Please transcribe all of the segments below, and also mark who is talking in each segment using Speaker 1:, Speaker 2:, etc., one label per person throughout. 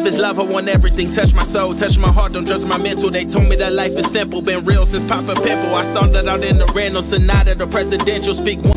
Speaker 1: If it's love, I want everything. Touch my soul, touch my heart, don't judge my mental. They told me that life is simple, been real since Papa Pimple. I started out in the rental, Sonata, the presidential. Speak one.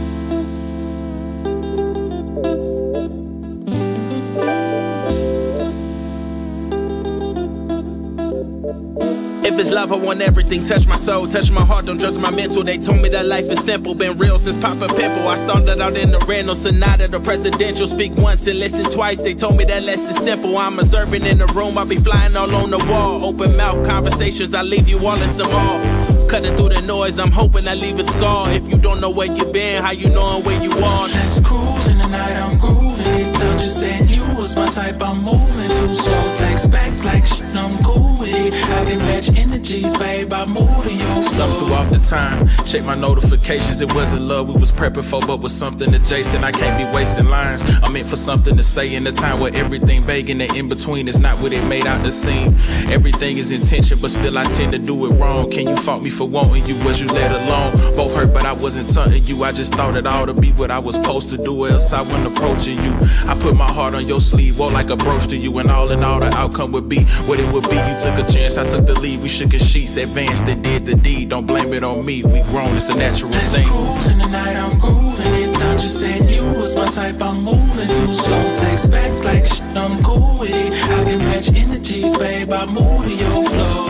Speaker 1: If it's love, I want everything. Touch my soul, touch my heart, don't judge my mental. They told me that life is simple, been real since Papa Pimple. I started out in the rental, Sonata, the presidential. Speak once and listen twice. They told me that less is simple. I'm observing in the room, I be flying all on the wall. Open mouth conversations, I leave you all in some awe. Cutting through the noise, I'm hoping I leave a scar. If you don't know where you been, how you knowin' where you are?
Speaker 2: Let's cruise in the night, I'm grooving. Thought you said you was my type, I'm moving too slow. Text back like shit, I'm cool with it. I can match energies, babe, I'm moving your flow.
Speaker 3: Up throughout the time, check my notifications. It wasn't love we was prepping for, but was something adjacent. I can't be wasting lines. I'm meant for something to say in a time where everything vague and the in-between is not what it made out to seem. Everything is intention, but still I tend to do it wrong. Can you fault me for wanting you? Was you let alone? Both hurt, but I wasn't taunting you. I just thought it ought to be what I was supposed to do, else I wasn't approaching you. I put my heart on your sleeve, wore like a brooch to you, and all in all the outcome would be what it would be. You took a chance, I took the lead. We shook as sheets, advanced and did the deed. Don't blame it on me, we grown, it's a natural
Speaker 2: Let's
Speaker 3: thing.
Speaker 2: cruise in the night, I'm grooving it. Thought you said you was my type, I'm moving too slow. Text back like shit, I'm cool with it. I can match energies, babe, I'm moving your flow.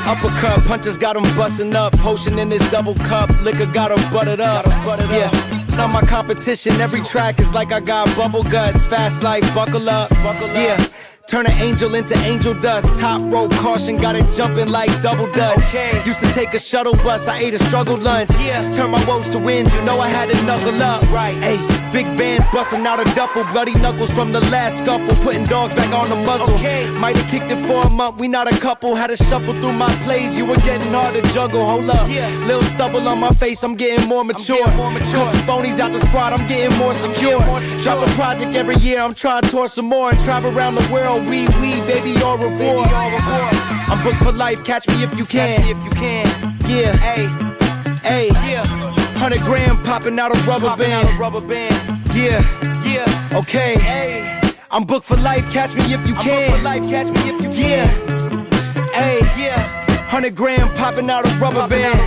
Speaker 4: Uppercut, punches got him bustin' up. Potion in his double cup, liquor got him buttered up. Yeah, not my competition. Every track is like I got bubble guts. Fast life, buckle up. Yeah, turn an angel into angel dust. Top rope caution, got it jumping like double dutch. Used to take a shuttle bus, I ate a struggle lunch. Turn my woes to wins, you know I had to knuckle up. Hey, big bands busting out a duffel. Bloody knuckles from the last scuffle. Putting dogs back on the muzzle. Might have kicked it for a month, we not a couple. Had to shuffle through my plays, you were getting hard to juggle. Hold up, little stubble on my face, I'm getting more mature. Cut some phonies out the squad, I'm getting more secure. Drop a project every year, I'm trying to tour some more. And travel around the world, we, baby, au revoir. I'm booked for life, catch me if you can. Yeah, hey, 100 grand popping out a rubber band. Yeah, okay. I'm booked for life, catch me if you can. Yeah, hey, 100 grand popping out a rubber band.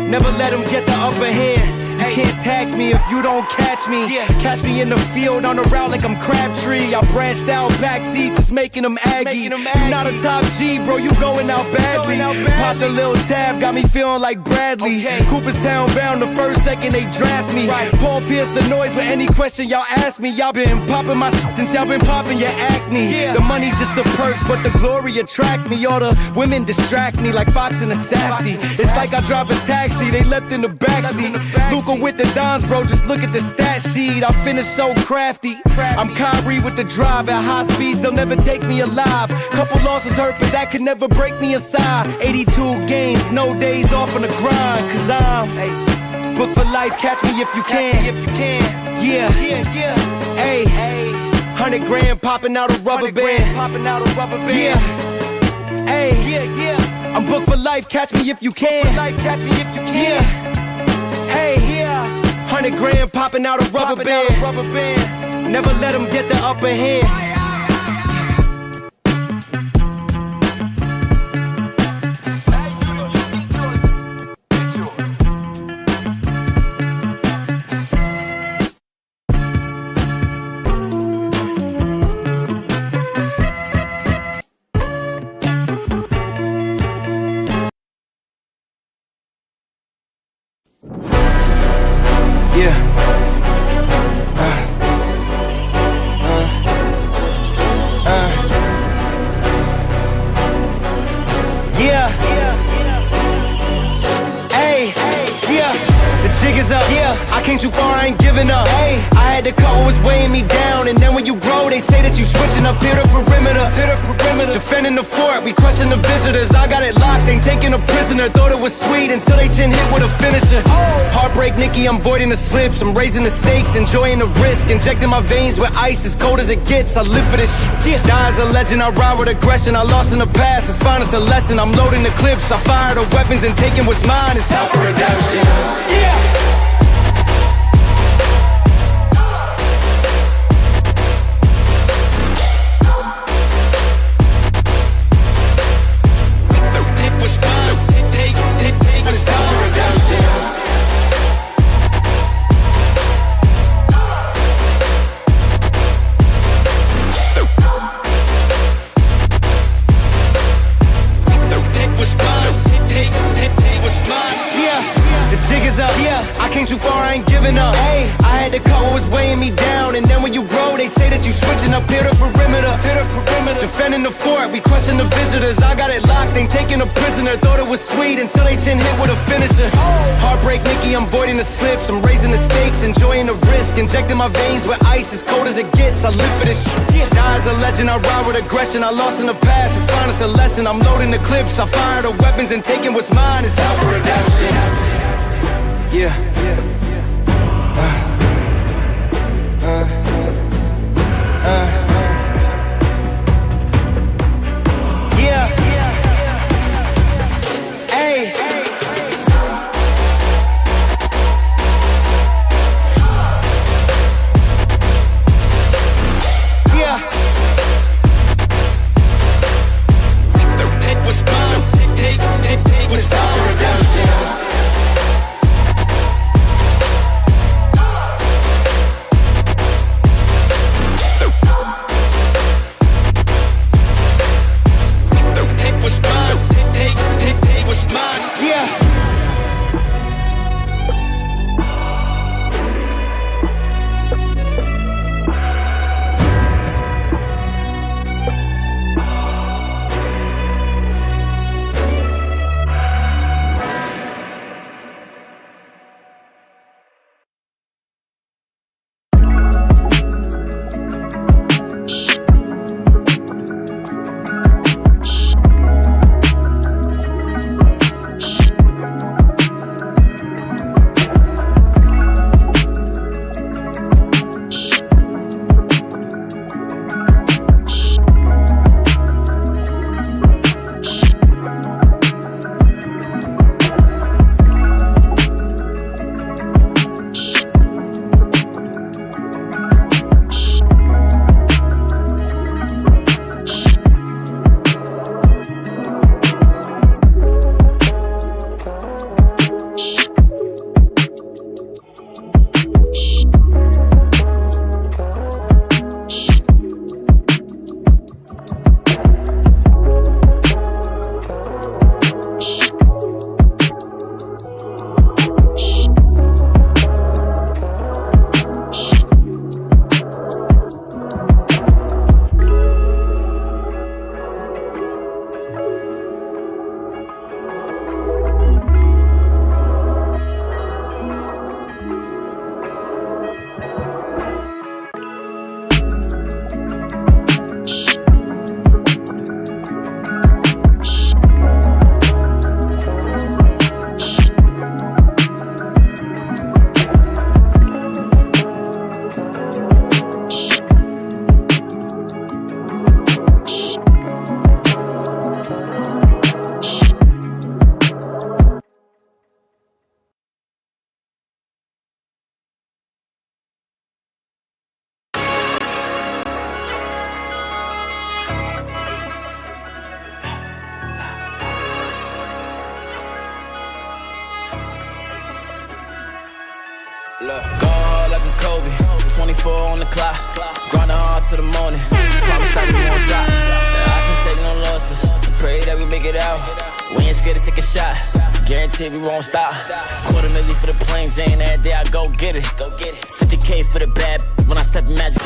Speaker 4: Never let them get the upper hand. You can't tax me if you don't catch me. Catch me in the field on the route like I'm Crabtree. I branched out backseat, just making them Aggie. You not a top G, bro, you going out badly. Popped a little tab, got me feeling like Bradley. Cooperstown bound, the first second they draft me. Paul Pierce the noise with any question y'all ask me. Y'all been popping my shit since y'all been popping your acne. The money just a perk, but the glory attract me. All the women distract me like Fox in a Safety. It's like I drive a taxi, they left in the backseat. Luka with the Dons, bro, just look at the stat sheet. I finish so crafty. I'm Kyrie with the drive at high speeds, they'll never take me alive. Couple losses hurt, but that can never break me aside. 82 games, no days off on the grind. Cause I'm booked for life, catch me if you can. Yeah, hey, 100 grand popping out a rubber band. Yeah, hey, I'm booked for life, catch me if you can. Yeah, hey, 100 grand popping out a rubber band. Never let them get the upper hand. jig is up, yeah. I came too far, I ain't giving up. Hey, I had to cut what was weighing me down. And then when you grow, they say that you switching up. Hit the perimeter, defending the fort, we crushing the visitors. I got it locked, ain't taking a prisoner. Thought it was sweet until they chin hit with a finisher. Heartbreak Nicky, I'm voiding the slips. I'm raising the stakes, enjoying the risk. Injecting my veins with ice, as cold as it gets. I live for this shit. Die as a legend, I ride with aggression. I lost in the past, it's fine, it's a lesson. I'm loading the clips, I fire the weapons and taking what's mine. It's time for redemption. Yeah. Too far, I ain't giving up. Hey, I had to cut what was weighing me down. And then when you grow, they say that you switching up. Hit the perimeter, defending the fort, we crushing the visitors. I got it locked, ain't taking a prisoner. Thought it was sweet until they chin hit with a finisher. Heartbreak Nicky, I'm voiding the slips. I'm raising the stakes, enjoying the risk. Injecting my veins with ice, as cold as it gets. I live for this shit. Die as a legend, I ride with aggression. I lost in the past, it's fine, it's a lesson. I'm loading the clips, I fire the weapons and taking what's mine. It's time for redemption. Yeah. Yeah. Hey. Yeah. Take what's mine. Take what's time for redemption.
Speaker 5: Look, go hard like a Kobe, 24 on the clock, grinding hard to the morning, promise that we won't drop. Now I can take no losses, pray that we make it out. We ain't scared to take a shot, guarantee we won't stop. $250,000 for the plain Jane, every day I go get it. 50K for the bad, when I step in magic.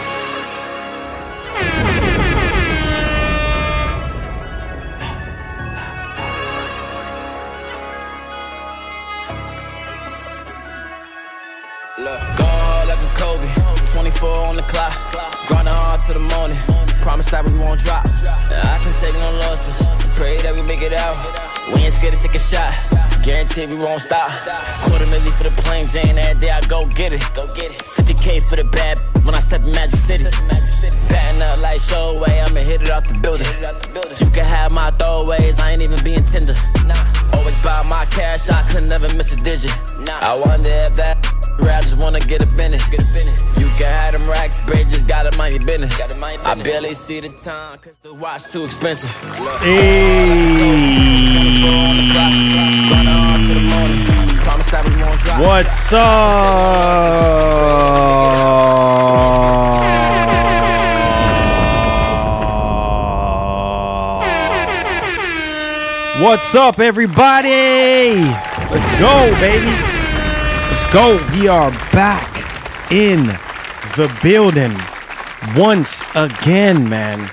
Speaker 5: Go hard like I'm Kobe, 24 on the clock. Grinding hard to the morning. Promise that we won't drop. I can take no losses. Pray that we make it out. We ain't scared to take a shot. Guarantee we won't stop. $250,000 for the plain Jane. Every day I go get it. 50K for the bad when I step in Magic City. Batting up like Showway. I'ma hit it off the building. You can have my throwaways. I ain't even being tender. Always buy my cash. I could never miss a digit. I wonder if that I just wanna get up in it. You can have them racks, babe, just gotta mind your business. I barely see the time, cause the watch too expensive.
Speaker 4: What's up? What's up, everybody? Let's go, baby. Let's go. We are back in the building once again, man.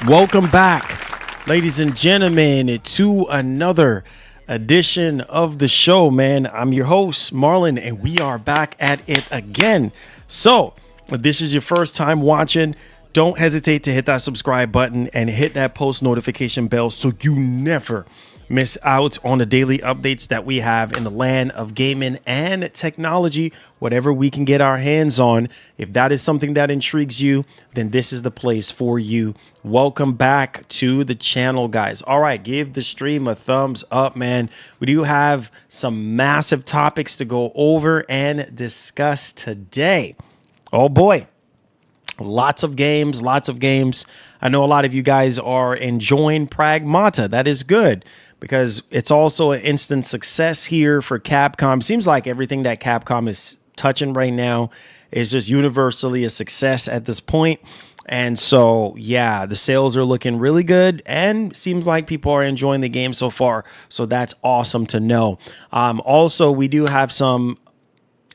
Speaker 4: Welcome back, ladies and gentlemen, to another edition of the show, man. I'm your host, Marlon, and we are back at it again. So, if this is your first time watching, don't hesitate to hit that subscribe button and hit that post notification bell so you never miss out on the daily updates that we have in the land of gaming and technology, whatever we can get our hands on. If that is something that intrigues you, then this is the place for you. Welcome back to the channel, guys. All right, give the stream a thumbs up, man. We do have some massive topics to go over and discuss today. Oh boy. Lots of games. I know a lot of you guys are enjoying Pragmata. That is good because it's also an instant success here for Capcom. Seems like everything that Capcom is touching right now is just universally a success at this point. And so, yeah, the sales are looking really good and seems like people are enjoying the game so far. So that's awesome to know. Also, we do have some,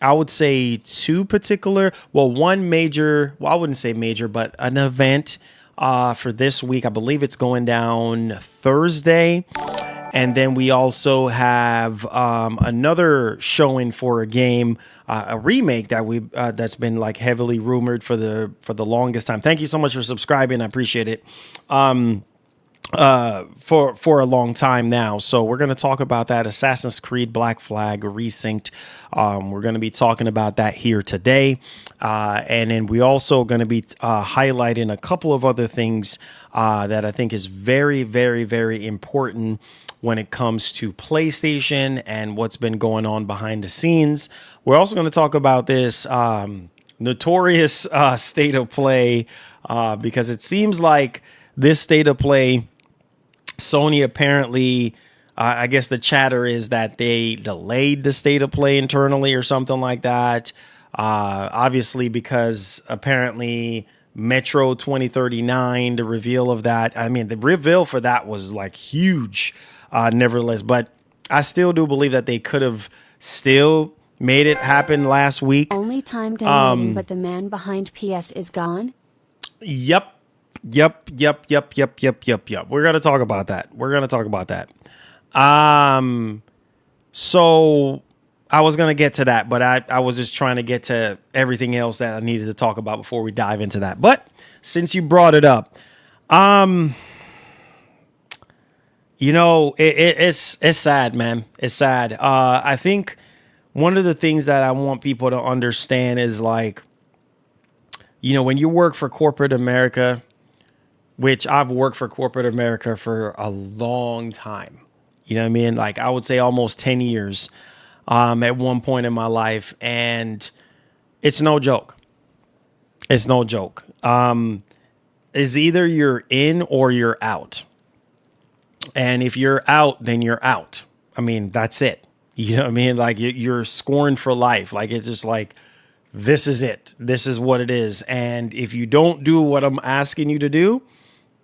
Speaker 4: I would say two particular, one major, I wouldn't say major, but an event for this week. I believe it's going down Thursday. And then we also have another showing for a game, a remake that that's been like heavily rumored for the longest time. Thank you so much for subscribing. I appreciate it. For a long time now. So we're going to talk about that Assassin's Creed Black Flag Resynced. We're going to be talking about that here today. And then we also going to be highlighting a couple of other things that I think is very, very, very important when it comes to PlayStation and what's been going on behind the scenes. We're also going to talk about this notorious state of play because it seems like this state of play, Sony apparently, I guess the chatter is that they delayed the state of play internally or something like that. Obviously, because apparently Metro 2039, the reveal of that, I mean, the reveal for that was like huge, nevertheless. But I still do believe that they could have still made it happen last week.
Speaker 6: Only time donating, but the man behind PS is gone?
Speaker 4: Yep. We're going to talk about that. So I was going to get to that, but I was just trying to get to everything else that I needed to talk about before we dive into that. But since you brought it up, you know, it's sad, man. It's sad. I think one of the things that I want people to understand is like, you know, when you work for corporate America, which I've worked for corporate America for a long time. You know what I mean? Like I would say almost 10 years at one point in my life. And it's no joke. It's either you're in or you're out. And if you're out, then you're out. I mean, that's it. You know what I mean? Like you're scorned for life. Like it's just like, this is it. This is what it is. And if you don't do what I'm asking you to do,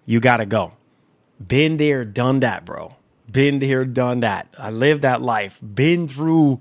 Speaker 4: you got to go. Been there, done that, bro. Been there, done that. I lived that life. Been through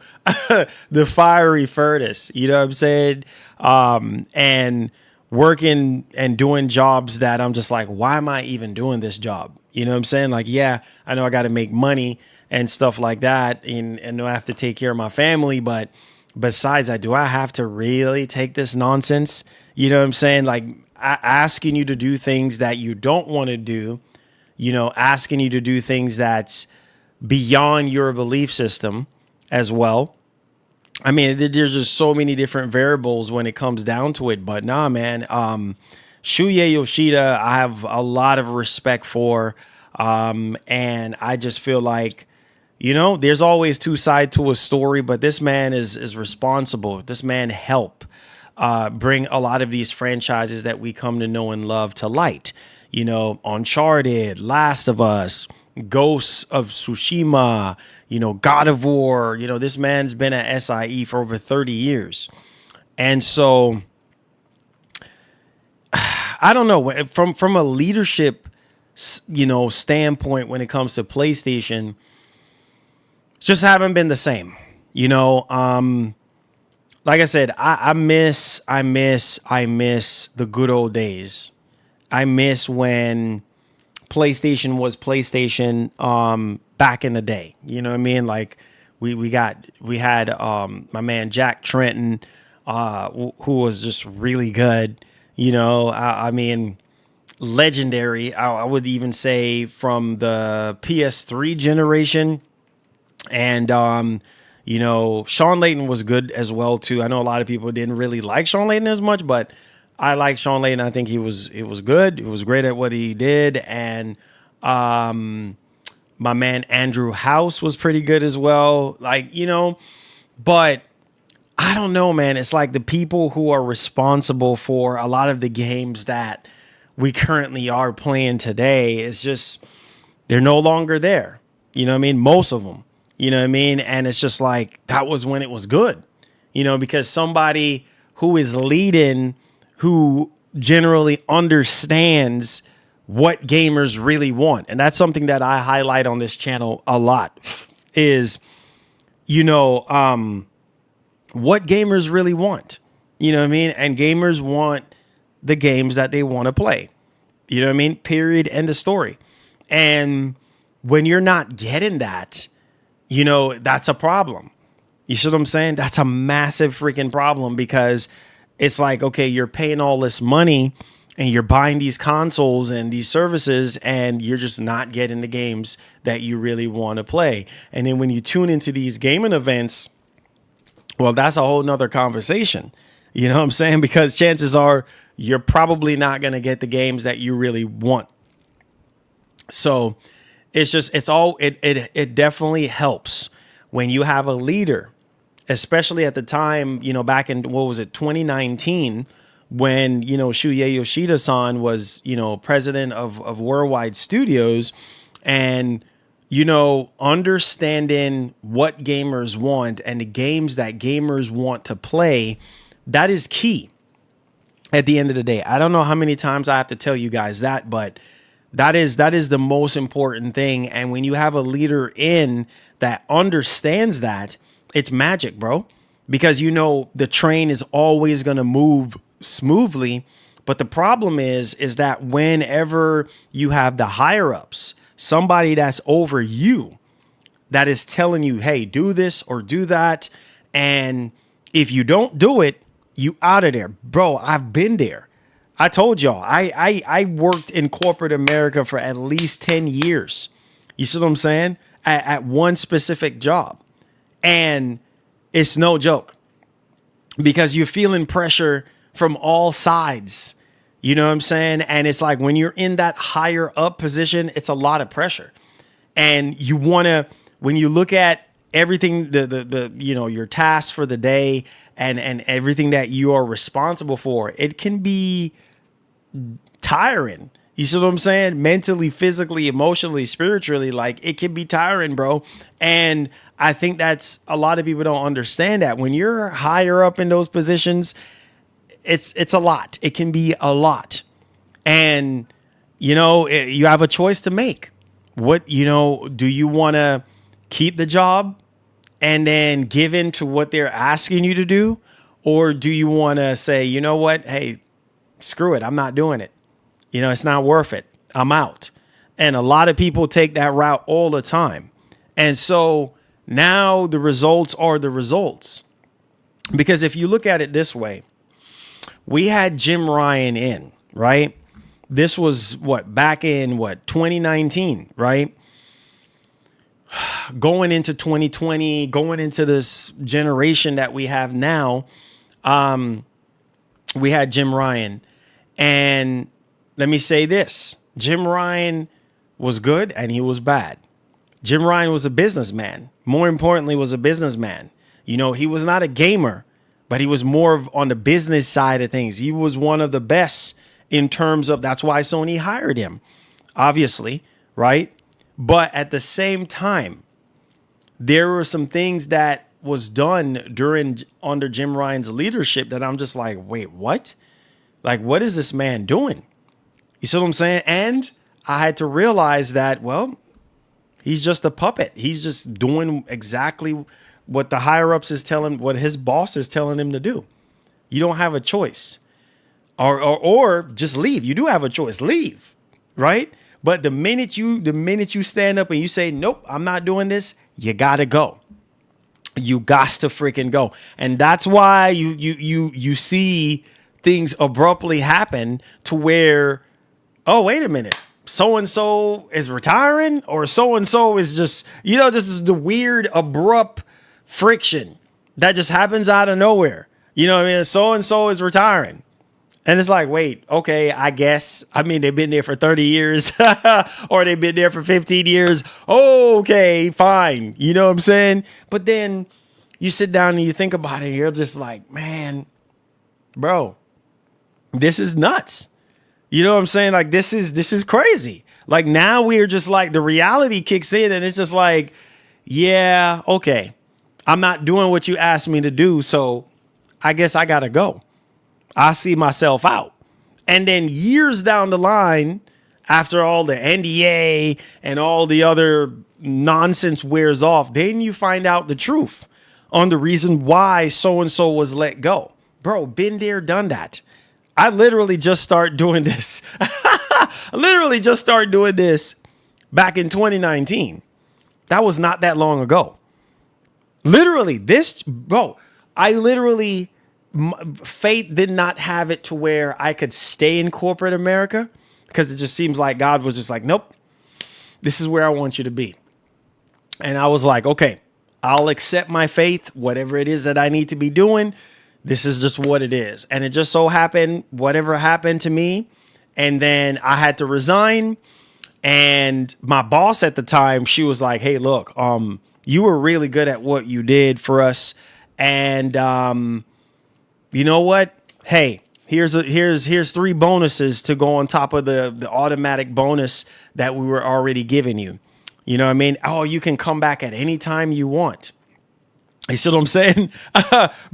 Speaker 4: the fiery furnace. You know what I'm saying? And working and doing jobs that I'm just like, why am I even doing this job? You know what I'm saying? Like, yeah, I know I got to make money and stuff like that. And I have to take care of my family. But besides that, do I have to really take this nonsense? You know what I'm saying? Like asking you to do things that you don't want to do, asking you to do things that's beyond your belief system as well. I mean, there's just so many different variables when it comes down to it. But nah, man, Shuhei Yoshida, I have a lot of respect for. And I just feel like, there's always two sides to a story, but this man is responsible. This man helped bring a lot of these franchises that we come to know and love to light. Uncharted, Last of Us, Ghosts of Tsushima, God of War. This man's been at SIE for over 30 years. And so, I don't know, from a leadership, standpoint when it comes to PlayStation, just haven't been the same. Like I said, I miss the good old days. I miss when PlayStation was PlayStation back in the day. You know what I mean? Like we had my man Jack Trenton, who was just really good. I mean, legendary. I would even say from the PS3 generation. And Shawn Layden was good as well too. I know a lot of people didn't really like Shawn Layden as much, but I like Shawn Layden. I think it was good. It was great at what he did. And my man Andrew House was pretty good as well. But I don't know, man. It's like the people who are responsible for a lot of the games that we currently are playing today, it's just, they're no longer there. You know what I mean? Most of them, you know what I mean? And it's just like, that was when it was good, because somebody who is leading, who generally understands what gamers really want. And that's something that I highlight on this channel a lot is, what gamers really want, you know what I mean? And gamers want the games that they want to play, you know what I mean? Period. End of story. And when you're not getting that, that's a problem. You see what I'm saying? That's a massive freaking problem, because it's like, okay, you're paying all this money and you're buying these consoles and these services, and you're just not getting the games that you really want to play. And then when you tune into these gaming events, well, that's a whole nother conversation. You know what I'm saying? Because chances are you're probably not going to get the games that you really want. So it definitely helps when you have a leader, especially at the time, back in, 2019, when, Shuhei Yoshida-san was, president of Worldwide Studios, and, understanding what gamers want and the games that gamers want to play, that is key at the end of the day. I don't know how many times I have to tell you guys that, but that is the most important thing. And when you have a leader in that understands that, it's magic, bro, because, the train is always going to move smoothly. But the problem is that whenever you have the higher ups, somebody that's over you, that is telling you, hey, do this or do that, and if you don't do it, you out of there. Bro, I've been there. I told y'all, I worked in corporate America for at least 10 years. You see what I'm saying? At one specific job. And it's no joke, because you're feeling pressure from all sides. You know what I'm saying? And it's like, when you're in that higher up position, it's a lot of pressure. And you want to, when you look at everything, your tasks for the day and everything that you are responsible for, it can be tiring. You see what I'm saying? Mentally, physically, emotionally, spiritually, like, it can be tiring, bro. And I think that's, a lot of people don't understand that when you're higher up in those positions, it's a lot. It can be a lot. And, you have a choice to make. What, do you want to keep the job and then give in to what they're asking you to do? Or do you want to say, you know what? Hey, screw it. I'm not doing it. It's not worth it. I'm out. And a lot of people take that route all the time. And so now the results are the results. Because if you look at it this way, we had Jim Ryan in, right? This was back in 2019, right? Going into 2020, going into this generation that we have now, we had Jim Ryan. And let me say this, Jim Ryan was good and he was bad. Jim Ryan was a businessman. More importantly, was a businessman. You know, he was not a gamer, but he was more on the business side of things. He was one of the best in terms of, that's why Sony hired him, obviously, right? But at the same time, there were some things that was done under Jim Ryan's leadership that I'm just like, wait, what? Like, what is this man doing? You see what I'm saying? And I had to realize that, well, he's just a puppet. He's just doing exactly what the higher ups what his boss is telling him to do. You don't have a choice, or just leave. You do have a choice, leave, right? But the minute you stand up and you say, nope, I'm not doing this, you gotta go. You got to freaking go. And that's why you see things abruptly happen to where, oh, wait a minute, so-and-so is retiring, or so-and-so is just, this is the weird, abrupt friction that just happens out of nowhere. You know what I mean? So-and-so is retiring. And it's like, wait, okay, I guess. I mean, they've been there for 30 years or they've been there for 15 years. Okay, fine. You know what I'm saying? But then you sit down and you think about it and you're just like, man, bro, this is nuts. You know what I'm saying? Like, this is crazy. Like, now we're just like, the reality kicks in and it's just like, yeah, okay, I'm not doing what you asked me to do. So I guess I got to go. I see myself out. And then years down the line, after all the NDA and all the other nonsense wears off, then you find out the truth on the reason why so-and-so was let go. Bro, been there, done that. I literally just started doing this. Back in 2019. That was not that long ago. Literally, fate did not have it to where I could stay in corporate America, because it just seems like God was just like, nope, this is where I want you to be. And I was like, okay, I'll accept my faith, whatever it is that I need to be doing. This is just what it is. And it just so happened, whatever happened to me. And then I had to resign. And my boss at the time, she was like, hey, look, you were really good at what you did for us. And, you know what? Hey, here's 3 bonuses to go on top of the automatic bonus that we were already giving you. You know what I mean? Oh, you can come back at any time you want. You see what I'm saying?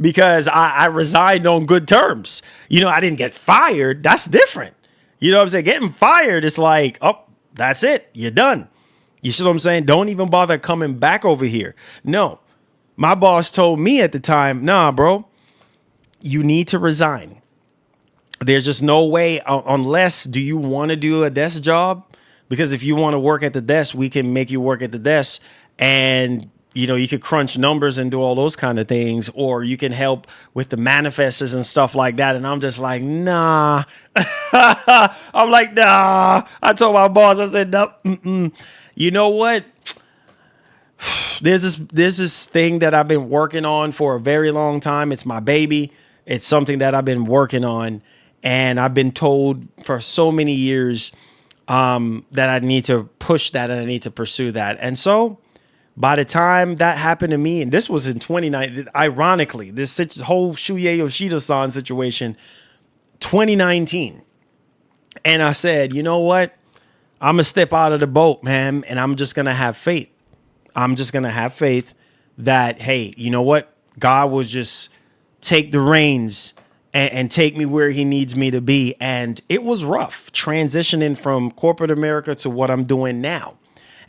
Speaker 4: Because I resigned on good terms. I didn't get fired. That's different. You know what I'm saying? Getting fired is like, oh, that's it. You're done. You see what I'm saying? Don't even bother coming back over here. No, my boss told me at the time, nah, bro, you need to resign. There's just no way, unless, do you want to do a desk job? Because if you want to work at the desk, we can make you work at the desk, and you could crunch numbers and do all those kind of things, or you can help with the manifestors and stuff like that. And I'm just like, nah. I'm like, nah. I told my boss, I said, no. You know what? There's this thing that I've been working on for a very long time. It's my baby. It's something that I've been working on, and I've been told for so many years that I need to push that and I need to pursue that. And so by the time that happened to me, and this was in 2019, ironically, this whole Shuhei Yoshida-san situation, 2019. And I said, you know what? I'm going to step out of the boat, man, and I'm just going to have faith. I'm just going to have faith that, hey, you know what? God will just take the reins and take me where he needs me to be. And it was rough transitioning from corporate America to what I'm doing now.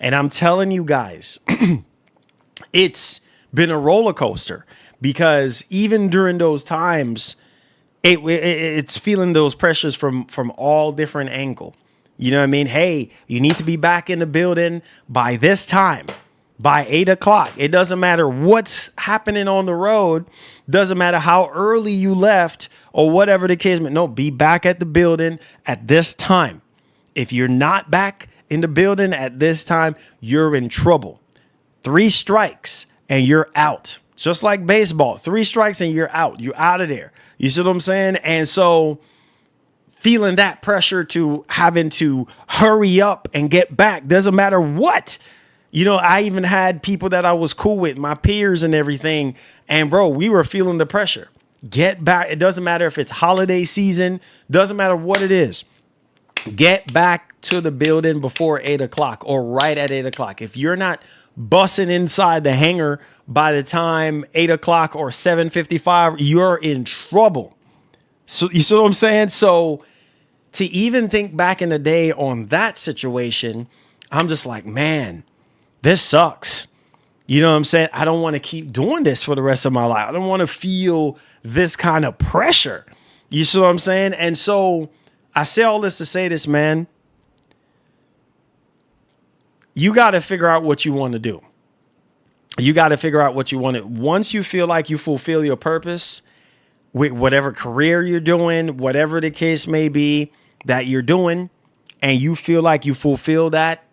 Speaker 4: And I'm telling you guys, it's been a roller coaster, because even during those times, it's feeling those pressures from all different angles. You know what I mean? Hey, you need to be back in the building by this time. by 8 o'clock. It doesn't matter what's happening on the road. Doesn't matter how early you left or whatever the case may be. No, be back at the building at this time. If you're not back in the building at this time, you're in trouble. 3 strikes and you're out. Just like baseball, 3 strikes and you're out. You're out of there. You see what I'm saying? And so feeling that pressure to having to hurry up and get back, doesn't matter what. You know, I even had people that I was cool with, my peers and everything. And bro, we were feeling the pressure. Get back. It doesn't matter if it's holiday season. Doesn't matter what it is. Get back to the building before 8 o'clock or right at 8 o'clock. If you're not bussing inside the hangar by the time 8 o'clock or 7:55, you're in trouble. So you see what I'm saying? So to even think back in the day on that situation, I'm just like, man, this sucks. You know what I'm saying? I don't want to keep doing this for the rest of my life. I don't want to feel this kind of pressure. You see what I'm saying? And so I say all this to say this, man. You got to figure out what you want to do. You got to figure out what you want to. Once you feel like you fulfill your purpose with whatever career you're doing, whatever the case may be that you're doing, and you feel like you fulfill that,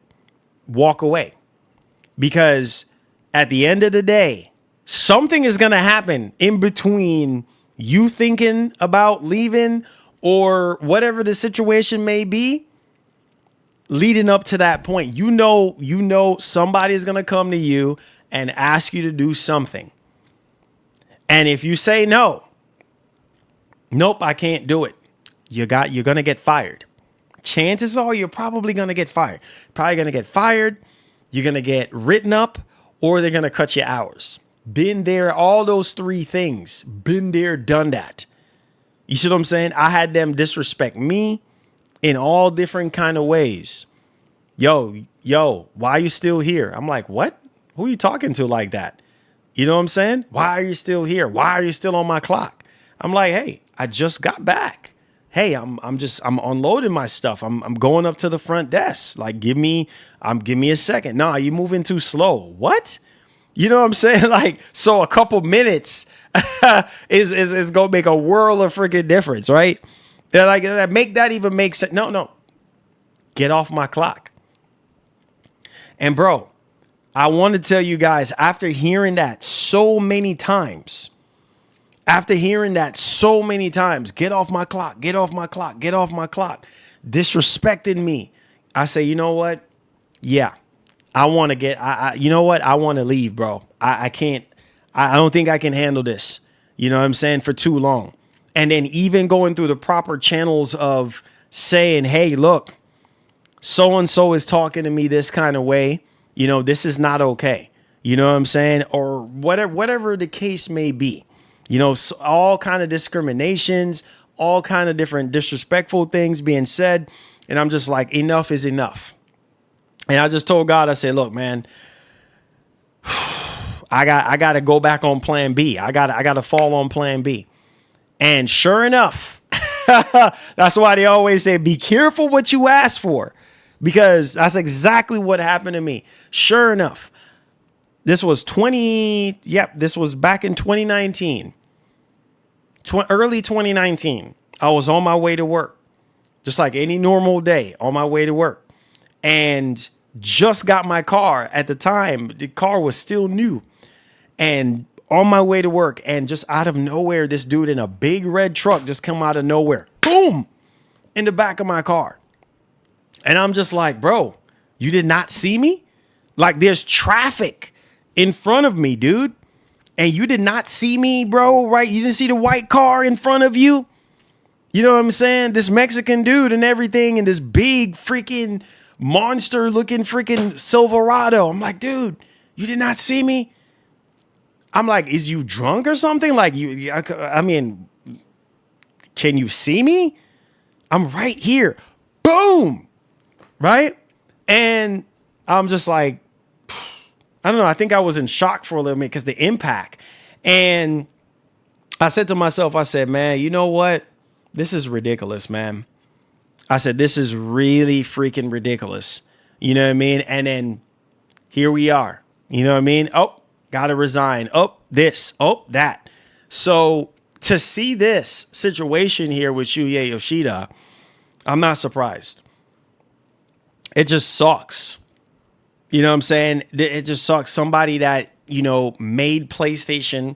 Speaker 4: walk away. Because at the end of the day, something is going to happen in between you thinking about leaving or whatever the situation may be leading up to that point. You know, somebody's going to come to you and ask you to do something. And if you say no, nope, I can't do it, you're going to get fired. Chances are you're probably going to get fired. Probably going to get fired. You're going to get written up, or they're going to cut your hours. Been there, all those 3 things. Been there, done that. You see what I'm saying? I had them disrespect me in all different kind of ways. Yo, why are you still here? I'm like, what? Who are you talking to like that? You know what I'm saying? Why are you still here? Why are you still on my clock? I'm like, hey, I just got back. Hey, I'm unloading my stuff. I'm going up to the front desk. Like, give me a second. Nah, you're moving too slow. What? You know what I'm saying? Like, so a couple minutes is gonna make a world of freaking difference, right? They're like, make that even make sense. No. Get off my clock. And bro, I want to tell you guys, after hearing that so many times, get off my clock, get off my clock, get off my clock, disrespecting me, I say, you know what? Yeah, I want to get, you know what? I want to leave, bro. I can't, I don't think I can handle this. You know what I'm saying? For too long. And then even going through the proper channels of saying, hey, look, so-and-so is talking to me this kind of way. You know, this is not okay. You know what I'm saying? Or whatever the case may be. You know, so all kind of discriminations, all kind of different disrespectful things being said. And I'm just like, enough is enough. And I just told God, I said, look, man, I got to go back on plan B. I got to fall on plan B. And sure enough, that's why they always say, be careful what you ask for, because that's exactly what happened to me. Sure enough, this was this was back in 2019, early 2019. I was on my way to work, just like any normal day, on my way to work, and just got my car. At the time, the car was still new, and on my way to work, and just out of nowhere, this dude in a big red truck just come out of nowhere, boom, in the back of my car. And I'm just like, bro, you did not see me? Like, there's traffic in front of me, dude. And you did not see me, bro, right? You didn't see the white car in front of you? You know what I'm saying? This Mexican dude and everything, and this big freaking monster looking freaking Silverado. I'm like, dude, you did not see me? I'm like, is you drunk or something? Like, I mean, can you see me? I'm right here. Boom. Right? And I'm just like, I don't know. I think I was in shock for a little bit because the impact. And I said to myself, I said, man, you know what? This is ridiculous, man. I said, this is really freaking ridiculous. You know what I mean? And then here we are. You know what I mean? Oh, gotta resign. Oh, this. Oh, that. So to see this situation here with Shuhei Yoshida, I'm not surprised. It just sucks. You know what I'm saying? It just sucks. Somebody that, made PlayStation,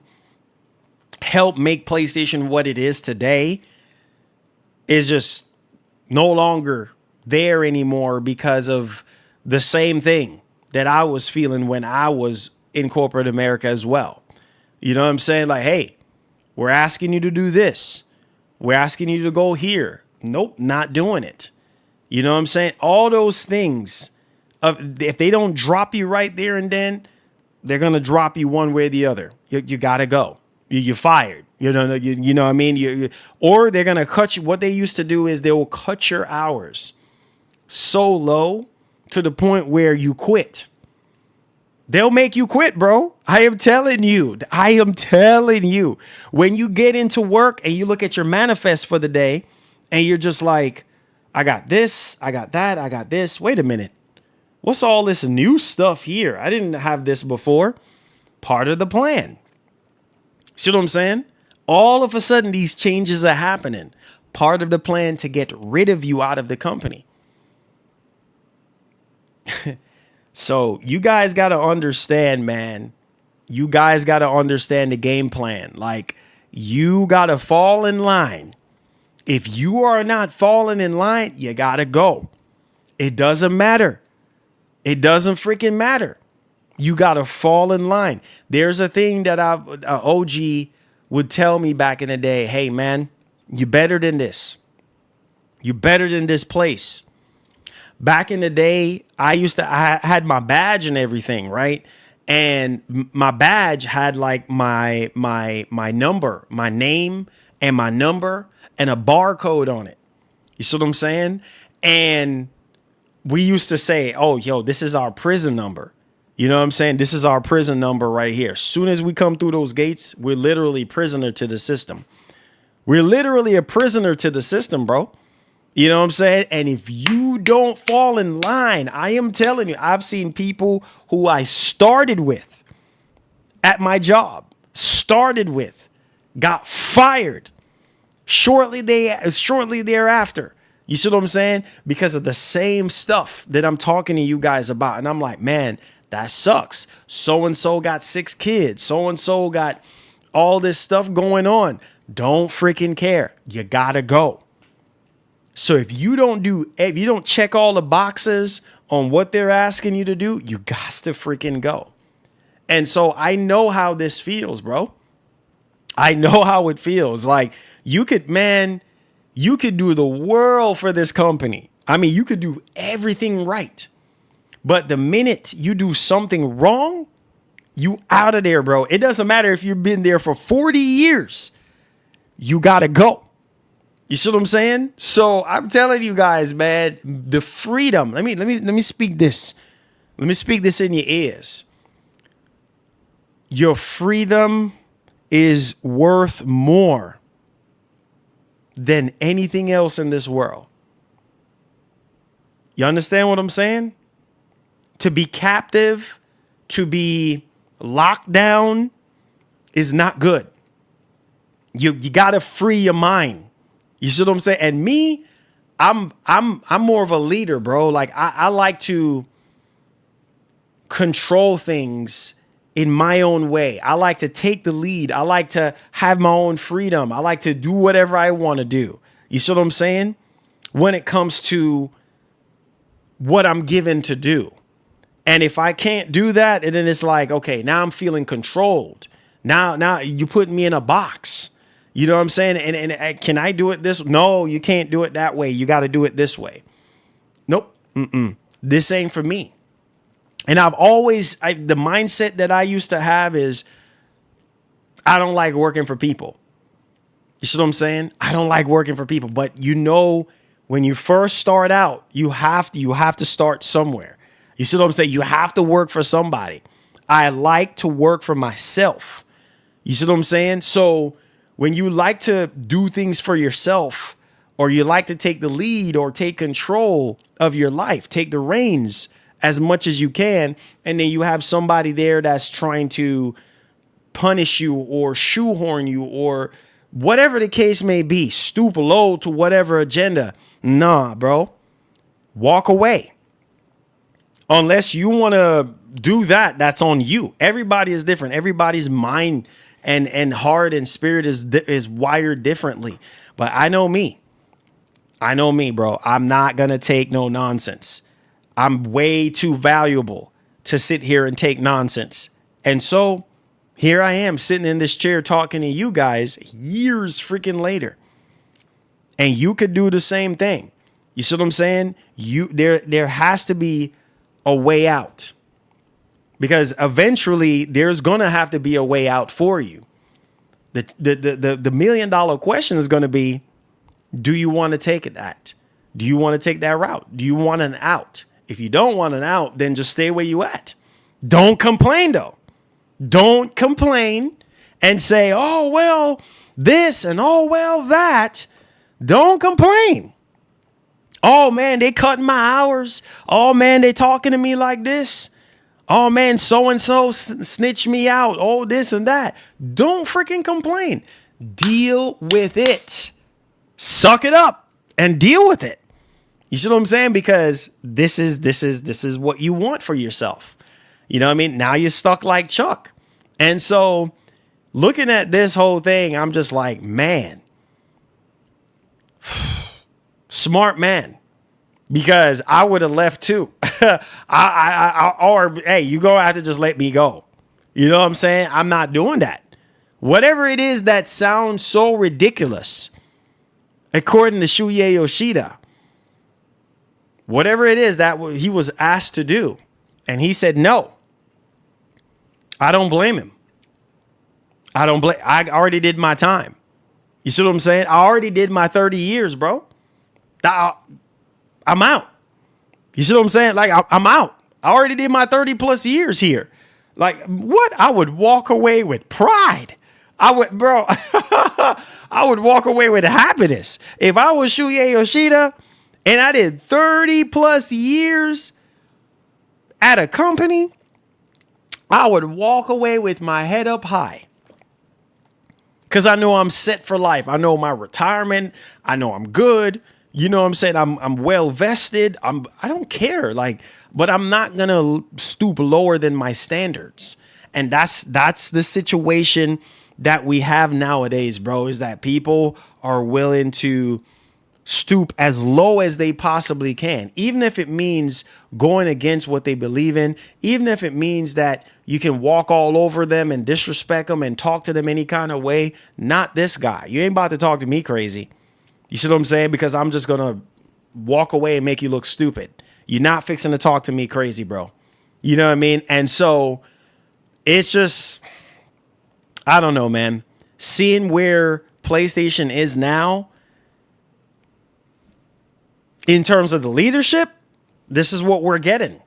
Speaker 4: helped make PlayStation what it is today, is just no longer there anymore because of the same thing that I was feeling when I was in corporate America as well. You know what I'm saying? Like, hey, we're asking you to do this. We're asking you to go here. Nope, not doing it. You know what I'm saying? All those things, if they don't drop you right there and then, they're going to drop you one way or the other. You got to go. You're fired. You know what I mean? Or they're going to cut you. What they used to do is they will cut your hours so low to the point where you quit. They'll make you quit, bro. I am telling you. When you get into work and you look at your manifest for the day and you're just like, I got this, I got that, I got this. Wait a minute. What's all this new stuff here? I didn't have this before. Part of the plan. See what I'm saying? All of a sudden, these changes are happening. Part of the plan to get rid of you out of the company. So you guys got to understand, man. You guys got to understand the game plan. Like, you got to fall in line. If you are not falling in line, you got to go. It doesn't matter. It doesn't freaking matter. You got to fall in line. There's a thing that OG would tell me back in the day. Hey, man, you better than this. You better than this place. Back in the day, I had my badge and everything, right? And my badge had like my number, my name and my number and a barcode on it. You see what I'm saying? And we used to say, oh, yo, this is our prison number. You know what I'm saying? This is our prison number right here. As soon as we come through those gates, we're literally prisoner to the system. We're literally a prisoner to the system, bro. You know what I'm saying? And if you don't fall in line, I am telling you, I've seen people who I started with at my job, got fired shortly thereafter. You see what I'm saying? Because of the same stuff that I'm talking to you guys about. And I'm like, man, that sucks. So-and-so got 6 kids. So-and-so got all this stuff going on. Don't freaking care. You gotta go. So if you don't check all the boxes on what they're asking you to do, you got to freaking go. And so I know how this feels, bro. I know how it feels. Like you could do the world for this company. I mean, you could do everything right. But the minute you do something wrong, you out of there, bro. It doesn't matter if you've been there for 40 years. You got to go. You see what I'm saying? So I'm telling you guys, man, the freedom. Let me speak this. Let me speak this in your ears. Your freedom is worth more than anything else in this world. You understand what I'm saying? To be captive, to be locked down is not good. You got to free your mind. You see what I'm saying? And me, I'm more of a leader, bro. Like I like to control things in my own way. I like to take the lead. I like to have my own freedom. I like to do whatever I want to do. You see what I'm saying? When it comes to what I'm given to do. And if I can't do that, and then it's like, okay, now I'm feeling controlled. Now you put me in a box. You know what I'm saying? And can I do it this? No, you can't do it that way. You got to do it this way. Nope. This ain't for me. And the mindset that I used to have is I don't like working for people. You see what I'm saying? I don't like working for people. But when you first start out, you have to start somewhere. You see what I'm saying? You have to work for somebody. I like to work for myself. You see what I'm saying? So when you like to do things for yourself, or you like to take the lead or take control of your life, take the reins as much as you can. And then you have somebody there that's trying to punish you or shoehorn you or whatever the case may be, stoop low to whatever agenda. Nah, bro. Walk away. Unless you want to do that, that's on you. Everybody is different. Everybody's mind and heart and spirit is wired differently. But I know me. I know me, bro. I'm not going to take no nonsense. I'm way too valuable to sit here and take nonsense. And so here I am sitting in this chair talking to you guys years freaking later. And you could do the same thing. You see what I'm saying? There has to be a way out. Because eventually there's going to have to be a way out for you. The $1 million question is going to be, do you want to take that? Do you want to take that route? Do you want an out? If you don't want an out, then just stay where you at. Don't complain, though. Don't complain and say, oh, well, this and oh, well, that. Don't complain. Oh, man, they cutting my hours. Oh, man, they talking to me like this. Oh, man, so-and-so snitched me out. Oh, this and that. Don't freaking complain. Deal with it. Suck it up and deal with it. You see what I'm saying? Because this is what you want for yourself. You know what I mean? Now you're stuck like Chuck. And so looking at this whole thing, I'm just like, man, smart man. Because I would have left too. Or hey, you gonna have to just let me go. You know what I'm saying? I'm not doing that. Whatever it is that sounds so ridiculous, according to Shuhei Yoshida, whatever it is that he was asked to do, and he said no. I don't blame him. I already did my time. You see what I'm saying? I already did my 30 years, bro. I'm out. You see what I'm saying? Like, I'm out. I already did my 30 plus years here. Like, what? I would walk away with pride. I would walk away with happiness. If I was Shuhei Yoshida and I did 30 plus years at a company, I would walk away with my head up high. Because I know I'm set for life. I know my retirement. I know I'm good. You know what I'm saying? I'm well vested. I don't care. Like, but I'm not going to stoop lower than my standards. And that's the situation that we have nowadays, bro, is that people are willing to stoop as low as they possibly can, even if it means going against what they believe in, even if it means that you can walk all over them and disrespect them and talk to them any kind of way. Not this guy. You ain't about to talk to me crazy. You see what I'm saying? Because I'm just going to walk away and make you look stupid. You're not fixing to talk to me crazy, bro. You know what I mean? And so it's just, I don't know, man. Seeing where PlayStation is now in terms of the leadership, this is what we're getting.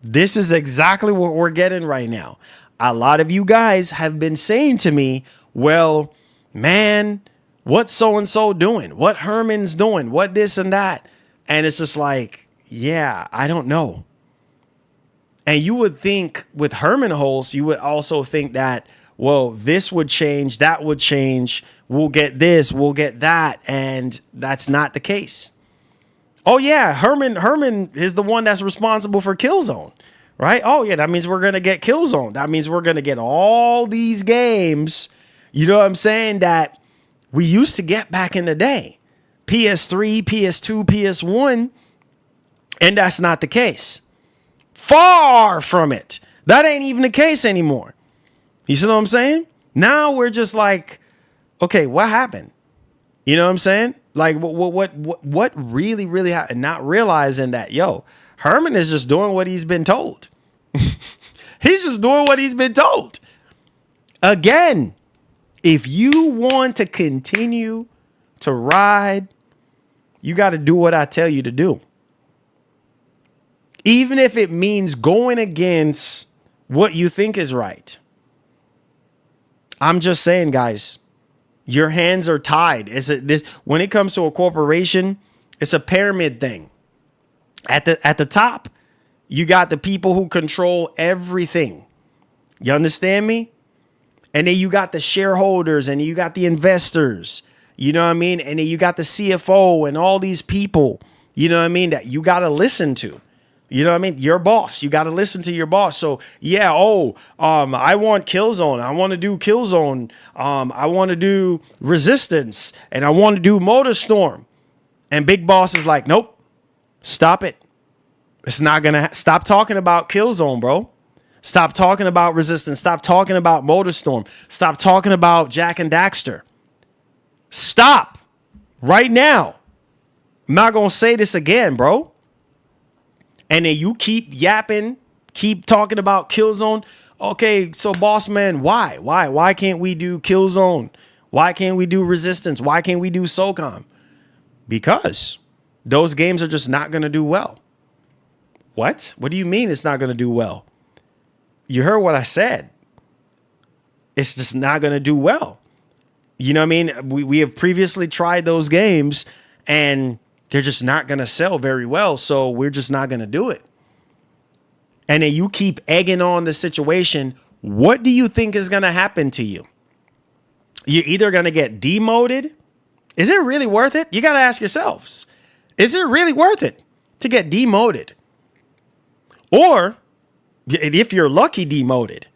Speaker 4: This is exactly what we're getting right now. A lot of you guys have been saying to me, well, man, what's so-and-so doing? What Herman's doing? What this and that? And it's just like, yeah, I don't know. And you would think with Herman Holtz, you would also think that, well, this would change, that would change. We'll get this, we'll get that. And that's not the case. Oh, yeah, Herman is the one that's responsible for Killzone, right? Oh, yeah, that means we're going to get Killzone. That means we're going to get all these games, you know what I'm saying, that we used to get back in the day. PS3, PS2, PS1, and that's not the case. Far from it. That ain't even the case anymore. You see what I'm saying? Now we're just like, okay, what happened? You know what I'm saying? Like, what really happened? Not realizing that, yo, Herman is just doing what he's been told. He's just doing what he's been told. Again, if you want to continue to ride, you got to do what I tell you to do. Even if it means going against what you think is right. I'm just saying, guys, your hands are tied. When it comes to a corporation, it's a pyramid thing. At the top, You got the people who control everything. You understand me? And then you got the shareholders and you got the investors. You know what I mean? And then you got the CFO and all these people, you know what I mean, that you got to listen to. You know what I mean? Your boss. You got to listen to your boss. So, yeah, I want Killzone. I want to do Killzone. I want to do Resistance. And I want to do Motorstorm. And Big Boss is like, nope, stop it. It's not going to stop talking about Killzone, bro. Stop talking about Resistance. Stop talking about Motorstorm. Stop talking about Jack and Daxter. Stop right now. I'm not going to say this again, bro. And then you keep yapping, keep talking about Killzone. Okay, so boss man, why? Why can't we do Killzone? Why can't we do Resistance? Why can't we do SOCOM? Because those games are just not going to do well. What? What do you mean it's not going to do well? You heard what I said. It's just not going to do well. You know what I mean? We have previously tried those games and they're just not going to sell very well. So we're just not going to do it. And then you keep egging on the situation. What do you think is going to happen to you? You're either going to get demoted. Is it really worth it? You got to ask yourselves. Is it really worth it to get demoted? Or if you're lucky, demoted.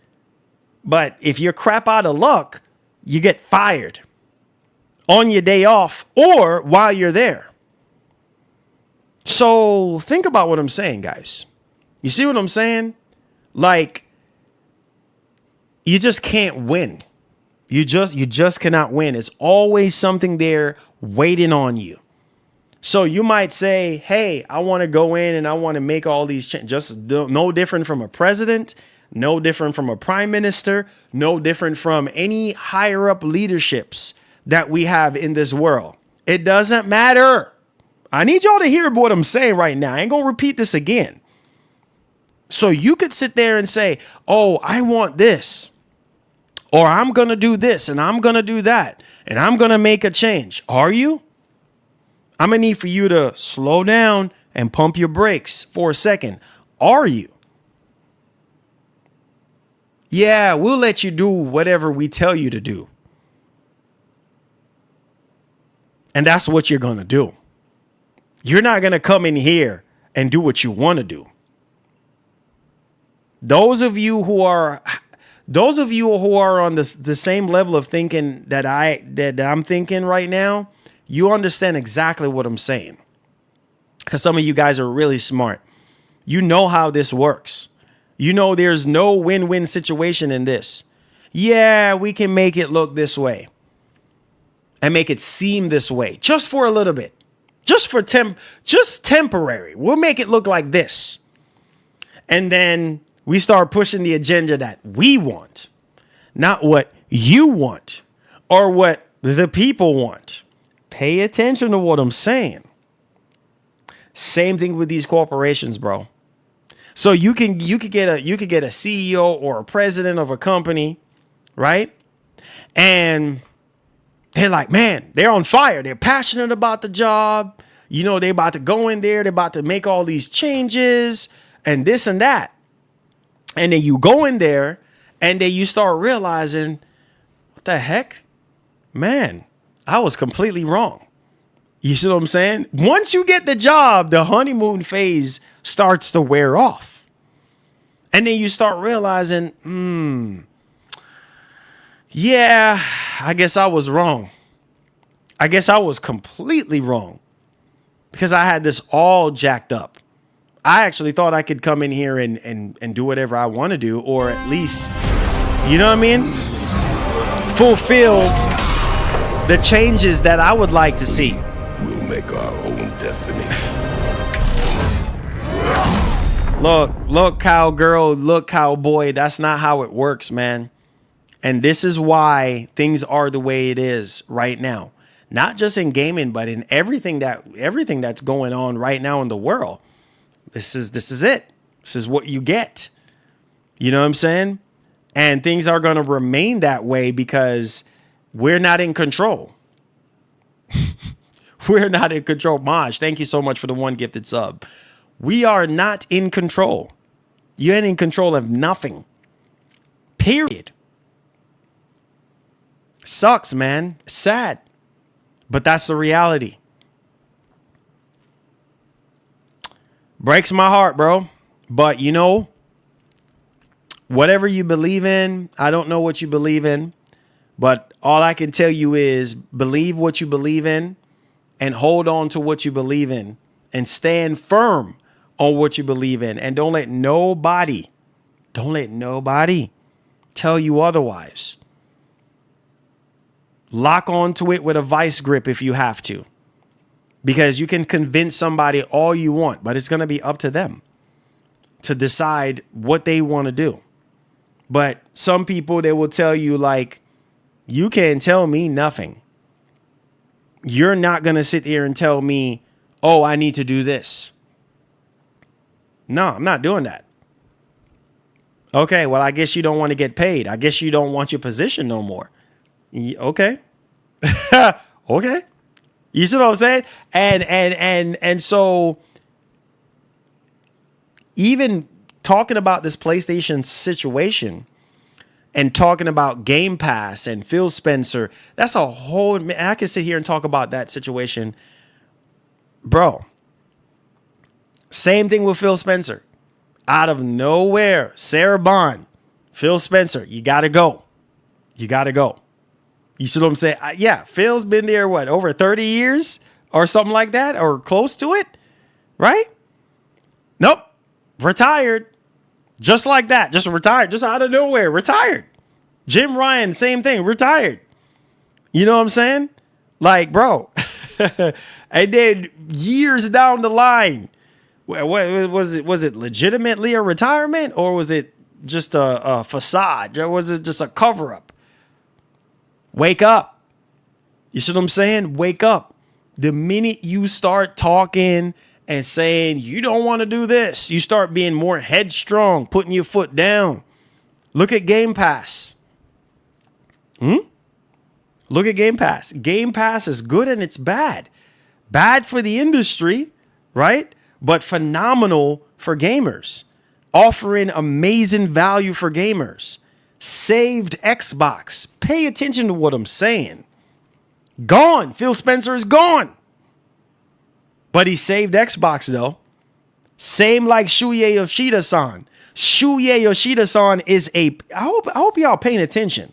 Speaker 4: But if you're crap out of luck, you get fired on your day off or while you're there. So think about what I'm saying, guys. You see what I'm saying? Like, you just can't win. You just cannot win. It's always something there waiting on you. So you might say, hey, I want to go in and I want to make all these changes. Just no different from a president, no different from a prime minister, no different from any higher up leaderships that we have in this world. It doesn't matter. I need y'all to hear what I'm saying right now. I ain't going to repeat this again. So you could sit there and say, oh, I want this, or I'm going to do this and I'm going to do that and I'm going to make a change. Are you? I'm going to need for you to slow down and pump your brakes for a second. Are you? Yeah, we'll let you do whatever we tell you to do. And that's what you're going to do. You're not going to come in here and do what you want to do. Those of you who are on the same level of thinking that I'm thinking right now, you understand exactly what I'm saying. Because some of you guys are really smart. You know how this works. You know there's no win-win situation in this. Yeah, we can make it look this way and make it seem this way just for a little bit. Just temporary. We'll make it look like this. And then we start pushing the agenda that we want, not what you want or what the people want. Pay attention to what I'm saying. Same thing with these corporations, bro. So you could get a CEO or a president of a company, right? And they're like, man, they're on fire. They're passionate about the job. You know, they're about to go in there. They're about to make all these changes and this and that. And then you go in there and then you start realizing, what the heck? Man, I was completely wrong. You see what I'm saying? Once you get the job, the honeymoon phase starts to wear off. And then you start realizing, yeah, I guess I was wrong. I guess I was completely wrong because I had this all jacked up. I actually thought I could come in here and do whatever I want to do, or at least, you know what I mean? Fulfill the changes that I would like to see.
Speaker 7: We'll make our own destiny.
Speaker 4: Look, cowgirl, look, cowboy. That's not how it works, man. And this is why things are the way it is right now. Not just in gaming, but in everything that's going on right now in the world. This is it. This is what you get. You know what I'm saying? And things are going to remain that way because we're not in control. We're not in control. Maj, thank you so much for the one gifted sub. We are not in control. You ain't in control of nothing. Period. Sucks, man. Sad. But that's the reality. Breaks my heart, bro. But you know, whatever you believe in, I don't know what you believe in, but all I can tell you is believe what you believe in and hold on to what you believe in and stand firm on what you believe in. And don't let nobody tell you otherwise. Lock onto it with a vice grip if you have to, because you can convince somebody all you want, but it's going to be up to them to decide what they want to do. But some people, they will tell you, like, you can't tell me nothing. You're not going to sit here and tell me, oh, I need to do this. No, I'm not doing that. Okay, well, I guess you don't want to get paid. I guess you don't want your position no more. Okay. Okay. You see what I'm saying? And so even talking about this PlayStation situation and talking about Game Pass and Phil Spencer, that's a whole, I can sit here and talk about that situation. Bro, same thing with Phil Spencer. Out of nowhere, Sarah Bond, Phil Spencer, you got to go. You got to go. You see what I'm saying? Yeah, Phil's been there, what, over 30 years or something like that, or close to it, right? Nope. Retired. Just like that. Just retired. Just out of nowhere. Retired. Jim Ryan, same thing. Retired. You know what I'm saying? Like, bro. And then years down the line, what was it legitimately a retirement, or was it just a facade? Or was it just a cover-up? Wake up. You see what I'm saying? Wake up. The minute you start talking and saying you don't want to do this, you start being more headstrong, putting your foot down. Look at Game Pass. Look at Game Pass. Game Pass is good and it's bad. Bad for the industry, right? But phenomenal for gamers. Offering amazing value for gamers. Saved Xbox. Pay attention to what I'm saying. Gone. Phil Spencer is gone. But he saved Xbox, though. Same like Shuhei Yoshida-san. Shuhei Yoshida-san is I hope y'all paying attention.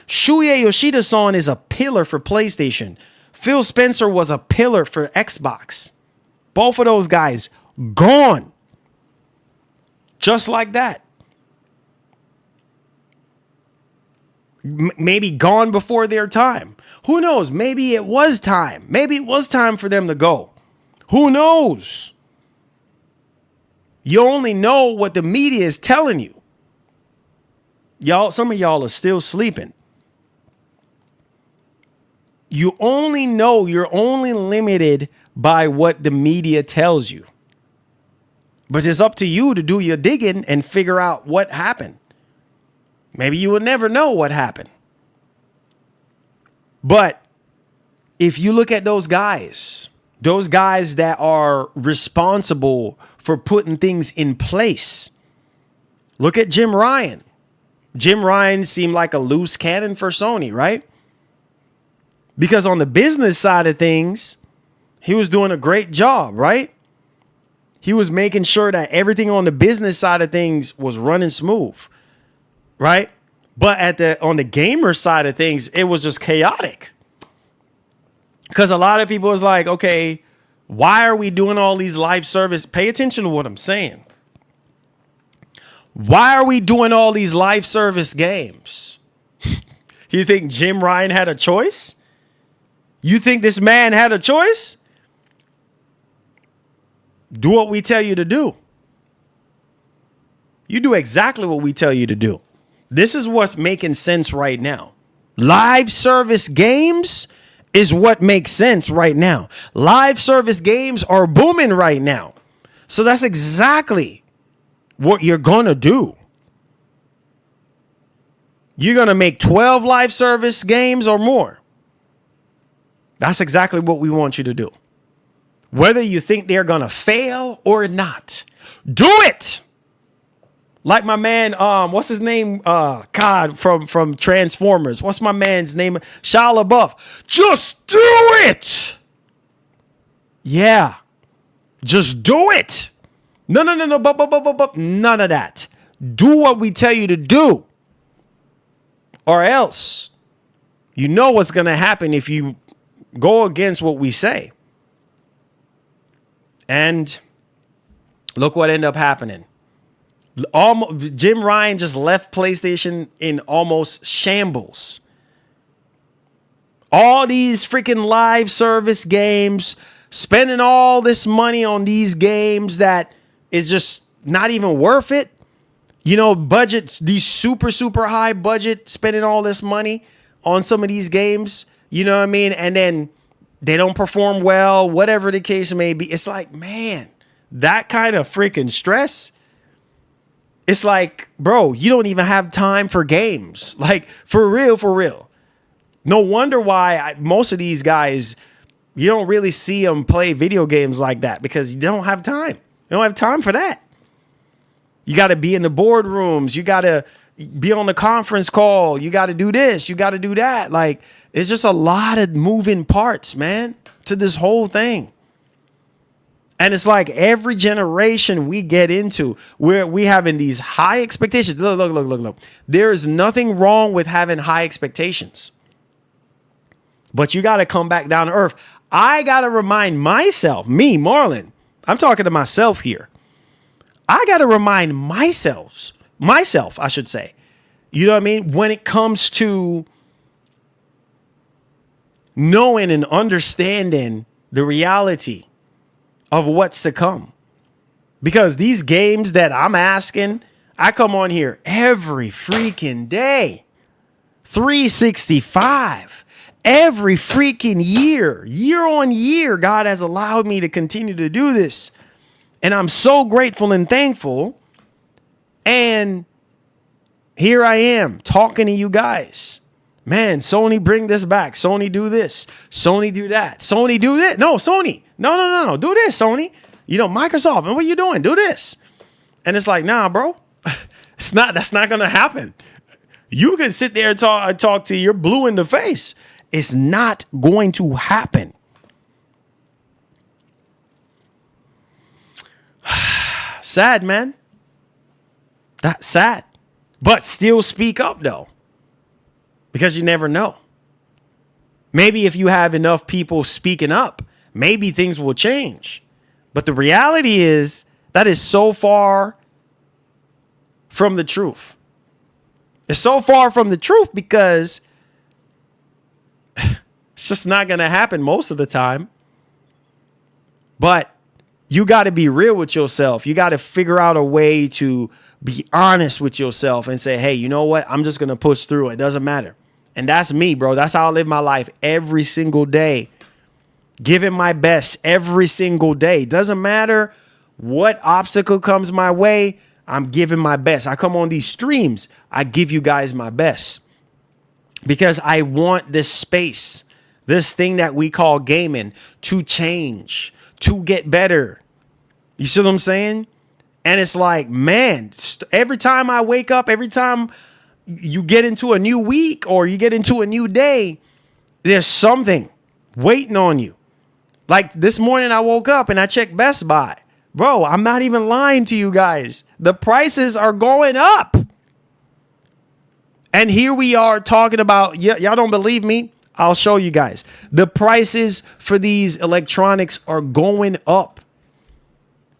Speaker 4: Shuhei Yoshida-san is a pillar for PlayStation. Phil Spencer was a pillar for Xbox. Both of those guys gone. Just like that. Maybe gone before their time. Who knows? Maybe it was time. Maybe it was time for them to go. Who knows? You only know what the media is telling you. Y'all, some of y'all are still sleeping. You only know, you're only limited by what the media tells you. But it's up to you to do your digging and figure out what happened. Maybe you will never know what happened. But if you look at those guys that are responsible for putting things in place, look at Jim Ryan. Jim Ryan seemed like a loose cannon for Sony, right? Because on the business side of things, he was doing a great job, right? He was making sure that everything on the business side of things was running smooth, right? But on the gamer side of things, it was just chaotic. Because a lot of people was like, okay, why are we doing all these live service? Pay attention to what I'm saying. Why are we doing all these live service games? You think Jim Ryan had a choice? You think this man had a choice? Do what we tell you to do. You do exactly what we tell you to do. This is what's making sense right now. Live service games is what makes sense right now. Live service games are booming right now. So that's exactly what you're going to do. You're going to make 12 live service games or more. That's exactly what we want you to do. Whether you think they're going to fail or not, do it. Like my man, what's his name? God, from Transformers. What's my man's name? Shia LaBeouf. Just do it. Yeah. Just do it. No. But none of that. Do what we tell you to do. Or else, you know what's going to happen if you go against what we say. And look what ended up happening. Jim Ryan just left PlayStation in almost shambles. All these freaking live service games, spending all this money on these games that is just not even worth it. You know, budgets, these super high budget, spending all this money on some of these games, you know what I mean? And then they don't perform well, whatever the case may be. It's like, man, that kind of freaking stress. It's like, bro, you don't even have time for games. Like, for real. No wonder why most of these guys, you don't really see them play video games like that because you don't have time. You don't have time for that. You got to be in the boardrooms. You got to be on the conference call. You got to do this. You got to do that. Like, it's just a lot of moving parts, man, to this whole thing. And it's like every generation we get into, we having these high expectations. Look. There is nothing wrong with having high expectations. But you got to come back down to earth. I got to remind myself, me, Marlon, I'm talking to myself here. I got to remind myself, I should say, you know what I mean? When it comes to knowing and understanding the reality of what's to come. Because these games that I'm asking, I come on here every freaking day. 365. Every freaking year on year, God has allowed me to continue to do this. And I'm so grateful and thankful. And here I am talking to you guys. Man, Sony, bring this back. Sony, do this. Sony, do that. Sony, do this. No, Sony. No. Do this, Sony. You know, Microsoft. And what are you doing? Do this. And it's like, nah, bro. That's not going to happen. You can sit there and talk to you're blue in the face. It's not going to happen. Sad, man. That's sad. But still speak up, though. Because you never know. Maybe if you have enough people speaking up, maybe things will change. But the reality is that is so far from the truth. It's so far from the truth because it's just not going to happen most of the time. But you got to be real with yourself. You got to figure out a way to be honest with yourself and say, hey, you know what? I'm just going to push through. It doesn't matter. And that's me, bro. That's how I live my life every single day. Giving my best every single day. Doesn't matter what obstacle comes my way. I'm giving my best. I come on these streams. I give you guys my best. Because I want this space, this thing that we call gaming, to change, to get better. You see what I'm saying? And it's like, man, every time I wake up, every time you get into a new week or you get into a new day, there's something waiting on you. Like this morning I woke up and I checked Best Buy. Bro, I'm not even lying to you guys. The prices are going up. And here we are talking about, y'all don't believe me? I'll show you guys. The prices for these electronics are going up.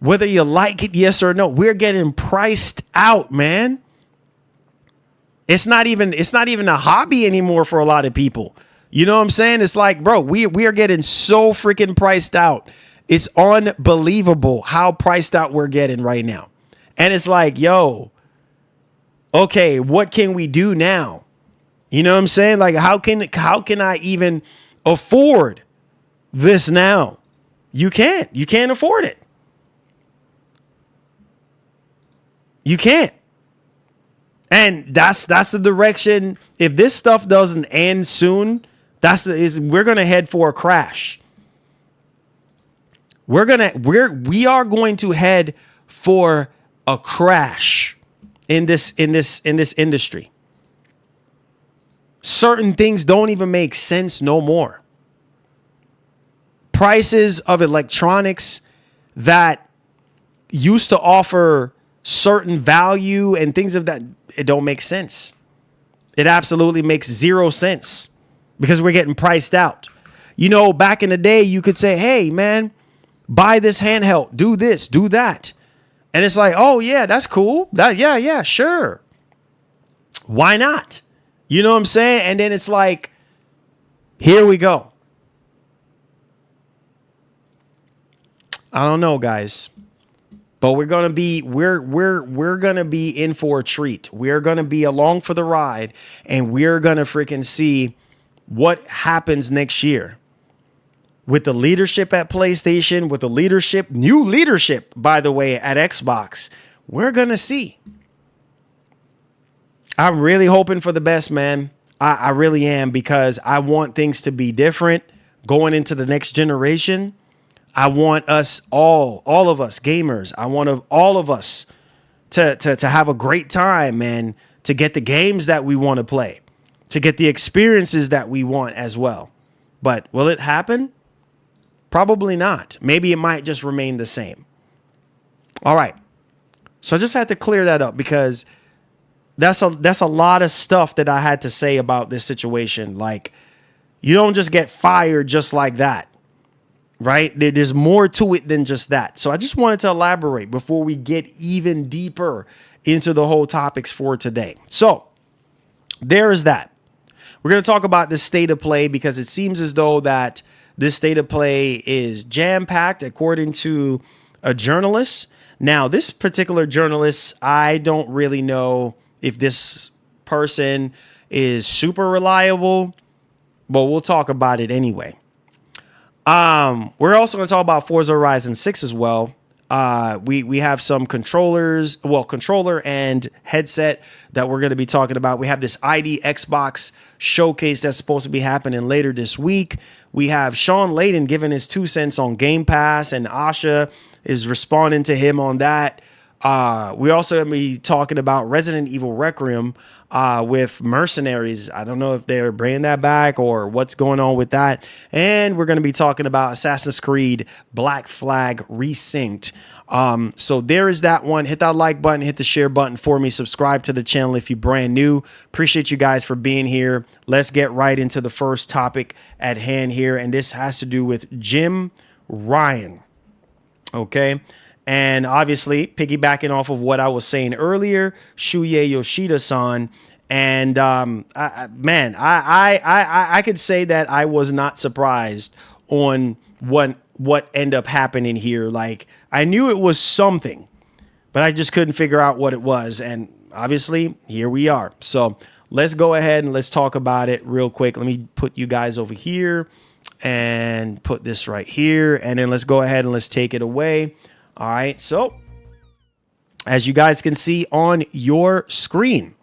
Speaker 4: Whether you like it, yes or no, we're getting priced out, man. It's not even a hobby anymore for a lot of people. You know what I'm saying? It's like, bro, we are getting so freaking priced out. It's unbelievable how priced out we're getting right now. And it's like, yo, okay, what can we do now? You know what I'm saying? Like, how can I even afford this now? You can't afford it. You can't. And that's the direction. If this stuff doesn't end soon, we're going to head for a crash. We are going to head for a crash in this industry. Certain things don't even make sense no more. Prices of electronics that used to offer certain value and things of that, it don't make sense. It absolutely makes zero sense because we're getting priced out. You know, back in the day, you could say, hey, man, buy this handheld, do this, do that. And it's like, oh, yeah, that's cool. Yeah, sure. Why not? You know what I'm saying? And then it's like, here we go. I don't know, guys. But we're gonna be in for a treat. We're gonna be along for the ride, and we're gonna freaking see what happens next year with the leadership at PlayStation, with the new leadership, by the way, at Xbox. We're gonna see. I'm really hoping for the best, man. I really am, because I want things to be different going into the next generation. I want us all of us gamers. I want all of us to have a great time, man, to get the games that we want to play, to get the experiences that we want as well. But will it happen? Probably not. Maybe it might just remain the same. All right. So I just had to clear that up, because that's a lot of stuff that I had to say about this situation. Like, you don't just get fired just like that. Right? There's more to it than just that. So I just wanted to elaborate before we get even deeper into the whole topics for today. So there is that. We're going to talk about the state of play, because it seems as though that this state of play is jam-packed, according to a journalist. Now, this particular journalist, I don't really know if this person is super reliable, but we'll talk about it anyway. We're also going to talk about Forza Horizon 6 as well. We have some controller and headset that we're going to be talking about. We have this ID Xbox showcase that's supposed to be happening later this week. We have Shawn Layden giving his 2 cents on Game Pass, and Asha is responding to him on that. We also going to be talking about Resident Evil Requiem with Mercenaries. I don't know if they're bringing that back or what's going on with that. And we're going to be talking about Assassin's Creed Black Flag Resynced. So there is that one. Hit that like button, hit the share button for me. Subscribe to the channel if you're brand new. Appreciate you guys for being here. Let's get right into the first topic at hand here. And this has to do with Jim Ryan. Okay. And obviously, piggybacking off of what I was saying earlier, Shuhei Yoshida-san, and I could say that I was not surprised on what ended up happening here. Like, I knew it was something, but I just couldn't figure out what it was. And obviously, here we are. So let's go ahead and let's talk about it real quick. Let me put you guys over here and put this right here, and then let's go ahead and let's take it away. All right, so as you guys can see on your screen,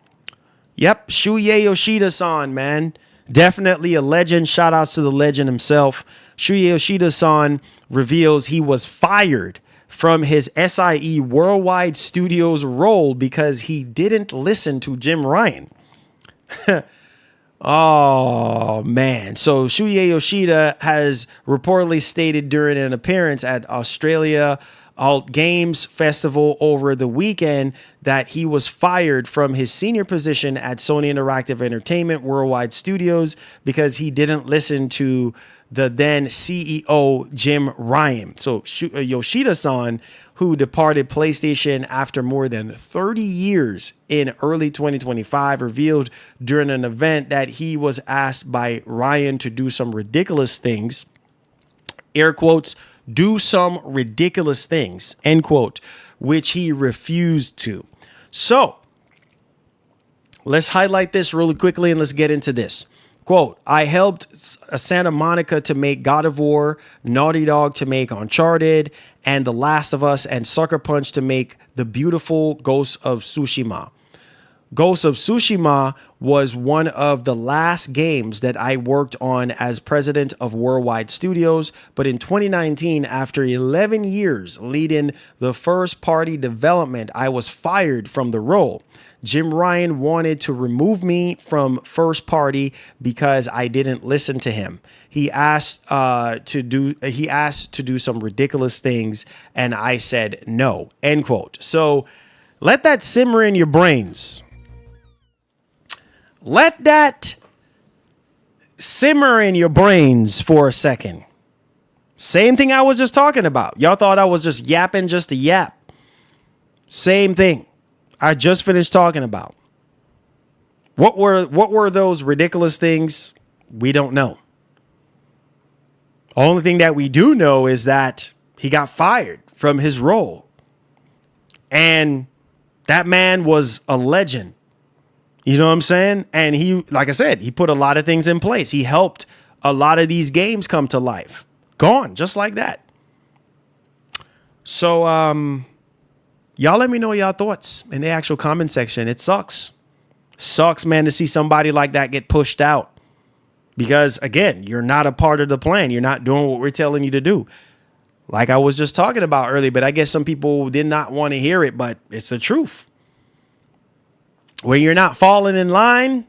Speaker 4: yep, Shuhei Yoshida-san, man, definitely a legend. Shout outs to the legend himself. Shuhei Yoshida-san reveals he was fired from his SIE Worldwide Studios role because he didn't listen to Jim Ryan. Oh, man. So Shuhei Yoshida has reportedly stated during an appearance at Australia Alt Games Festival over the weekend that he was fired from his senior position at Sony Interactive Entertainment Worldwide Studios because he didn't listen to the then CEO Jim Ryan. So Yoshida-san, who departed PlayStation after more than 30 years in early 2025, revealed during an event that he was asked by Ryan to do some ridiculous things, air quotes, do some ridiculous things, end quote, which he refused to. So let's highlight this really quickly and let's get into this. Quote, I helped Santa Monica to make God of War, Naughty Dog to make Uncharted, and The Last of Us, and Sucker Punch to make The Beautiful Ghost of Tsushima.
Speaker 8: Ghost of Tsushima was one of the last games that I worked on as president of Worldwide Studios. But in 2019, after 11 years leading the first party development, I was fired from the role. Jim Ryan wanted to remove me from first party because I didn't listen to him. He asked to do some ridiculous things, and I said no. End quote. So let that simmer in your brains. Let that simmer in your brains for a second. Same thing I was just talking about. Y'all thought I was just yapping just to yap. Same thing I just finished talking about. What were those ridiculous things? We don't know. Only thing that we do know is that he got fired from his role. And that man was a legend. You know what I'm saying? And he, like I said, he put a lot of things in place. He helped a lot of these games come to life. Gone, just like that. So, y'all let me know y'all thoughts in the actual comment section. It sucks. Sucks, man, to see somebody like that get pushed out. Because, again, you're not a part of the plan. You're not doing what we're telling you to do. Like I was just talking about earlier, but I guess some people did not want to hear it, but it's the truth. When you're not falling in line,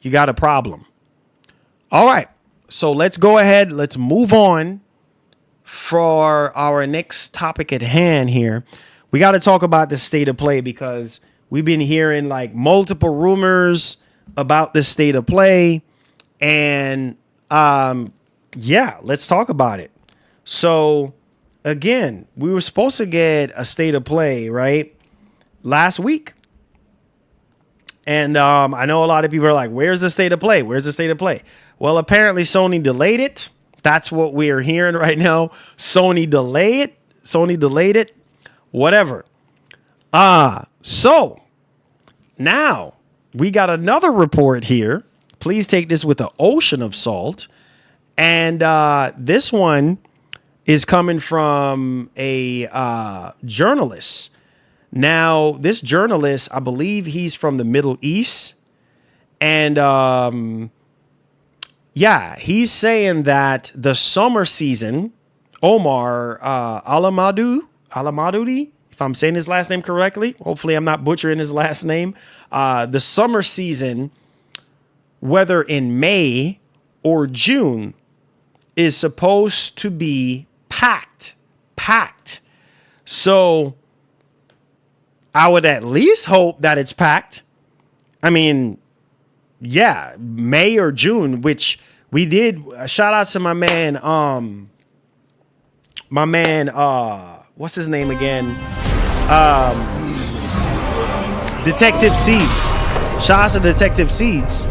Speaker 8: you got a problem. All right. So let's go ahead. Let's move on for our next topic at hand here. We got to talk about the state of play because we've been hearing like multiple rumors about the state of play. And yeah, let's talk about it. So again, we were supposed to get a state of play, right? Last week. And I know a lot of people are like, where's the state of play? Where's the state of play? Well, apparently Sony delayed it. That's what we are hearing right now. Sony delayed it. Whatever. So now we got another report here. Please take this with an ocean of salt. And this one is coming from a journalist. Now, this journalist, I believe he's from the Middle East. And yeah, he's saying that the summer season, Omar Alamadudi, if I'm saying his last name correctly, hopefully I'm not butchering his last name. The summer season, whether in May or June, is supposed to be packed. So I would at least hope that it's packed. I mean, yeah, May or June, which we did. Shout out to my man, what's his name again? Detective Seeds. Shout out to Detective Seeds.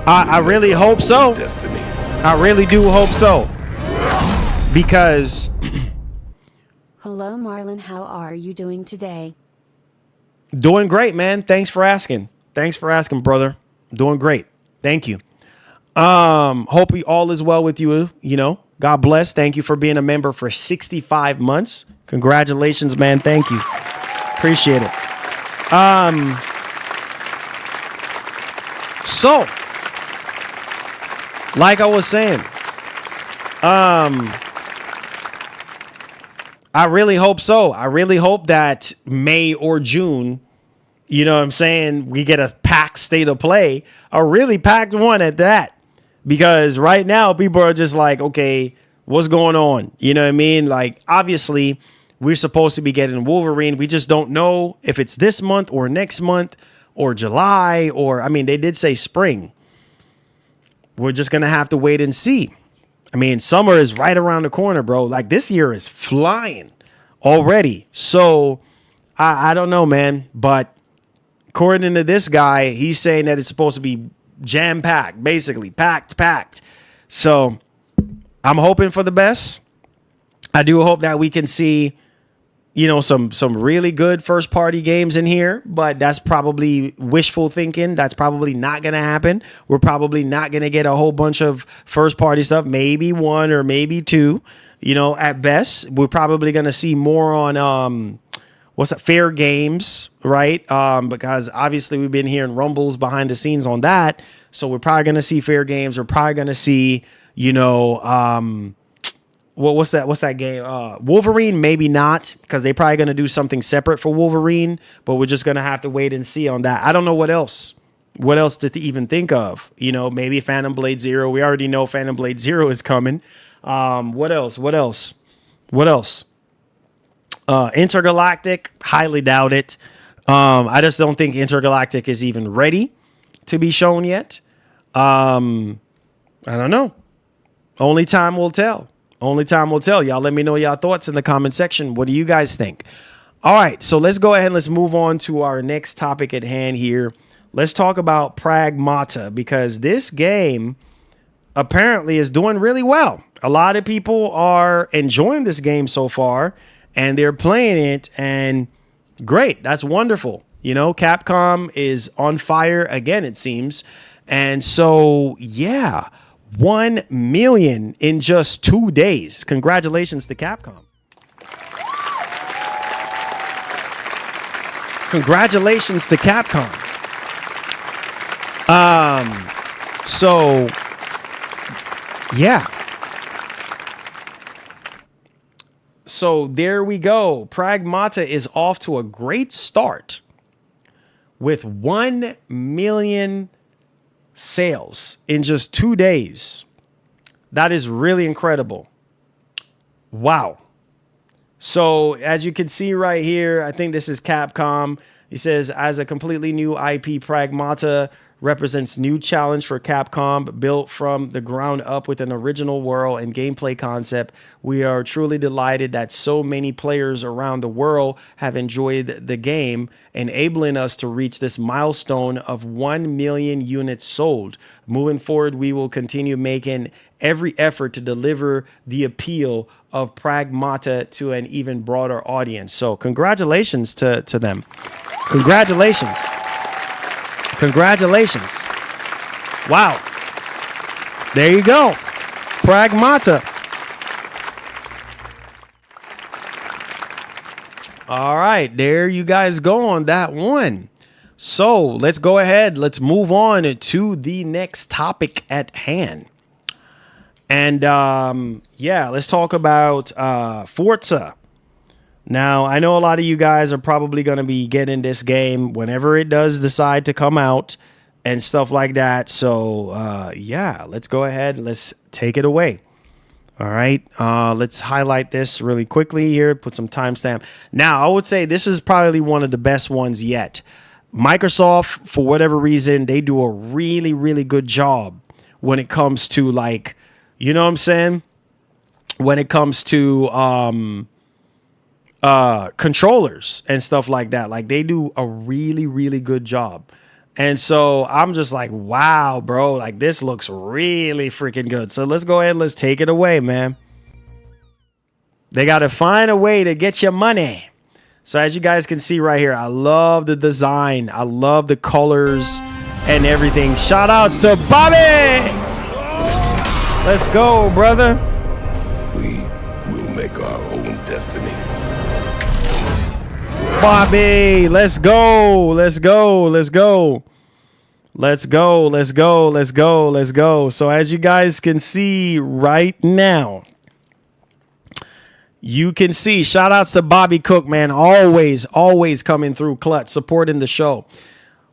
Speaker 8: I really hope so.
Speaker 7: Destiny.
Speaker 8: I really do hope so. Because
Speaker 6: Hello Marlon, how are you doing today?
Speaker 8: doing great, man. Thanks for asking. Thanks for asking, brother. Doing great. Thank you. Hope all is well with you. You know, God bless. Thank you for being a member for 65 months. Congratulations, man. Thank you. Appreciate it. So, like I was saying, I really hope so. I really hope that May or June, you know what I'm saying, we get a packed state of play, a really packed one at that. Because right now people are just like, okay, what's going on? You know what I mean? Like, obviously, we're supposed to be getting Wolverine. We just don't know if it's this month or next month or July or, I mean, they did say spring. We're just going to have to wait and see. I mean, summer is right around the corner, bro. Like, this year is flying already. So I don't know, man. But according to this guy, he's saying that it's supposed to be jam-packed, basically packed. So I'm hoping for the best. I do hope that we can see, you know, some really good first party games in here, but that's probably wishful thinking. That's probably not going to happen. We're probably not going to get a whole bunch of first party stuff, maybe one or maybe two, you know, at best. We're probably going to see more on, what's that, Fair Games, right? Because obviously we've been hearing rumbles behind the scenes on that. So we're probably going to see Fair Games. We're probably going to see, what's that game? Wolverine, maybe not, because they're probably going to do something separate for Wolverine, but we're just going to have to wait and see on that. I don't know what else to even think of. Maybe Phantom Blade Zero. We already know Phantom Blade Zero is coming. What else? Intergalactic, highly doubt it. I just don't think Intergalactic is even ready to be shown yet. I don't know. Only time will tell. Y'all let me know y'all thoughts in the comment section. What do you guys think? All right, so let's go ahead and let's move on to our next topic at hand here. Let's talk about Pragmata, because this game apparently is doing really well. A lot of people are enjoying this game so far, and they're playing it, and great. That's wonderful. Capcom is on fire again, it seems. And so, yeah, 1 million in just 2 days. Congratulations to Capcom. So, yeah. So there we go. Pragmata is off to a great start with 1 million sales in just 2 days. That is really incredible. Wow. So as you can see right here, I think this is Capcom. He says, as a completely new IP, Pragmata represents new challenge for Capcom, built from the ground up with an original world and gameplay concept. We are truly delighted that so many players around the world have enjoyed the game, enabling us to reach this milestone of 1 million units sold. Moving forward, we will continue making every effort to deliver the appeal of Pragmata to an even broader audience. So congratulations to them. Congratulations. Wow. There you go. Pragmata. All right. There you guys go on that one. So let's go ahead. Let's move on to the next topic at hand. And let's talk about Forza. Now, I know a lot of you guys are probably going to be getting this game whenever it does decide to come out and stuff like that. So, let's go ahead. Let's take it away. All right. Let's highlight this really quickly here. Put some timestamp. Now, I would say this is probably one of the best ones yet. Microsoft, for whatever reason, they do a really, really good job when it comes to, like, you know what I'm saying? When it comes to controllers and stuff like that. Like, they do a really, really good job. And so I'm just like, wow, bro, like this looks really freaking good. So let's go ahead and let's take it away, man. They got to find a way to get your money. So as you guys can see right here, I love the design. I love the colors and everything. Shout outs to Bobby. Let's go, brother.
Speaker 7: We will make our own destiny.
Speaker 8: Bobby, let's go. Let's go. Let's go. Let's go. Let's go. Let's go. Let's go. So as you guys can see right now, you can see, shout outs to Bobby Cook, man. Always coming through clutch, supporting the show.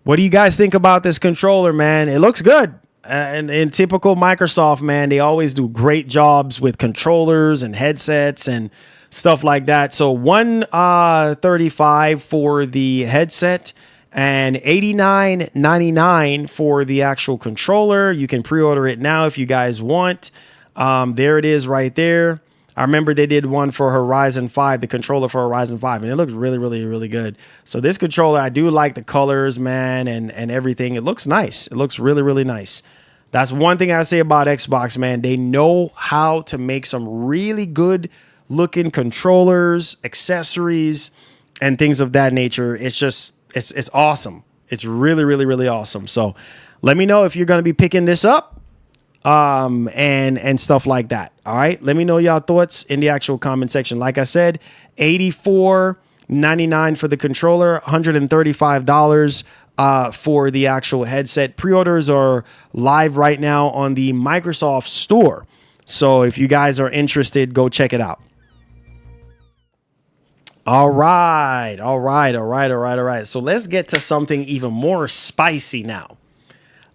Speaker 8: What do you guys think about this controller, man? It looks good. And in typical Microsoft, man, they always do great jobs with controllers and headsets and stuff like that. So $135 for the headset and $89.99 for the actual controller. You can pre-order it now if you guys want. There it is right there. I remember they did one for Horizon 5, the controller for Horizon 5, and it looks really, really, really good. So this controller, I do like the colors, man, and everything. It looks nice. It looks really, really nice. That's one thing I say about Xbox, man. They know how to make some really good looking controllers, accessories, and things of that nature. It's just, it's awesome. It's really, really, really awesome. So let me know if you're going to be picking this up. And stuff like that. All right. Let me know y'all thoughts in the actual comment section. Like I said, 84 $99 for the controller, $135 for the actual headset. Pre-orders are live right now on the Microsoft Store. So if you guys are interested, go check it out. All right. So let's get to something even more spicy now.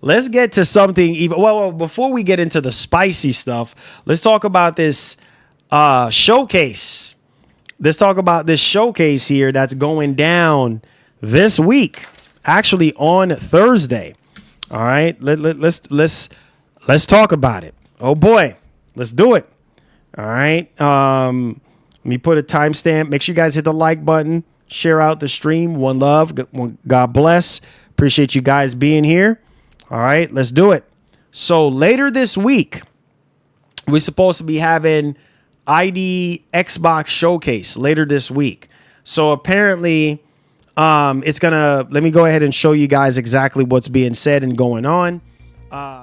Speaker 8: Let's get to something even well, before we get into the spicy stuff, let's talk about this showcase. Let's talk about this showcase here that's going down this week, actually on Thursday. All right, let's talk about it. Oh boy, let's do it. All right. Let me put a timestamp. Make sure you guys hit the like button, share out the stream. One love. God bless. Appreciate you guys being here. All right, let's do it. So later this week, we're supposed to be having ID Xbox Showcase later this week. So apparently, it's gonna, let me go ahead and show you guys exactly what's being said and going on.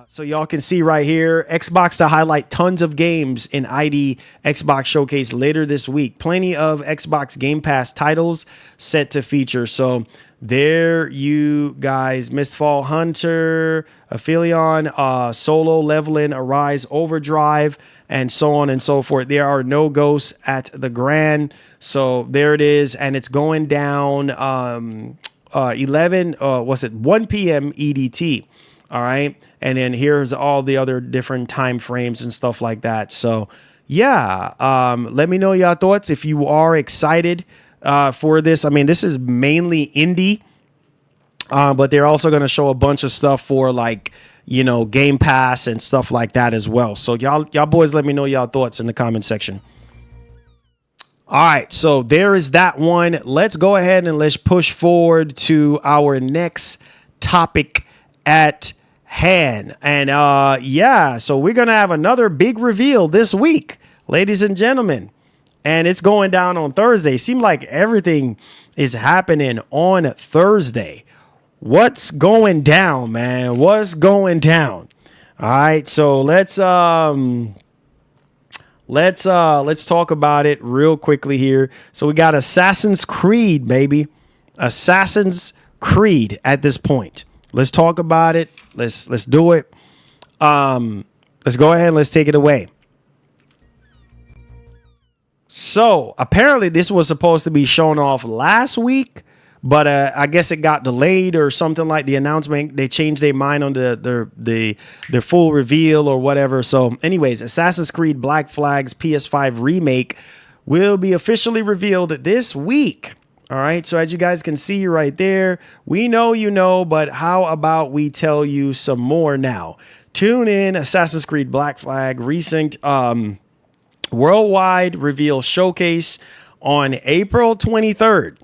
Speaker 8: So y'all can see right here, Xbox to highlight tons of games in ID Xbox Showcase later this week. Plenty of Xbox Game Pass titles set to feature. So there you guys, Mistfall Hunter, Aphelion, Solo Leveling, Arise Overdrive, and so on and so forth. There are no ghosts at the Grand. So there it is. And it's going down 1 p.m. EDT. All right. And then here's all the other different time frames and stuff like that. So, yeah, let me know your thoughts if you are excited for this. I mean, this is mainly indie, but they're also going to show a bunch of stuff for like, you know, Game Pass and stuff like that as well. So y'all boys, let me know your thoughts in the comment section. All right. So there is that one. Let's go ahead and let's push forward to our next topic at hand. And yeah, so we're gonna have another big reveal this week, ladies and gentlemen, and it's going down on Thursday. Seems like everything is happening on Thursday. What's going down, man? What's going down? All right, so let's talk about it real quickly here. So we got Assassin's Creed, baby. Assassin's Creed at this point. Let's talk about it. Let's do it. Let's go ahead and let's take it away. So apparently this was supposed to be shown off last week, but I guess it got delayed or something like the announcement. They changed their mind on the full reveal or whatever. So anyways, Assassin's Creed Black Flag's PS5 remake will be officially revealed this week. All right, so as you guys can see right there, we know you know, but how about we tell you some more now? Tune in, Assassin's Creed Black Flag recent worldwide reveal showcase on April 23rd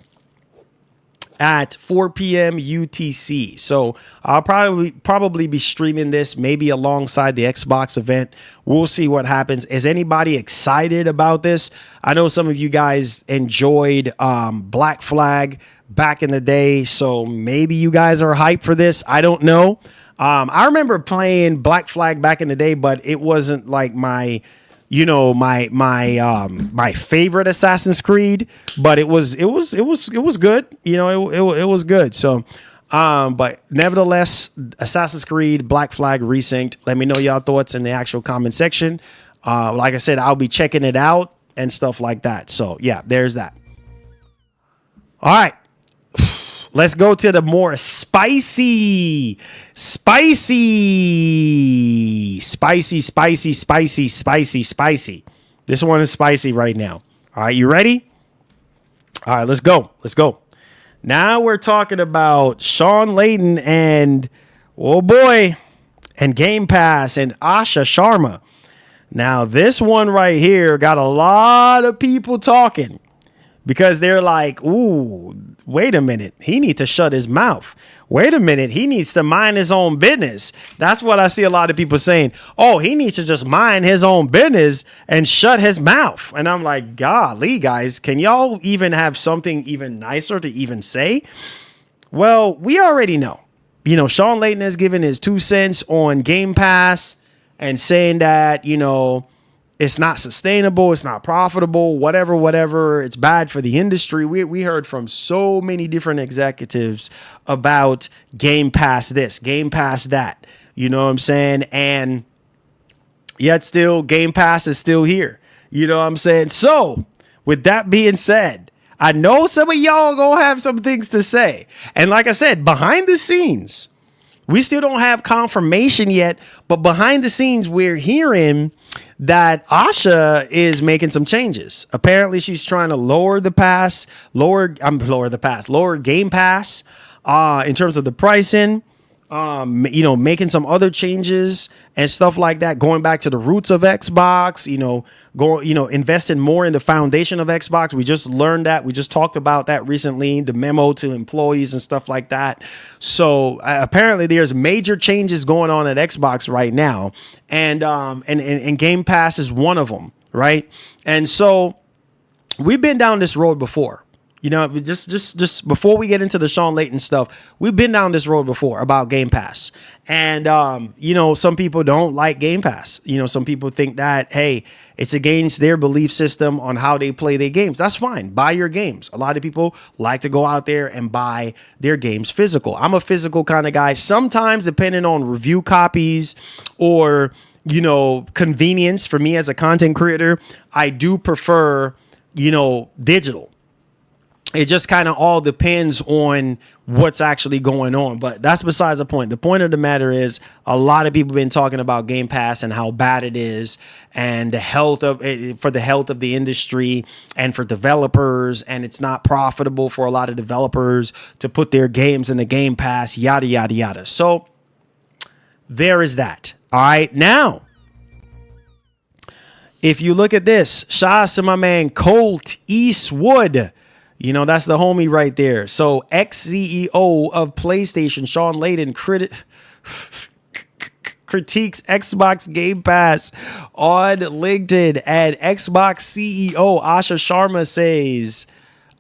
Speaker 8: at 4 p.m. UTC. So I'll probably be streaming this maybe alongside the Xbox event. We'll see what happens. Is anybody excited about this? I know some of you guys enjoyed Black Flag back in the day, so maybe you guys are hyped for this. I don't know. I remember playing Black Flag back in the day, but it wasn't like my favorite Assassin's Creed, but it was good. You know, it was good. So, but nevertheless, Assassin's Creed Black Flag Resynced. Let me know y'all thoughts in the actual comment section. Like I said, I'll be checking it out and stuff like that. So yeah, there's that. All right. Let's go to the more spicy. This one is spicy right now. All right, you ready? All right, let's go. Now we're talking about Shawn Layden and, oh boy, and Game Pass and Asha Sharma. Now, this one right here got a lot of people talking. Because they're like, ooh, wait a minute. He needs to shut his mouth. Wait a minute. He needs to mind his own business. That's what I see a lot of people saying. Oh, he needs to just mind his own business and shut his mouth. And I'm like, golly, guys, can y'all even have something even nicer to even say? Well, we already know. You know, Shawn Layden has given his 2 cents on Game Pass and saying that, you know, it's not sustainable, it's not profitable, whatever. It's bad for the industry. We heard from so many different executives about Game Pass this, Game Pass that. You know what I'm saying? And yet still, Game Pass is still here. You know what I'm saying? So, with that being said, I know some of y'all gonna have some things to say. And like I said, behind the scenes, we still don't have confirmation yet, but behind the scenes, we're hearing that Asha is making some changes. Apparently, she's trying to lower Game Pass, in terms of the pricing. Making some other changes and stuff like that, going back to the roots of Xbox, investing more in the foundation of Xbox. We just learned that. We just talked about that recently, the memo to employees and stuff like that. So apparently there's major changes going on at Xbox right now. And Game Pass is one of them. Right. And so we've been down this road before. Just before we get into the Shawn Layden stuff, we've been down this road before about Game Pass. And, some people don't like Game Pass. Some people think that, hey, it's against their belief system on how they play their games. That's fine. Buy your games. A lot of people like to go out there and buy their games physical. I'm a physical kind of guy. Sometimes, depending on review copies or, convenience for me as a content creator, I do prefer, digital. It just kind of all depends on what's actually going on. But that's besides the point. The point of the matter is a lot of people have been talking about Game Pass and how bad it is and the health of it for the health of the industry and for developers. And it's not profitable for a lot of developers to put their games in the Game Pass, yada, yada, yada. So there is that. All right. Now, if you look at this, shouts to my man Colt Eastwood. That's the homie right there. So ex-CEO of PlayStation, Shawn Layden, critiques Xbox Game Pass on LinkedIn. And Xbox CEO Asha Sharma says,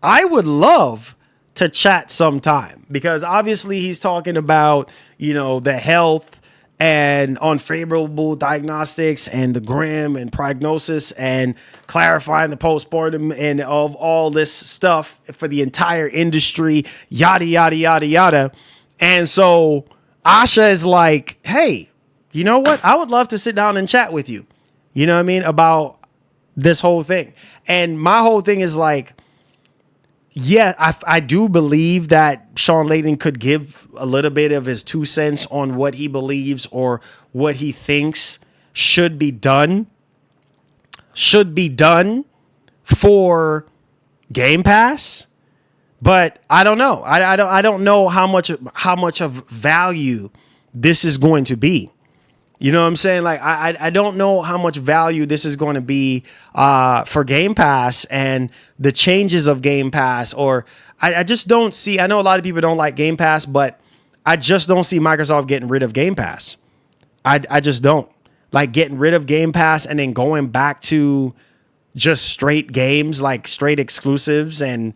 Speaker 8: I would love to chat sometime. Because obviously he's talking about, the health and unfavorable diagnostics and the grim and prognosis and clarifying the postpartum and of all this stuff for the entire industry, yada, yada, yada, yada. And so Asha is like, hey, you know what? I would love to sit down and chat with you. You know what I mean? About this whole thing. And my whole thing is like, yeah, I do believe that Shawn Layden could give a little bit of his 2 cents on what he believes or what he thinks should be done for Game Pass. But I don't know. I don't know how much of value this is going to be. You know what I'm saying? Like, I don't know how much value this is going to be for Game Pass and the changes of Game Pass. Or I just don't see. I know a lot of people don't like Game Pass, but I just don't see Microsoft getting rid of Game Pass. I just don't. Like, getting rid of Game Pass and then going back to just straight games, like straight exclusives and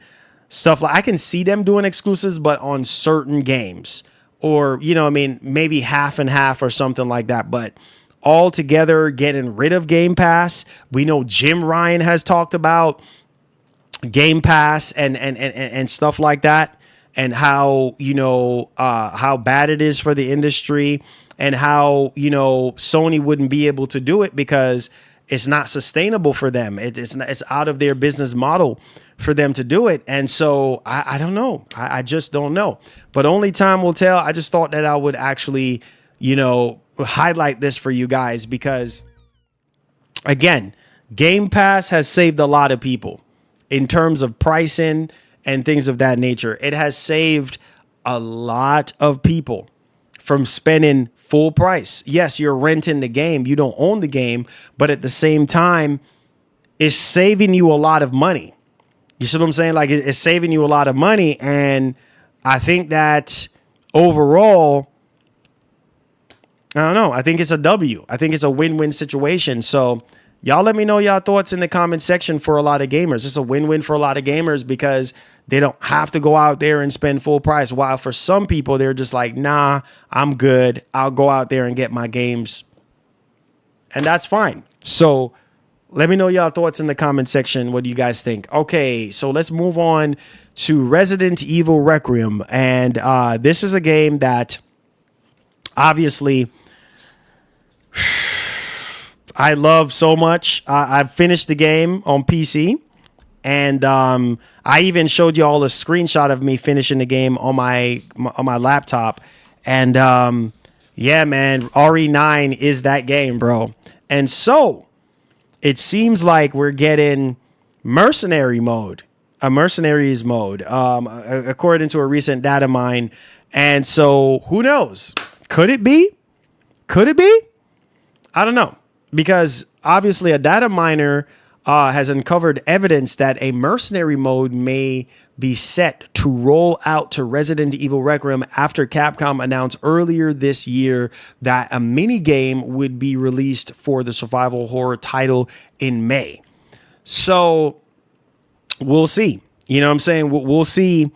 Speaker 8: stuff. Like, I can see them doing exclusives, but on certain games. Or, maybe half and half or something like that. But altogether, getting rid of Game Pass. We know Jim Ryan has talked about Game Pass and stuff like that. And how, how bad it is for the industry. And how, Sony wouldn't be able to do it because it's not sustainable for them. It's out of their business model for them to do it. And so I don't know. I just don't know. But only time will tell. I just thought that I would actually, highlight this for you guys because, again, Game Pass has saved a lot of people in terms of pricing and things of that nature. It has saved a lot of people from spending full price. Yes, you're renting the game. You don't own the game. But at the same time, it's saving you a lot of money. You see what I'm saying? Like, it's saving you a lot of money. And I think that overall, I don't know. I think it's a W. I think it's a win-win situation. So y'all let me know y'all thoughts in the comment section for a lot of gamers. It's a win-win for a lot of gamers because they don't have to go out there and spend full price. While for some people, they're just like, nah, I'm good. I'll go out there and get my games. And that's fine. So Let me know y'all thoughts in the comment section. What do you guys think? Okay, so let's move on to Resident Evil Requiem. And this is a game that obviously I love so much. I've finished the game on PC. And I even showed you all a screenshot of me finishing the game on my laptop. And yeah, man, RE9 is that game, bro. And so it seems like we're getting mercenary mode, a mercenaries mode, according to a recent data mine. And so who knows? Could it be? Could it be? I don't know. Because obviously a data miner has uncovered evidence that a mercenary mode may be set to roll out to Resident Evil Requiem after Capcom announced earlier this year that a mini game would be released for the survival horror title in May. So we'll see. You know what I'm saying? We'll see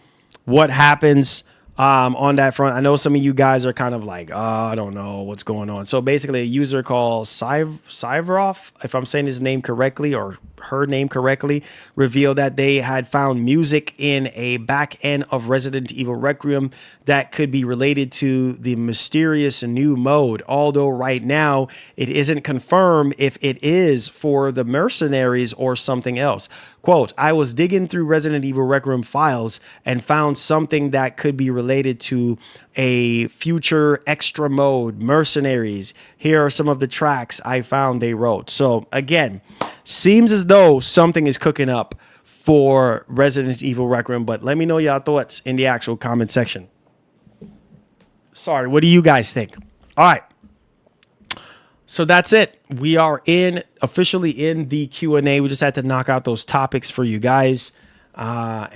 Speaker 8: what happens on that front. I know some of you guys are kind of like, oh, I don't know what's going on. So basically a user called Syvrov, if I'm saying his name correctly or her name correctly, revealed that they had found music in a back end of Resident Evil Requiem that could be related to the mysterious new mode. Although right now it isn't confirmed if it is for the mercenaries or something else. Quote, I was digging through Resident Evil Requiem files and found something that could be related to a future extra mode, mercenaries. Here are some of the tracks I found they wrote. So again, seems as though something is cooking up for Resident Evil Requiem, but let me know y'all thoughts in the actual comment section. Sorry, what do you guys think? All right. So that's it. We are officially in the Q&A. We just had to knock out those topics for you guys. Yeah.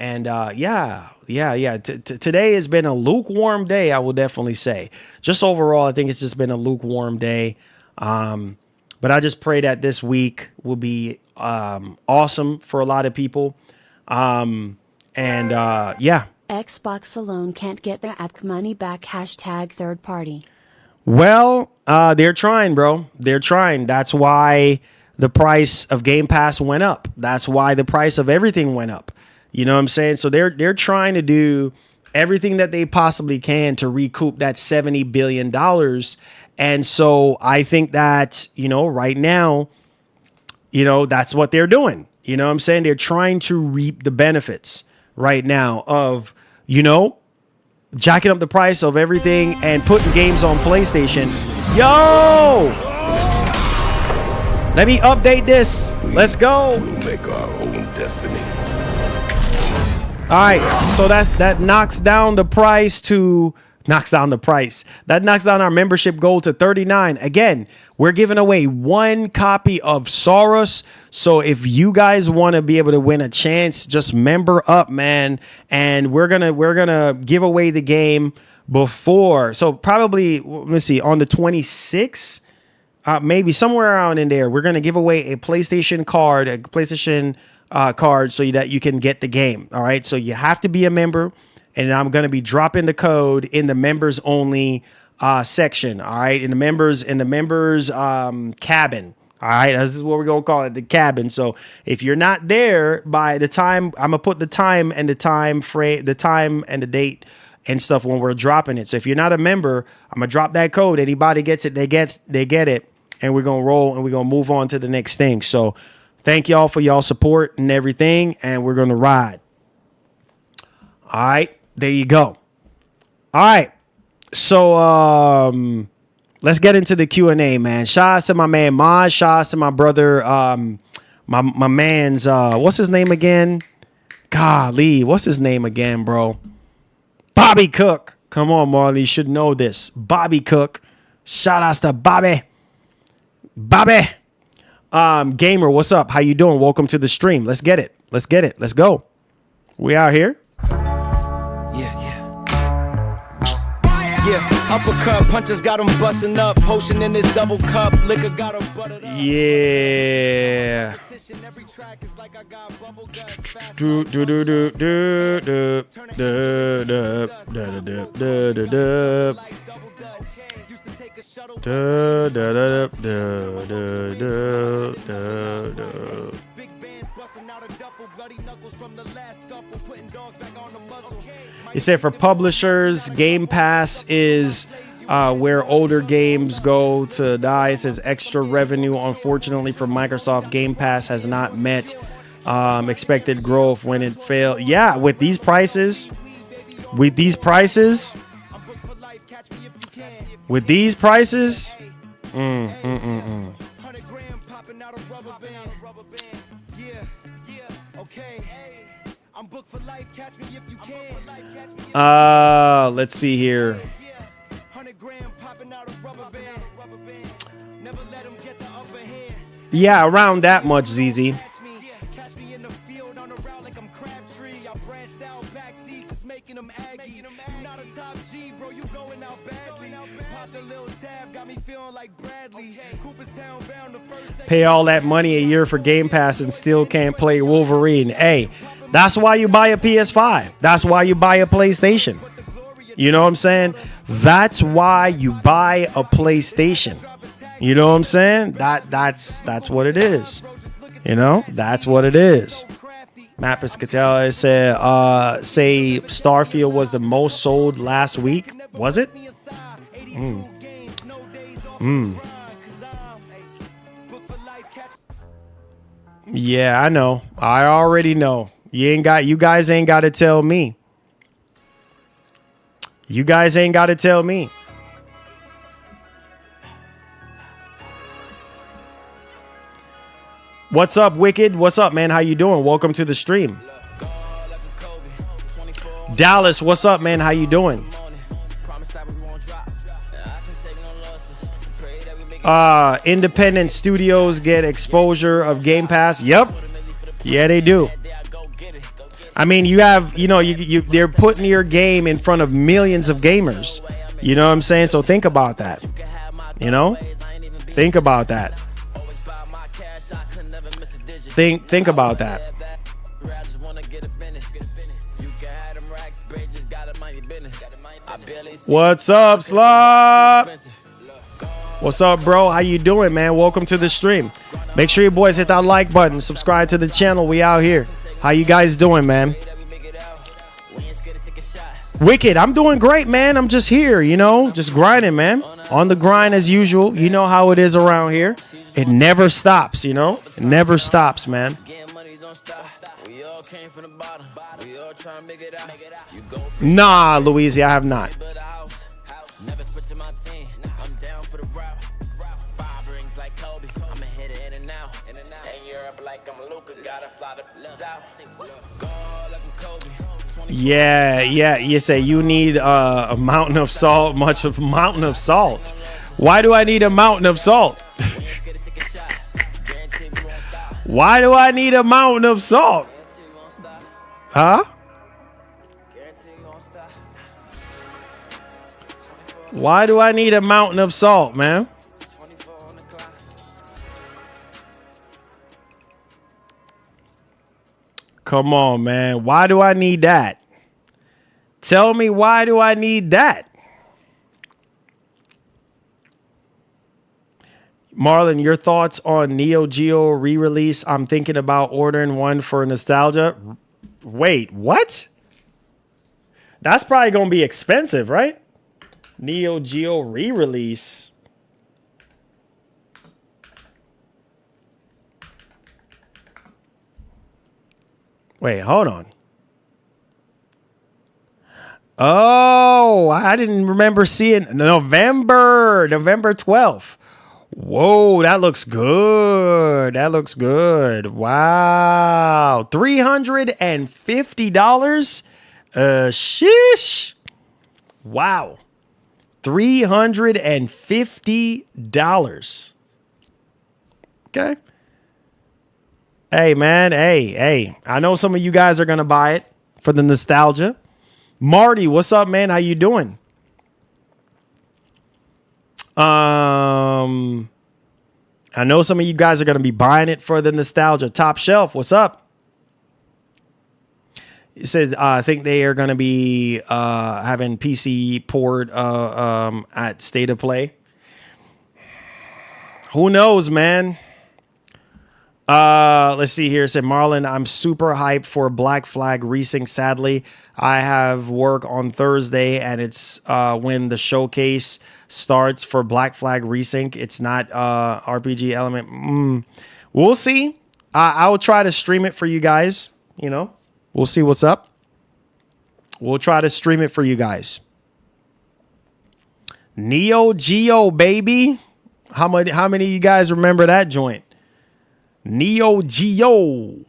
Speaker 8: Today has been a lukewarm day, I will definitely say. Just overall, I think it's just been a lukewarm day. But I just pray that this week will be awesome for a lot of people. Yeah.
Speaker 6: Xbox alone can't get their app money back. Hashtag third party.
Speaker 8: Well, they're trying, bro. They're trying. That's why the price of Game Pass went up. That's why the price of everything went up. You know what I'm saying? So they're trying to do everything that they possibly can to recoup that $70 billion. And so I think that, right now, that's what they're doing. You know what I'm saying? They're trying to reap the benefits right now of, jacking up the price of everything and putting games on PlayStation. Yo! Let me update this. Let's go.
Speaker 7: We'll make our own destiny.
Speaker 8: All right, so that knocks down the price to That knocks down our membership goal to 39. Again, we're giving away 1 copy of Saurus. So if you guys want to be able to win a chance, just member up, man. And we're gonna give away the game before. So probably, let's see, on the 26th, maybe somewhere around in there, we're gonna give away a PlayStation card, card, so that you can get the game. All right, so you have to be a member. And I'm going to be dropping the code in the members only section. All right. In the members cabin. All right. This is what we're going to call it, the cabin. So if you're not there by the time, I'm going to put the time and the time frame, the time and the date and stuff when we're dropping it. So if you're not a member, I'm going to drop that code. Anybody gets it, they get it. And we're going to roll and we're going to move on to the next thing. So thank y'all for y'all support and everything. And we're going to ride. All right. There you go. All right. So let's get into the Q&A, man. Shout out to my man Maj. Shout out to my brother, my man's what's his name again? Golly, what's his name again, bro? Bobby Cook. Come on, Marley. You should know this. Bobby Cook. Shout outs to Bobby. Gamer, what's up? How you doing? Welcome to the stream. Let's get it. Let's go. We out here.
Speaker 4: Yeah, uppercut punches got him busting up. Potion in his double cup. Liquor got him buttered up.
Speaker 8: Yeah. Da, da, da, da, da, da, da, da. He said for publishers, Game Pass is where older games go to die. It says extra revenue, unfortunately, for Microsoft. Game Pass has not met expected growth when it failed. Yeah, with these prices, with these prices. Let's see here. Yeah, around that much, ZZ. Pay all that money a year for Game Pass and still can't play Wolverine. Hey, that's why you buy a PS5. That's why you buy a PlayStation. You know what I'm saying? That's why you buy a PlayStation. You know what I'm saying? That's what it is. You know, that's what it is. Mappers Cattell said, say Starfield was the most sold last week. Was it? Yeah, I know. I already know. You guys ain't got to tell me. You guys ain't got to tell me. What's up, Wicked? What's up, man? How you doing? Welcome to the stream. Dallas, what's up, man? How you doing? Independent studios get exposure of Game Pass. Yep. Yeah, they do. I mean, you have, they're putting your game in front of millions of gamers. You know what I'm saying? So think about that. Think about that. Think about that. What's up, Slop? What's up, bro? How you doing, man? Welcome to the stream. Make sure you boys hit that like button. Subscribe to the channel. We out here. How you guys doing, man? Wicked, I'm doing great, man. I'm just here, just grinding, man. On the grind as usual. You know how it is around here. It never stops, It never stops, man. Nah, Louise, I have not. Yeah, you say you need a mountain of salt, much of a mountain of salt. Why do I need a mountain of salt? Why do I need a mountain of salt? Huh? Why do I need a mountain of salt, man? Come on, man. Why do I need that? Tell me, why do I need that? Marlon, your thoughts on Neo Geo re-release? I'm thinking about ordering one for nostalgia. Wait, what? That's probably going to be expensive, right? Neo Geo re-release. Wait, hold on. Oh, I didn't remember seeing November 12th. Whoa, that looks good. That looks good. Wow. $350? Sheesh. Wow. $350. Okay. Hey, man. Hey. I know some of you guys are going to buy it for the nostalgia. Marty, what's up, man? How you doing? I know some of you guys are going to be buying it for the nostalgia. Top Shelf, what's up? It says, I think they are going to be having PC port at State of Play. Who knows, man? Let's see here. It said Marlon, I'm super hyped for Black Flag Resync. Sadly, I have work on Thursday, and it's when the showcase starts for Black Flag Resync. It's not RPG element. We'll see. I will try to stream it for you guys. You know, we'll see what's up. We'll try to stream it for you guys. Neo Geo, baby. How many of you guys remember that joint? Neo Geo.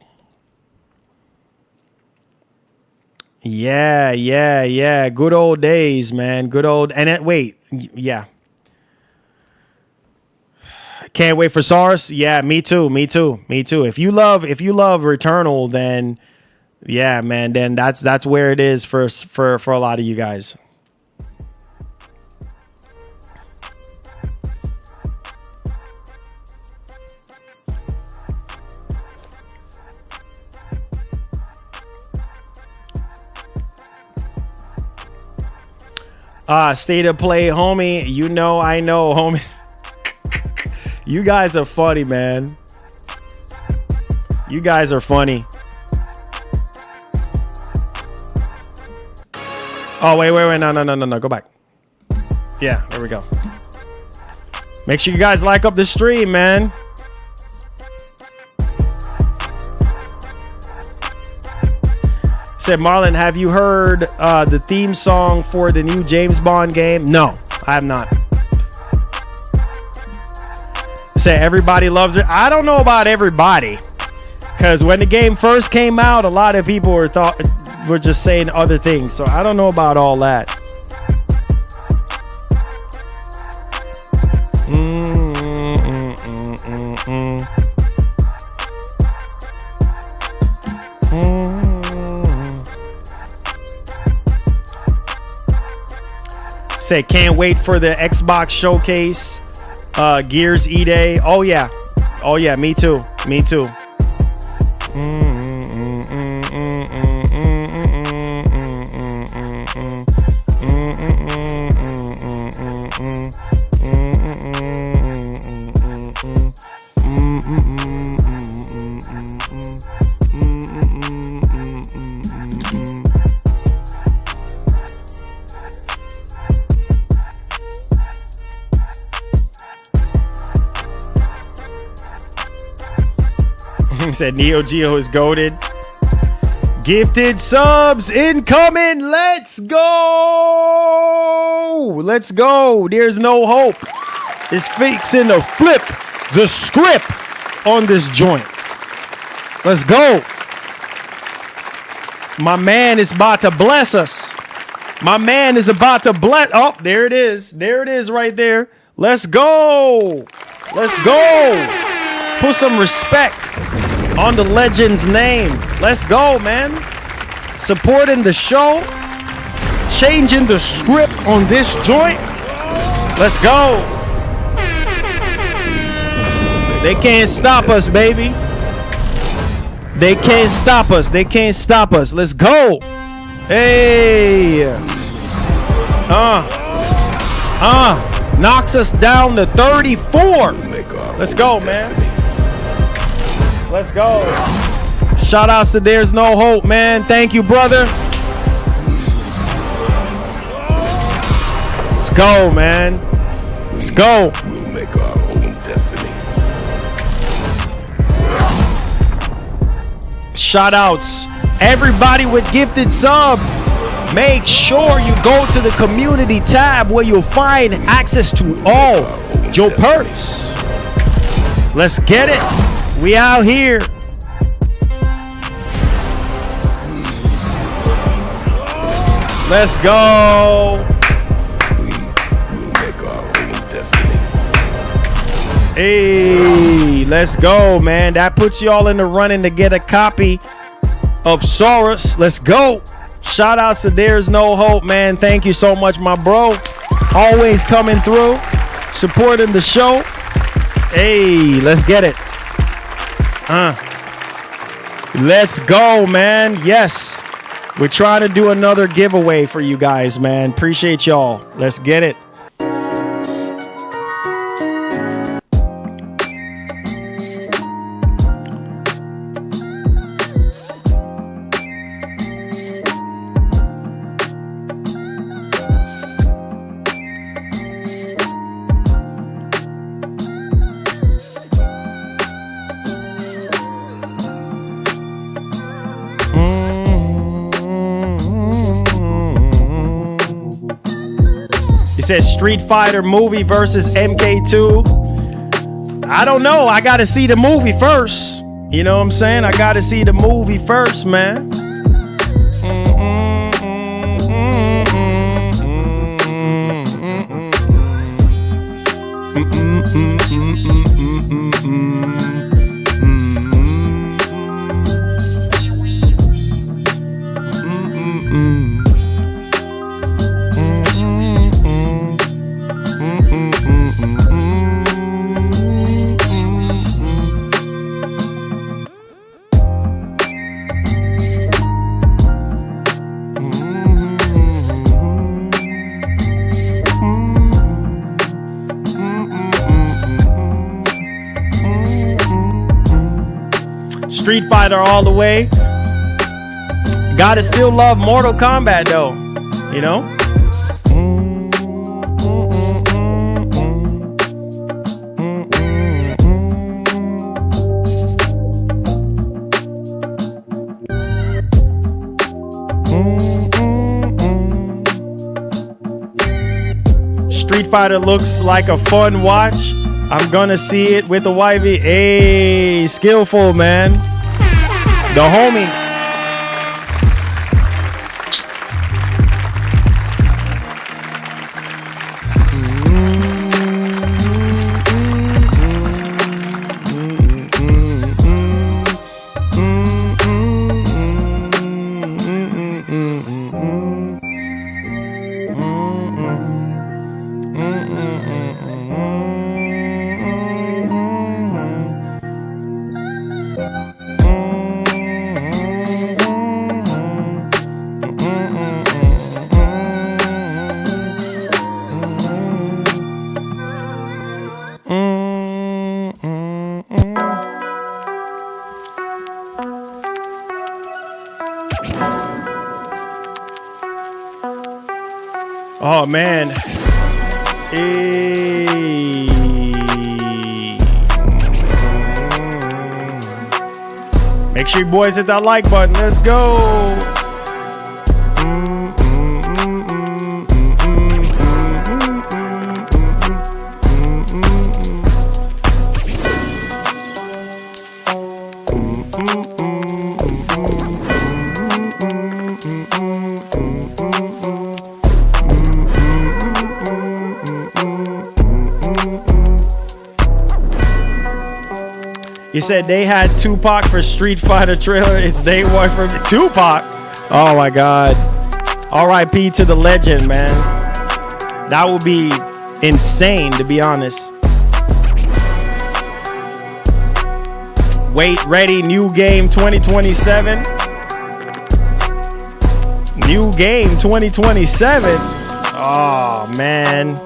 Speaker 8: Yeah. Good old days, man. Good old. And wait, yeah. Can't wait for SARS. Yeah, me too. If you love Returnal, then yeah, man. Then that's where it is for a lot of you guys. State of play, homie. You know, I know, homie. You guys are funny, man. You guys are funny. Oh, wait. No. Go back. Yeah, there we go. Make sure you guys like up the stream, man. Said Marlon, have you heard the theme song for the new James Bond game? No, I have not. Said everybody loves it. I don't know about everybody, because when the game first came out, a lot of people were just saying other things. So I don't know about all that. Say can't wait for the Xbox showcase. Gears E-Day. Oh yeah, me too. Said Neo Geo is goated. Gifted subs incoming. Let's go. There's no hope. It's fixing to flip the script on this joint. Let's go. My man is about to bless us. Oh, there it is right there. Let's go. Put some respect on the legend's name. Let's go, man. Supporting the show. Changing the script on this joint. Let's go. They can't stop us, baby. They can't stop us. Let's go. Hey. Knocks us down to 34. Let's go, man. Let's go. Shout outs to There's No Hope, man. Thank you, brother. Let's go, man. Let's go.
Speaker 7: We'll make our own destiny.
Speaker 8: Shout outs. Everybody with gifted subs. Make sure you go to the community tab where you'll find access to all your perks. Let's get it. We out here. Let's go.
Speaker 7: We will make our own destiny.
Speaker 8: Hey, let's go, man. That puts y'all in the running to get a copy of Saurus. Let's go. Shout outs to There's No Hope, man. Thank you so much, my bro. Always coming through, supporting the show. Hey, let's get it. Let's go, man. Yes. We're trying to do another giveaway for you guys, man. Appreciate y'all. Let's get it. says Street Fighter movie versus MK2. I don't know. I got to see the movie first. You know what I'm saying? I got to see the movie first, man. Street Fighter all the way. Gotta still love Mortal Kombat though, you know? Street Fighter looks like a fun watch. I'm gonna see it with the wifey. Hey, skillful, man. The homie. Oh man. Hey. Make sure you boys hit that like button. Let's go. You said they had Tupac for Street Fighter trailer. It's day one for Tupac. Oh my God. R.I.P. to the legend, man. That would be insane, to be honest. Wait, ready, new game 2027. New game 2027. Oh man.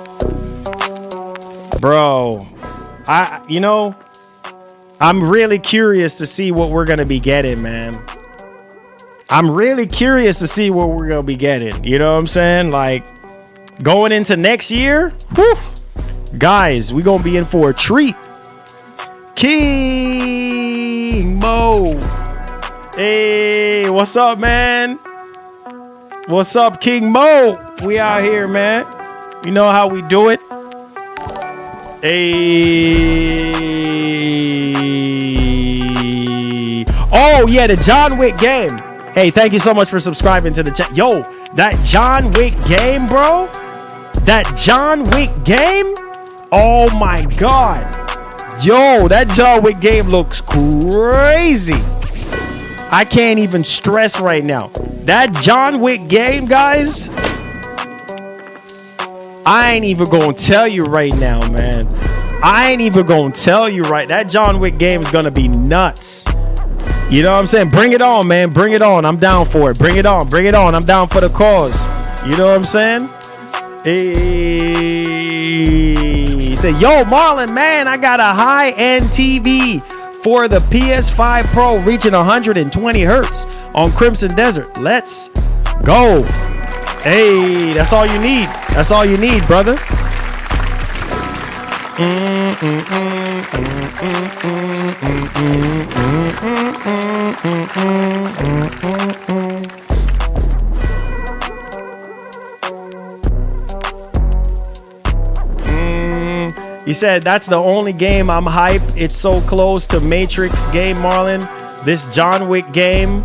Speaker 8: Bro. I'm really curious to see what we're going to be getting, man. I'm really curious to see what we're going to be getting. You know what I'm saying? Like, going into next year, whew, guys, we're going to be in for a treat. King Mo. Hey, what's up, man? What's up, King Mo? We out here, man. You know how we do it. Hey. Oh, yeah, the John Wick game. Hey, thank you so much for subscribing to the chat. Yo, that John Wick game, bro. That John Wick game. Oh, my God. Yo, that John Wick game looks crazy. I can't even stress right now. That John Wick game, guys. I ain't even gonna tell you right now, man. I ain't even gonna tell you right. That John Wick game is gonna be nuts. You know what I'm saying? Bring it on, man. Bring it on. I'm down for it. Bring it on. Bring it on. I'm down for the cause. You know what I'm saying? Hey. Say, yo, Marlon, man, I got a high-end TV for the PS5 Pro reaching 120 hertz on Crimson Desert. Let's go. Hey, that's all you need. That's all you need, brother. He said, that's the only game I'm hyped. It's so close to Matrix game, Marlon. This John Wick game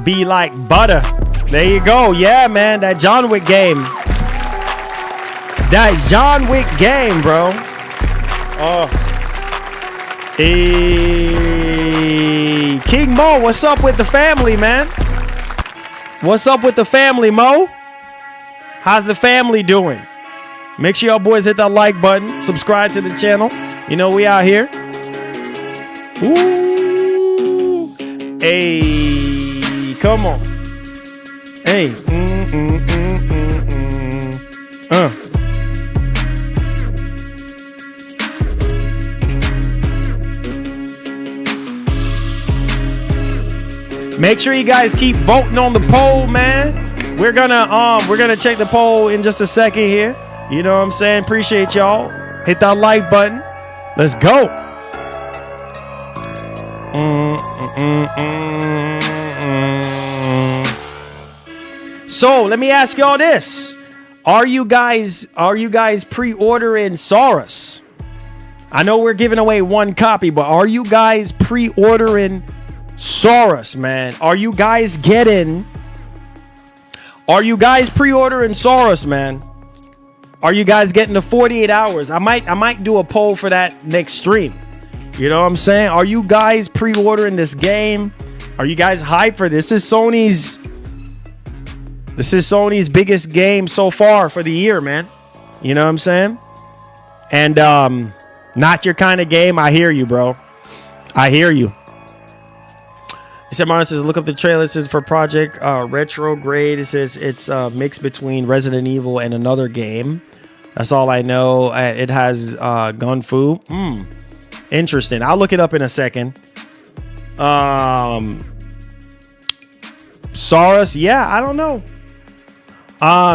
Speaker 8: be like butter. There you go. Yeah, man, that John Wick game. That John Wick game, bro. Oh. Hey, King Mo, what's up with the family, man? What's up with the family, Mo? How's the family doing? Make sure y'all boys hit that like button. Subscribe to the channel. You know we out here. Ooh. Hey, come on. Hey. Make sure you guys keep voting on the poll, man. We're gonna check the poll in just a second here. You know what I'm saying? Appreciate y'all. Hit that like button. Let's go. So let me ask y'all this: Are you guys pre-ordering Saurus? I know we're giving away one copy, but are you guys pre-ordering Saurus, man? Are you guys pre-ordering Saurus, man? Are you guys getting the 48 hours? I might do a poll for that next stream. You know what I'm saying? Are you guys pre-ordering this game? Are you guys hyped for this? This is Sony's biggest game so far for the year, man. You know what I'm saying? And not your kind of game. I hear you, bro. I hear you. He said, Martin says, look up the trailer. It says for Project Retrograde. It says it's a mix between Resident Evil and another game. That's all I know. It has gun fu. Interesting. I'll look it up in a second. Saurus. Yeah, I don't know.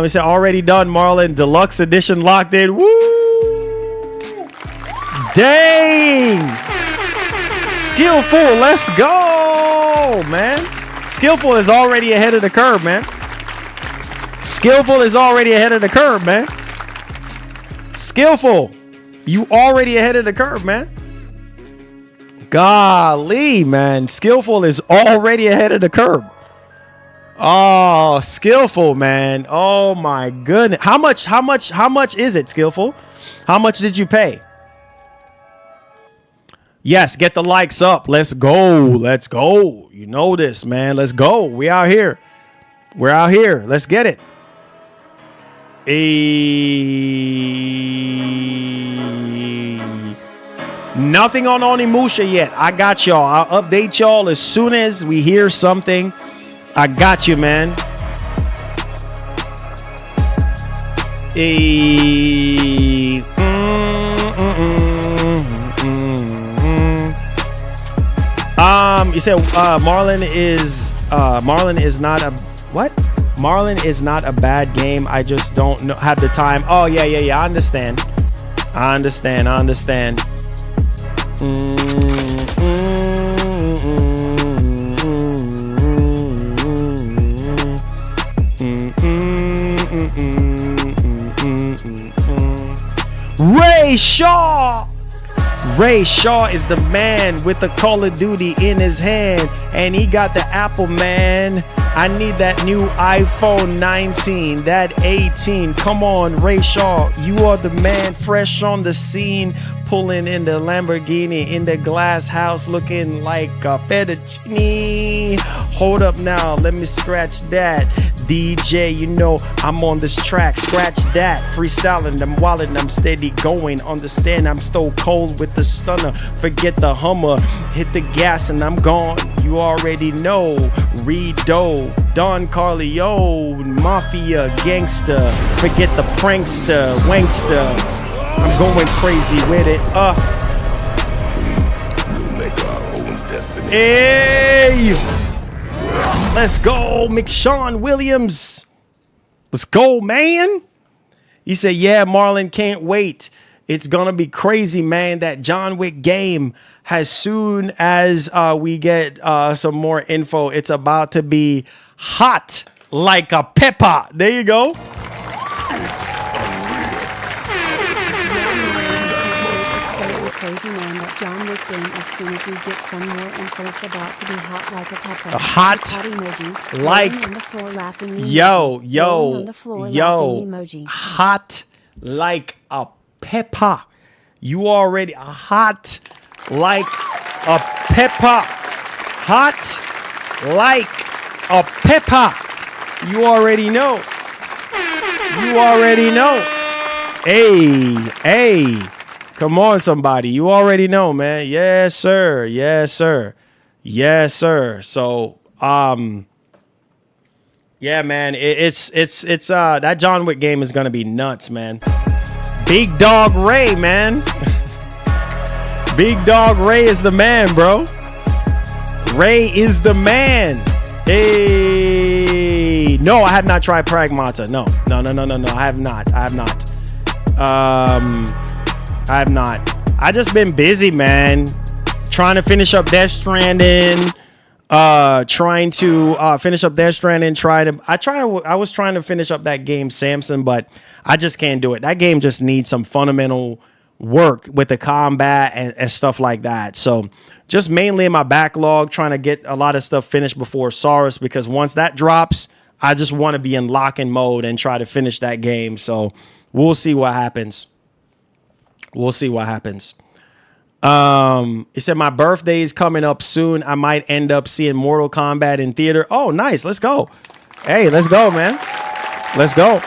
Speaker 8: It said already done, Marlon. Deluxe edition locked in. Woo! Dang! Skillful. Let's go, man. Skillful is already ahead of the curve, man. Skillful is already ahead of the curve, man. Skillful. You already ahead of the curve, man. Golly, man. Skillful is already ahead of the curve. Oh, Skillful, man. Oh my goodness. How much is it, Skillful? How much did you pay? Yes, get the likes up. Let's go. Let's go. You know this, man. Let's go. We out here. We're out here. Let's get it. Nothing on Onimusha yet. I got y'all. I'll update y'all as soon as we hear something. I got you, man. You said Marlon is not a what? Marlon is not a bad game. I just don't have the time. Oh yeah. I understand. Ray Shaw is the man with the Call of Duty in his hand, and he got the Apple, man. I need that new iPhone 19, that 18. Come on, Ray Shaw, you are the man, fresh on the scene, pulling in the Lamborghini in the glass house, looking like a fettuccine. Hold up now, let me scratch that. DJ, you know I'm on this track, scratch that. Freestyling, I'm wildin', I'm steady going. Understand I'm so cold with the stunner. Forget the Hummer, hit the gas and I'm gone. You already know. Redo, Don Corleone, Mafia, Gangster. Forget the prankster, wankster. I'm going crazy with it.
Speaker 7: We'll make our own destiny.
Speaker 8: Hey! Let's go, McShawn Williams. Let's go, man. He said, yeah, Marlon, can't wait. It's going to be crazy, man. That John Wick game, as soon as we get some more info, it's about to be hot like a pepper. There you go.
Speaker 6: crazy man that John Wick game as soon as we get some more info it's about to be hot like a pepper.
Speaker 8: A hot
Speaker 6: emoji.
Speaker 8: like
Speaker 6: Rolling on the floor laughing emoji.
Speaker 8: yo
Speaker 6: Rolling on the floor laughing emoji.
Speaker 8: hot like a pepper. You already hot like a pepper. Hot like a pepper. You already know. You already know. Hey. Come on, somebody. You already know, man. Yes, sir. Yes, sir. Yes, sir. So, yeah, man. It's that John Wick game is gonna be nuts, man. Big Dog Ray, man. Big Dog Ray is the man, bro. Ray is the man. Hey. No, I have not tried Pragmata. No. I have not. I have not. I just been busy, man. Trying to finish up Death Stranding. I was trying to finish up that game, Samson, but I just can't do it. That game just needs some fundamental work with the combat and stuff like that. So just mainly in my backlog, trying to get a lot of stuff finished before Saurus, because once that drops, I just want to be in lock-in mode and try to finish that game. So we'll see what happens. It said my birthday is coming up soon. I might end up seeing Mortal Kombat in theater. Oh, nice. Let's go. Hey, let's go, man. Let's go.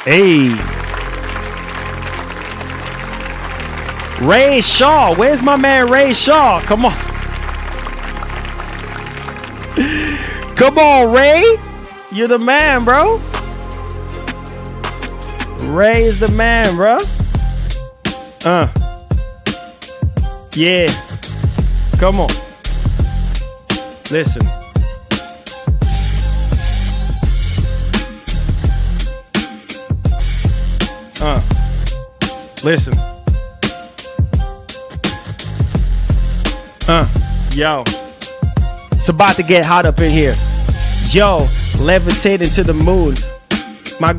Speaker 8: Hey. Ray Shaw. Where's my man Ray Shaw? Come on. Come on, Ray. You're the man, bro. Ray is the man, bro. Yeah. Come on. Listen. Listen. Yo. It's about to get hot up in here. Yo, levitating to the moon. My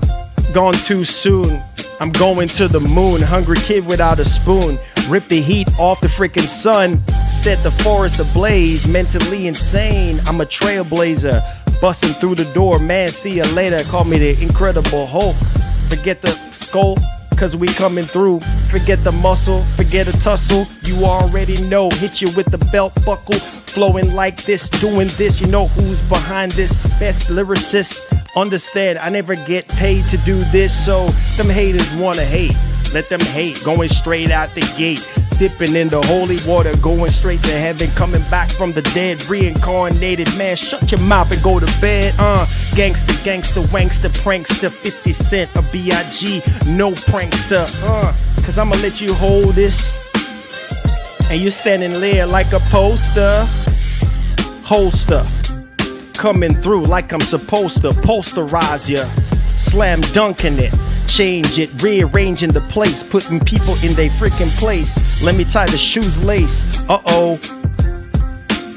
Speaker 8: gone too soon. I'm going to the moon. Hungry kid without a spoon. Rip the heat off the freaking sun. Set the forest ablaze. Mentally insane. I'm a trailblazer. Busting through the door. Man, see you later. Call me the Incredible Hulk. Forget the skull, cause we coming through. Forget the muscle. Forget a tussle. You already know. Hit you with the belt buckle. Flowing like this. Doing this. You know who's behind this. Best lyricist. Understand, I never get paid to do this, so them haters wanna hate. Let them hate, going straight out the gate. Dipping in the holy water, going straight to heaven. Coming back from the dead, reincarnated. Man, shut your mouth and go to bed. Gangster, wankster, prankster. 50 Cent, a B.I.G., no prankster. Cause I'ma let you hold this. And you standing there like a poster. Holster. Coming through like I'm supposed to. Posterize ya, slam dunking it, change it, rearranging the place, putting people in their freaking place. Let me tie the shoes lace. Uh-oh,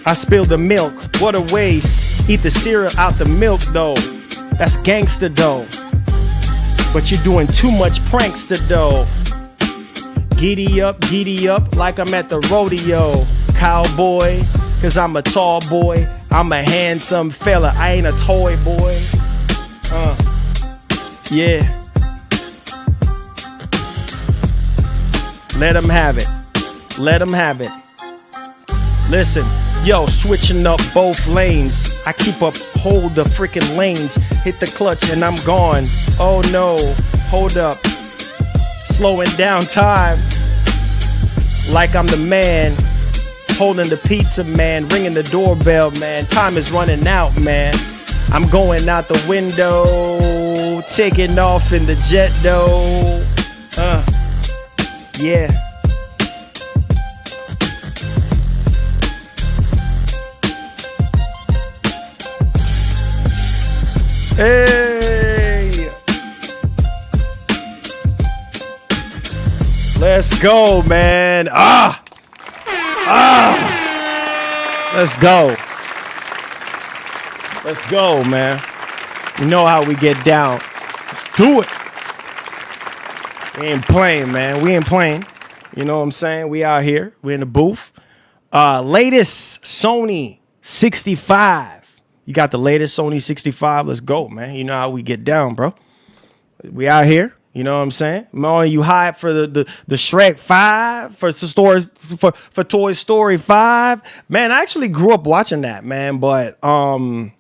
Speaker 8: I spilled the milk, what a waste. Eat the cereal out the milk though, that's gangster though. But you're doing too much prankster though. Giddy up like I'm at the rodeo. Cowboy, cause I'm a tall boy. I'm a handsome fella, I ain't a toy boy. Yeah. Let them have it. Let them have it. Listen, yo, switching up both lanes. I keep up, hold the freaking lanes. Hit the clutch and I'm gone. Oh no, hold up. Slowing down time. Like I'm the man. Holding the pizza, man. Ringing the doorbell, man. Time is running out, man. I'm going out the window. Taking off in the jet, though. Yeah. Hey. Let's go, man. Let's go. Let's go, man. You know how we get down. Let's do it. We ain't playing, man. We ain't playing. You know what I'm saying? We out here. We're in the booth. Latest Sony 65. You got the latest Sony 65. Let's go, man. You know how we get down, bro. We out here. You know what I'm saying? Mo, you hype for the Shrek 5, for Toy Story 5. Man, I actually grew up watching that, man, but I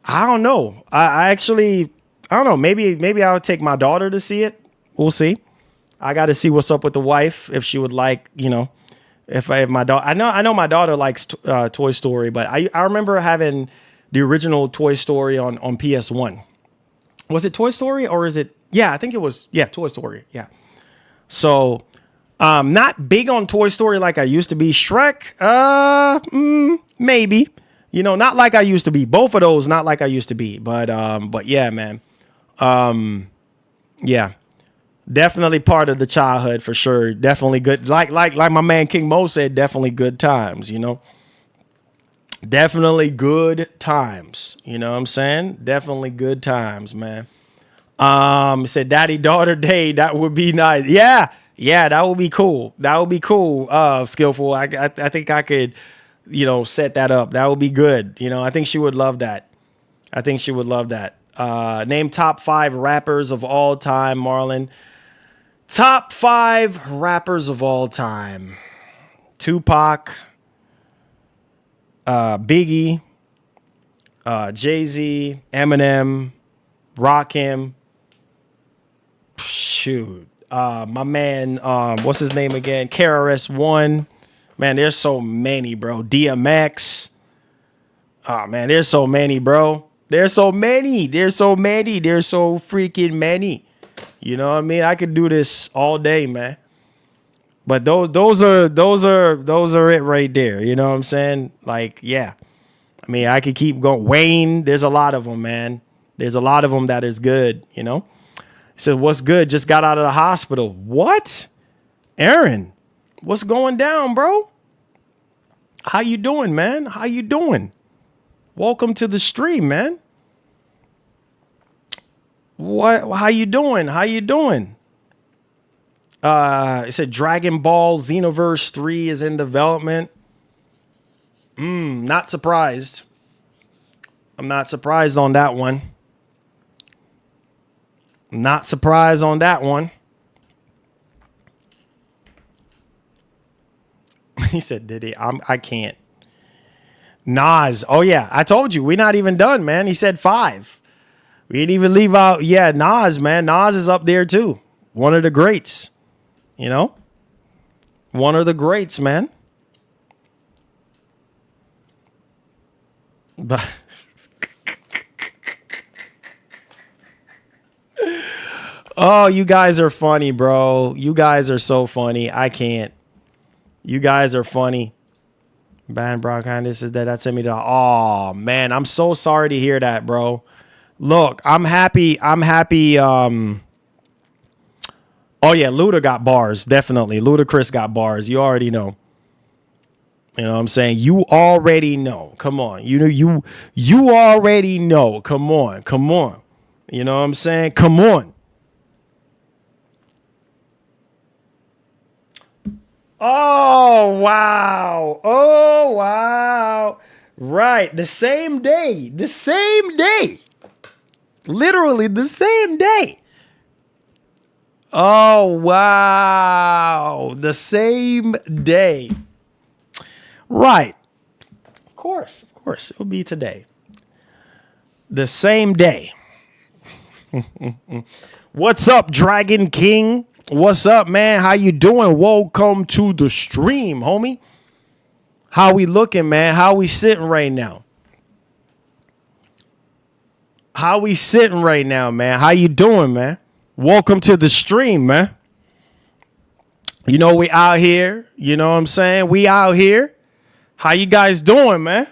Speaker 8: don't know. I don't know. Maybe I'll take my daughter to see it. We'll see. I got to see what's up with the wife, if she would like, you know, if my daughter, I know my daughter likes Toy Story, but I remember having the original Toy Story on PS1. Was it Toy Story or is it? Yeah, I think it was. Yeah, Toy Story. Yeah. So, not big on Toy Story like I used to be. Shrek, maybe. You know, not like I used to be. Both of those, not like I used to be. But yeah, man. Yeah. Definitely part of the childhood for sure. Definitely good. Like my man King Mo said, definitely good times, you know. Definitely good times. You know what I'm saying? Definitely good times, man. It said daddy daughter day. That would be nice. Yeah, that would be cool. That would be cool. Skillful. I think I could, you know, set that up. That would be good. You know, I think she would love that. Name top 5 rappers of all time, Marlon. Top 5 rappers of all time. Tupac, Biggie, Jay-Z, Eminem, Rakim. Shoot. My man, what's his name again? KRS-One. Man, there's so many, bro. DMX. Oh, man, there's so many, bro. There's so freaking many. You know what I mean? I could do this all day, man. But those are it right there. You know what I'm saying? Like, yeah. I mean, I could keep going. Wayne, there's a lot of them, man. There's a lot of them that is good, you know? He said, what's good? Just got out of the hospital. What? Aaron, what's going down, bro? How you doing, man? How you doing? Welcome to the stream, man. What? How you doing? It said Dragon Ball Xenoverse 3 is in development. Not surprised. I'm not surprised on that one. He said, did he? I can't. Nas. Oh, yeah. I told you. We're not even done, man. He said 5. We didn't even leave out. Yeah, Nas, man. Nas is up there, too. One of the greats. You know? One of the greats, man. But oh, you guys are funny, bro. You guys are so funny. I can't. You guys are funny. Ban Brock, this is that sent me to. Oh man, I'm so sorry to hear that, bro. Look, I'm happy. Oh yeah, Luda got bars, definitely. Ludacris got bars. You already know. You know what I'm saying? You already know. Come on. You already know. Come on. You know what I'm saying? Come on. Oh, wow. Right. The same day. Literally the same day. Oh, wow. The same day. Right. Of course. It will be today. The same day. What's up, Dragon King? What's up, man? How you doing? Welcome to the stream, homie. How we looking, man? How we sitting right now? How you doing, man? Welcome to the stream, man. You know, we out here. You know what I'm saying? We out here. How you guys doing, man?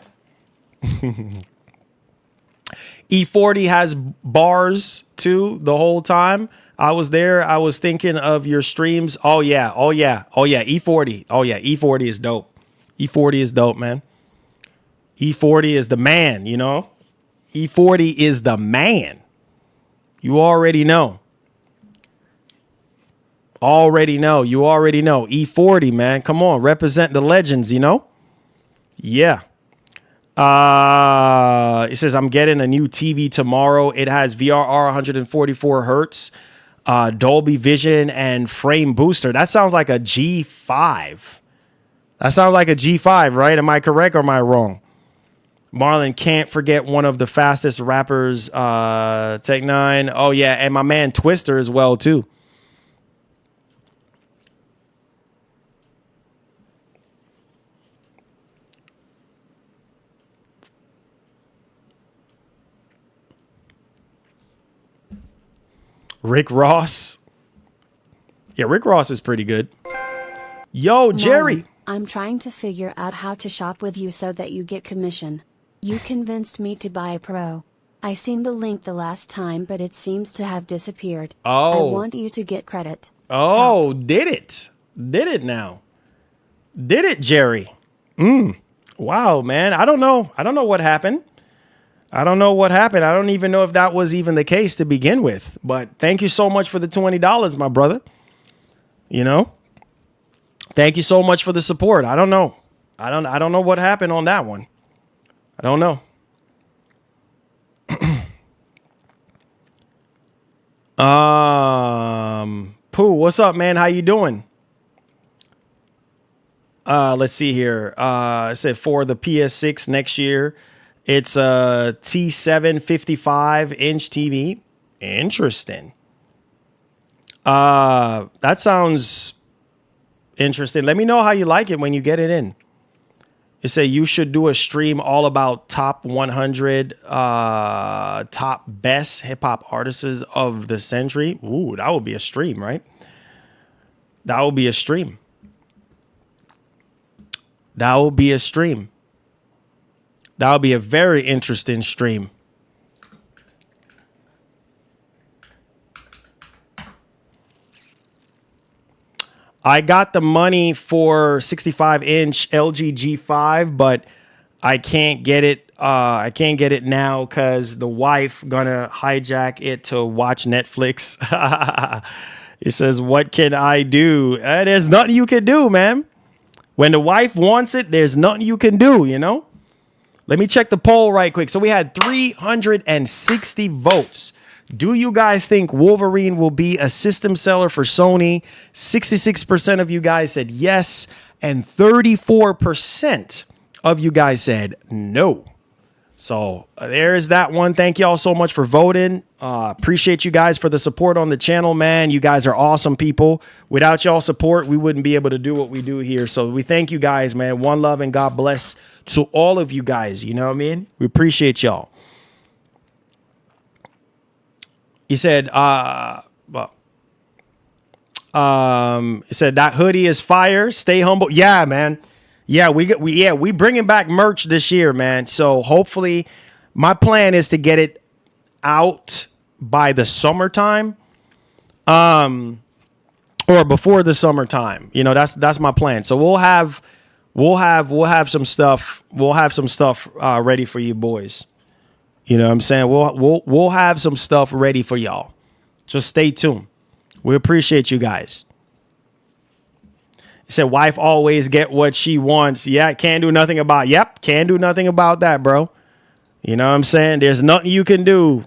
Speaker 8: E40 has bars too the whole time. I was there. I was thinking of your streams. Oh yeah. E40. Oh yeah. E40 is dope. E40 is dope, man. E40 is the man, you know? E40 is the man. You already know. Already know. You already know. E40, man. Come on. Represent the legends, you know? Yeah. It says, I'm getting a new TV tomorrow. It has VRR 144 hertz, Dolby Vision, and frame booster. That sounds like a G5. That sounds like a G5, right? Am I correct or am I wrong? Marlon, can't forget one of the fastest rappers, Tech 9. Oh, yeah. And my man Twister as well, too. Rick Ross. Yeah, Rick Ross is pretty good. Yo, Jerry.
Speaker 6: Marlon, I'm trying to figure out how to shop with you so that you get commission. You convinced me to buy a Pro. I seen the link the last time, but it seems to have disappeared.
Speaker 8: Oh.
Speaker 6: I want you to get credit.
Speaker 8: Oh, did it? Did it now? Did it, Jerry? Wow, man. I don't know. I don't know what happened. I don't know what happened. I don't even know if that was even the case to begin with. But thank you so much for the $20, my brother. You know? Thank you so much for the support. I don't know. I don't know what happened on that one. I don't know. Pooh, what's up, man? How you doing? Let's see here. I said for the PS6 next year, it's a T7 55-inch TV. Interesting. That sounds interesting. Let me know how you like it when you get it in. It said you should do a stream all about top 100 top best hip hop artists of the century. Ooh, that would be a stream, right? That would be a stream. That would be a stream. That would be a very interesting stream. I got the money for 65-inch LG G5, but I can't get it. I can't get it now because the wife gonna hijack it to watch Netflix. It says, "What can I do?" There's nothing you can do, man. When the wife wants it, there's nothing you can do. You know. Let me check the poll right quick. So we had 360 votes. Do you guys think Wolverine will be a system seller for Sony? 66% of you guys said yes, and 34% of you guys said no. So there's that one. Thank you all so much for voting. Appreciate you guys for the support on the channel, man. You guys are awesome people. Without y'all support, we wouldn't be able to do what we do here. So we thank you guys, man. One love and God bless to all of you guys. You know what I mean? We appreciate y'all. He said, he said that hoodie is fire. Stay humble. Yeah, man. Yeah, we bringing back merch this year, man. So hopefully, my plan is to get it out by the summertime, or before the summertime. You know, that's my plan. So we'll have some stuff. We'll have some stuff ready for you boys. You know what I'm saying? We'll have some stuff ready for y'all. Just stay tuned. We appreciate you guys. He said, wife always get what she wants. Yeah, can't do nothing about. Yep, can't do nothing about that, bro. You know what I'm saying? There's nothing you can do.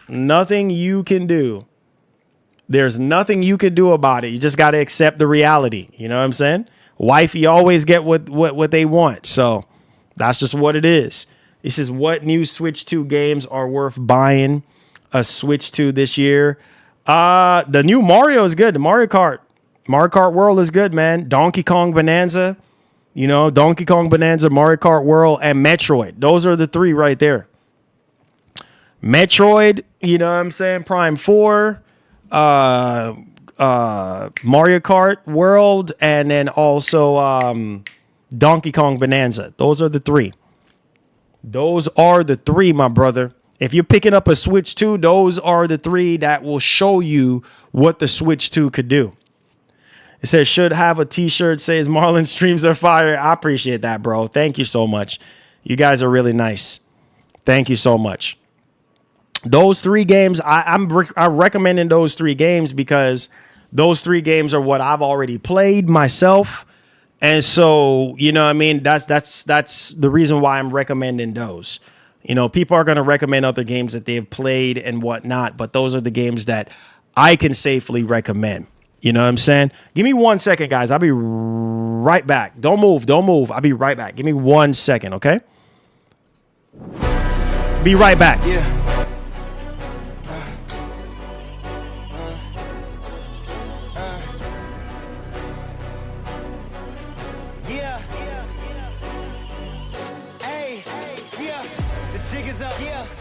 Speaker 8: Nothing you can do. There's nothing you can do about it. You just got to accept the reality. You know what I'm saying? Wifey always get what they want. So that's just what it is. He says, what new Switch 2 games are worth buying a Switch 2 this year? The new Mario is good. The Mario Kart World is good, man. Donkey Kong Bonanza, you know, Donkey Kong Bonanza, Mario Kart World, and Metroid. Those are the three right there. Metroid, you know what I'm saying? Prime 4, Mario Kart World, and then also Donkey Kong Bonanza. Those are the three. Those are the three, my brother. If you're picking up a Switch 2, those are the three that will show you what the Switch 2 could do. It says, should have a t-shirt says Marlon streams are fire. I appreciate that, bro. Thank you so much. You guys are really nice. Thank you so much. Those three games, I'm recommending those three games because those 3 games are what I've already played myself. And so, you know what I mean? That's the reason why I'm recommending those. You know, people are going to recommend other games that they've played and whatnot, but those are the games that I can safely recommend. You know what I'm saying? Give me 1 second, guys. I'll be right back. Don't move. I'll be right back. Give me 1 second, okay? Be right back.
Speaker 4: Yeah.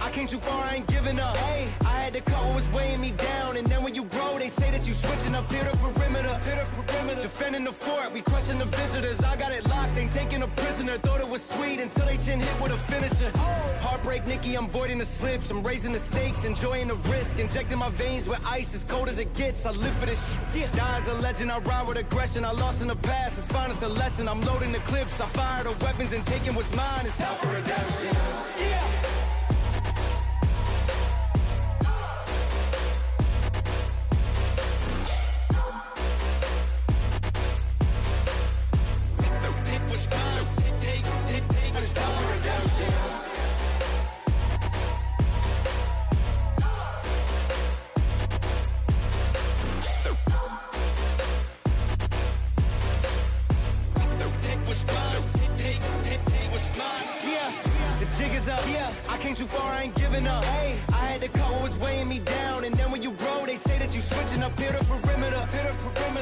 Speaker 4: I came too far, I ain't giving up. Hey, I had to cut what was weighing me down. And then when you grow, they say that you switching up here to perimeter. Defending the fort, we crushing the visitors. I got it locked, ain't taking a prisoner. Thought it was sweet until they chin hit with a finisher. Heartbreak, Nikki, I'm voiding the slips. I'm raising the stakes, enjoying the risk. Injecting my veins with ice, as cold as it gets. I live for this shit. Die as a legend, I ride with aggression. I lost in the past, it's fine, it's a lesson. I'm loading the clips, I fire the weapons and taking what's mine. It's out for redemption. Yeah. Too far, I ain't giving up. Hey, I had to cut what was weighing me down. And then when you grow, they say that you switching up here to perimeter.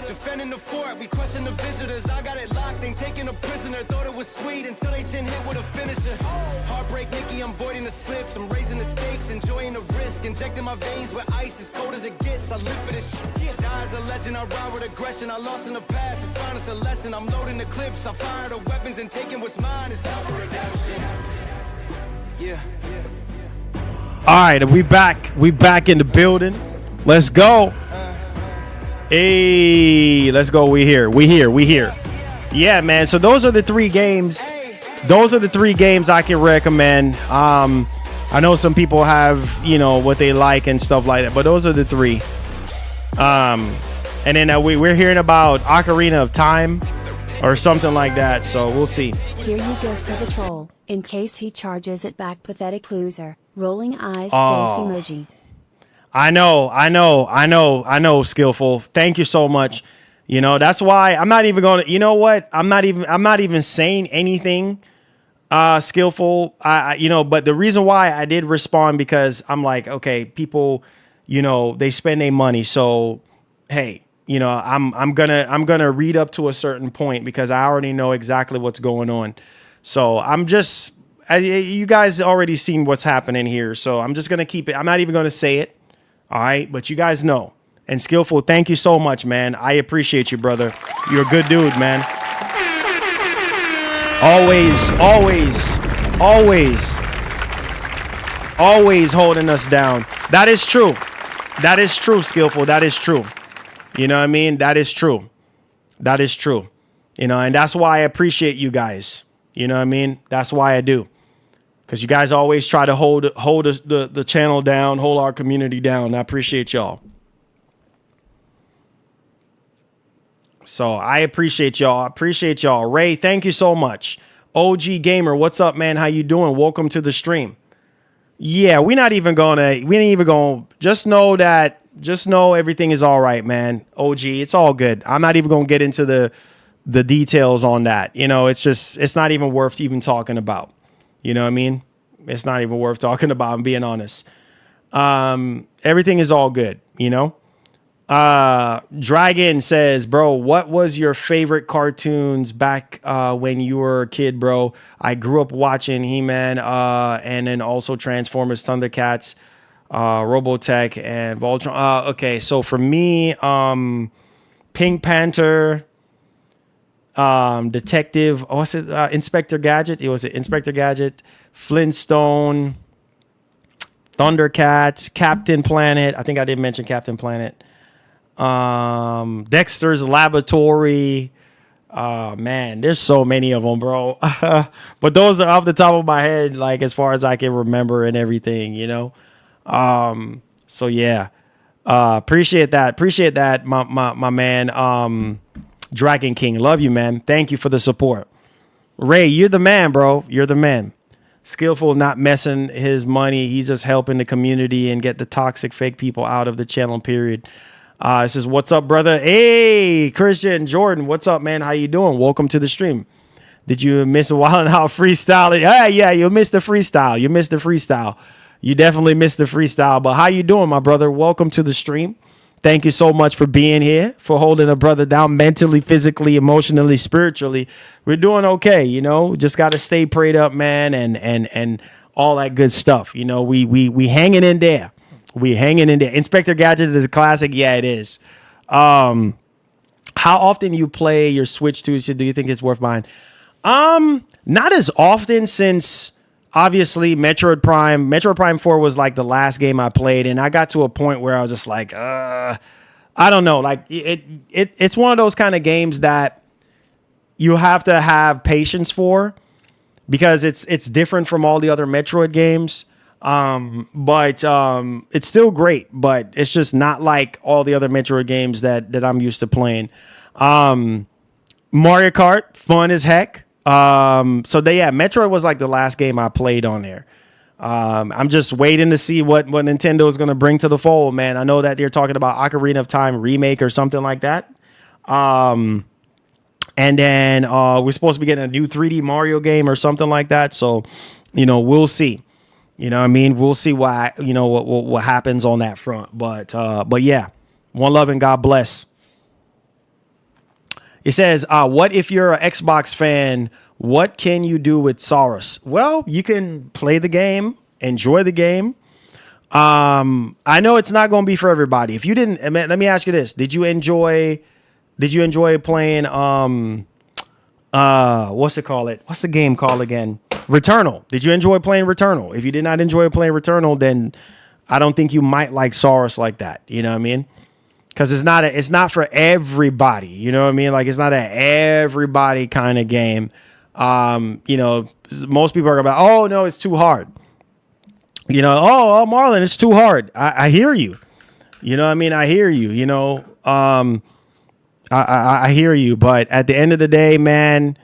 Speaker 4: Defending the fort, we crushing the visitors. I got it locked, ain't taking a prisoner. Thought it was sweet until they chin hit with a finisher. Heartbreak, Nikki, I'm voiding the slips. I'm raising the stakes, enjoying the risk. Injecting my veins with ice, as cold as it gets. I live for this shit. Die as a legend, I ride with aggression. I lost in the past, it's fine, it's a lesson. I'm loading the clips, I fire the weapons and taking what's mine. It's out for redemption. Yeah.
Speaker 8: All right, we back. We back in the building. Let's go. Hey, let's go. We here. Yeah, man. So those are the 3 games. Those are the 3 games I can recommend. I know some people have, you know, what they like and stuff like that, but those are the 3. And then we're hearing about Ocarina of Time or something like that. So we'll see.
Speaker 6: Here you go for the troll. In case he charges it back, pathetic loser. Rolling eyes face emoji.
Speaker 8: I know, Skillful. Thank you so much. You know, that's why I'm not even going to, you know what? I'm not even saying anything, Skillful. You know, but the reason why I did respond, because I'm like, okay, people, you know, they spend their money. So, hey, you know, I'm gonna read up to a certain point because I already know exactly what's going on. So you guys already seen what's happening here. So I'm just going to keep it. I'm not even going to say it. All right. But you guys know. And Skillful, thank you so much, man. I appreciate you, brother. You're a good dude, man. Always holding us down. That is true. That is true, Skillful. That is true. You know what I mean? That is true. You know, and that's why I appreciate you guys. You know what I mean? That's why I do. Because you guys always try to hold the channel down, hold our community down. I appreciate y'all. So I appreciate y'all. Ray, thank you so much. OG Gamer, what's up, man? How you doing? Welcome to the stream. Yeah, we ain't even gonna just know everything is all right, man. OG, it's all good. I'm not even gonna get into the details on that. You know, it's not even worth even talking about. You know what I mean? It's not even worth talking about, I'm being honest. Everything is all good, you know? Dragon says, bro, what was your favorite cartoons back when you were a kid, bro? I grew up watching He-Man and then also Transformers, Thundercats, Robotech, and Voltron. Okay, so for me, Pink Panther, Detective, what's it? Inspector Gadget. It was Inspector Gadget, Flintstone, Thundercats, Captain Planet. I think I did mention Captain Planet. Dexter's Laboratory. Man, there's so many of them, bro. But those are off the top of my head, like as far as I can remember and everything, you know. So yeah. Appreciate that, my man. Dragon King, love you, man. Thank you for the support. Ray, you're the man, bro. You're the man. Skillful, not messing his money. He's just helping the community and get the toxic fake people out of the channel, period. This is what's up, brother. Hey, Christian Jordan, what's up, man? How you doing? Welcome to the stream. Did you miss a while and how freestyle? Yeah, you missed the freestyle. You definitely missed the freestyle. But how you doing, my brother? Welcome to the stream. Thank you so much for being here, for holding a brother down mentally, physically, emotionally, spiritually. We're doing okay, you know. Just got to stay prayed up, man, and all that good stuff. You know, we hanging in there. We hanging in there. Inspector Gadget is a classic. Yeah, it is. How often you play your Switch 2? Do you think it's worth buying? Not as often, since obviously Metroid Prime 4 was like the last game I played, and I got to a point where I was just like, I don't know. Like it's one of those kind of games that you have to have patience for, because it's different from all the other Metroid games. But it's still great, but it's just not like all the other Metroid games that I'm used to playing. Mario Kart, fun as heck. Metroid was like the last game I played on there. I'm just waiting to see what Nintendo is going to bring to the fold, man. I know that they're talking about Ocarina of Time remake or something like that. And then we're supposed to be getting a new 3D Mario game or something like that. So, you know, we'll see. You know what I mean? We'll see what happens on that front. But yeah, one love and God bless. It says, what if you're an Xbox fan? What can you do with Saurus? Well, you can play the game, enjoy the game. I know it's not going to be for everybody. If you didn't, let me ask you this. Did you enjoy playing, what's it called? What's the game called again? Returnal. Did you enjoy playing Returnal? If you did not enjoy playing Returnal, then I don't think you might like Saurus like that. You know what I mean? Because it's not for everybody. You know what I mean? Like, it's not an everybody kind of game. You know, most people are gonna be like, oh no, it's too hard. You know, oh Marlon, it's too hard. I hear you. You know what I mean? I hear you. You know, I hear you. But at the end of the day, man,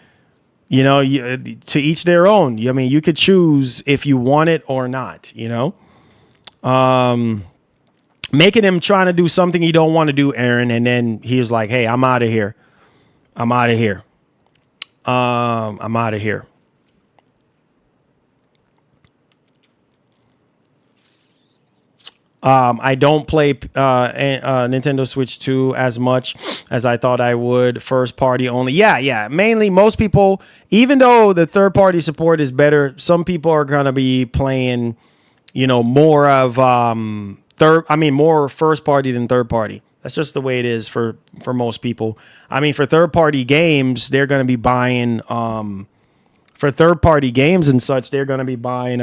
Speaker 8: you know, to each their own. I mean, you could choose if you want it or not. You know, making him trying to do something he don't want to do, Aaron, and then he was like, "Hey, I'm out of here. I'm out of here. I'm out of here." I don't play Nintendo Switch 2 as much as I thought I would. First party only. Yeah. Mainly, most people, even though the third party support is better, some people are gonna be playing, you know, more of more first party than third party. That's just the way it is for most people. I mean, for third party games, they're going to be buying for third party games and such, they're going to be buying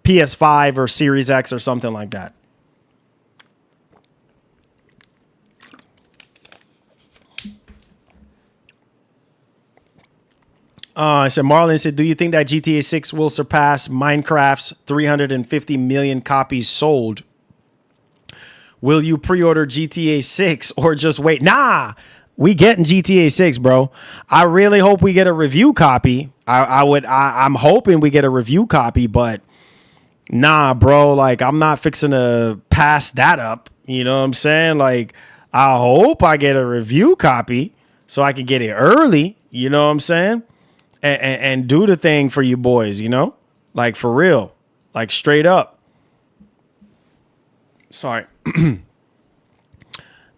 Speaker 8: PS5 or Series X or something like that. I said, Marlon said, do you think that GTA 6 will surpass Minecraft's 350 million copies sold? Will you pre-order GTA 6 or just wait? Nah, we getting GTA 6, bro. I really hope we get a review copy. I'm hoping we get a review copy, but nah, bro. Like, I'm not fixing to pass that up. You know what I'm saying? Like, I hope I get a review copy so I can get it early. You know what I'm saying? And do the thing for you boys, you know? Like, for real. Like, straight up. Sorry. It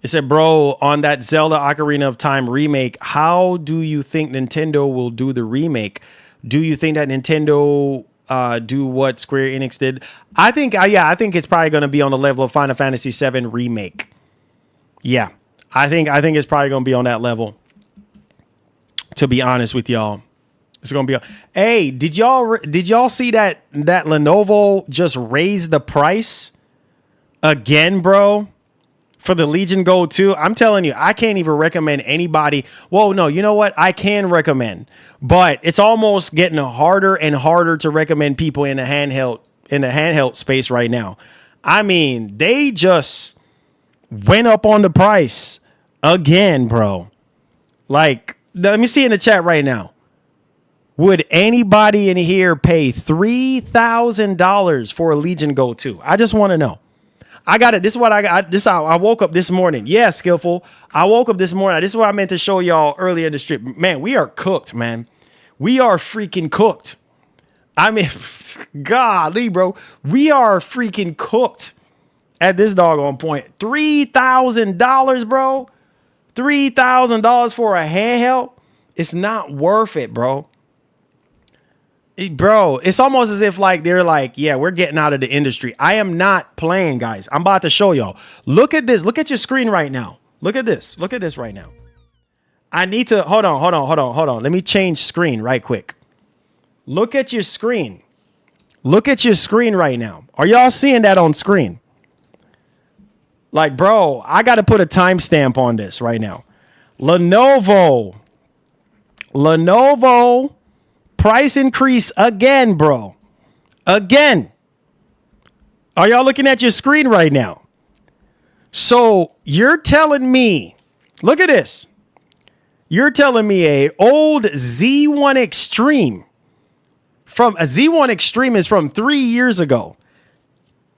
Speaker 8: said, bro, on that Zelda Ocarina of Time remake, how do you think Nintendo will do the remake? Do you think that Nintendo do what Square Enix did? I think it's probably going to be on the level of Final Fantasy VII remake. Yeah. I think it's probably going to be on that level, to be honest with y'all. It's gonna be. Hey, did y'all see that Lenovo just raised the price again, bro, for the Legion Go 2? I'm telling you, I can't even recommend anybody. Whoa, no, you know what? I can recommend, but it's almost getting harder and harder to recommend people in a handheld in the handheld space right now. I mean, they just went up on the price again, bro. Like, let me see in the chat right now. Would anybody in here pay $3,000 for a Legion Go 2? I just want to know. I got it. This is what I got. I woke up this morning. Yeah, Skillful. I woke up this morning. This is what I meant to show y'all earlier in the strip. Man, we are cooked, man. We are freaking cooked. I mean, golly, bro. We are freaking cooked at this doggone point. $3,000, bro. $3,000 for a handheld. It's not worth it, bro. Bro, it's almost as if like they're like, yeah, we're getting out of the industry. I am not playing, guys. I'm about to show y'all. Look at this. Look at your screen right now. Look at this. Look at this right now. I need to hold on. Let me change screen right quick. Look at your screen. Look at your screen right now. Are y'all seeing that on screen? Like, bro, I got to put a timestamp on this right now. Lenovo price increase again, bro. Again. Are y'all looking at your screen right now? So you're telling me, look at this. You're telling me a old Z1 Extreme from a Z1 Extreme is from 3 years ago.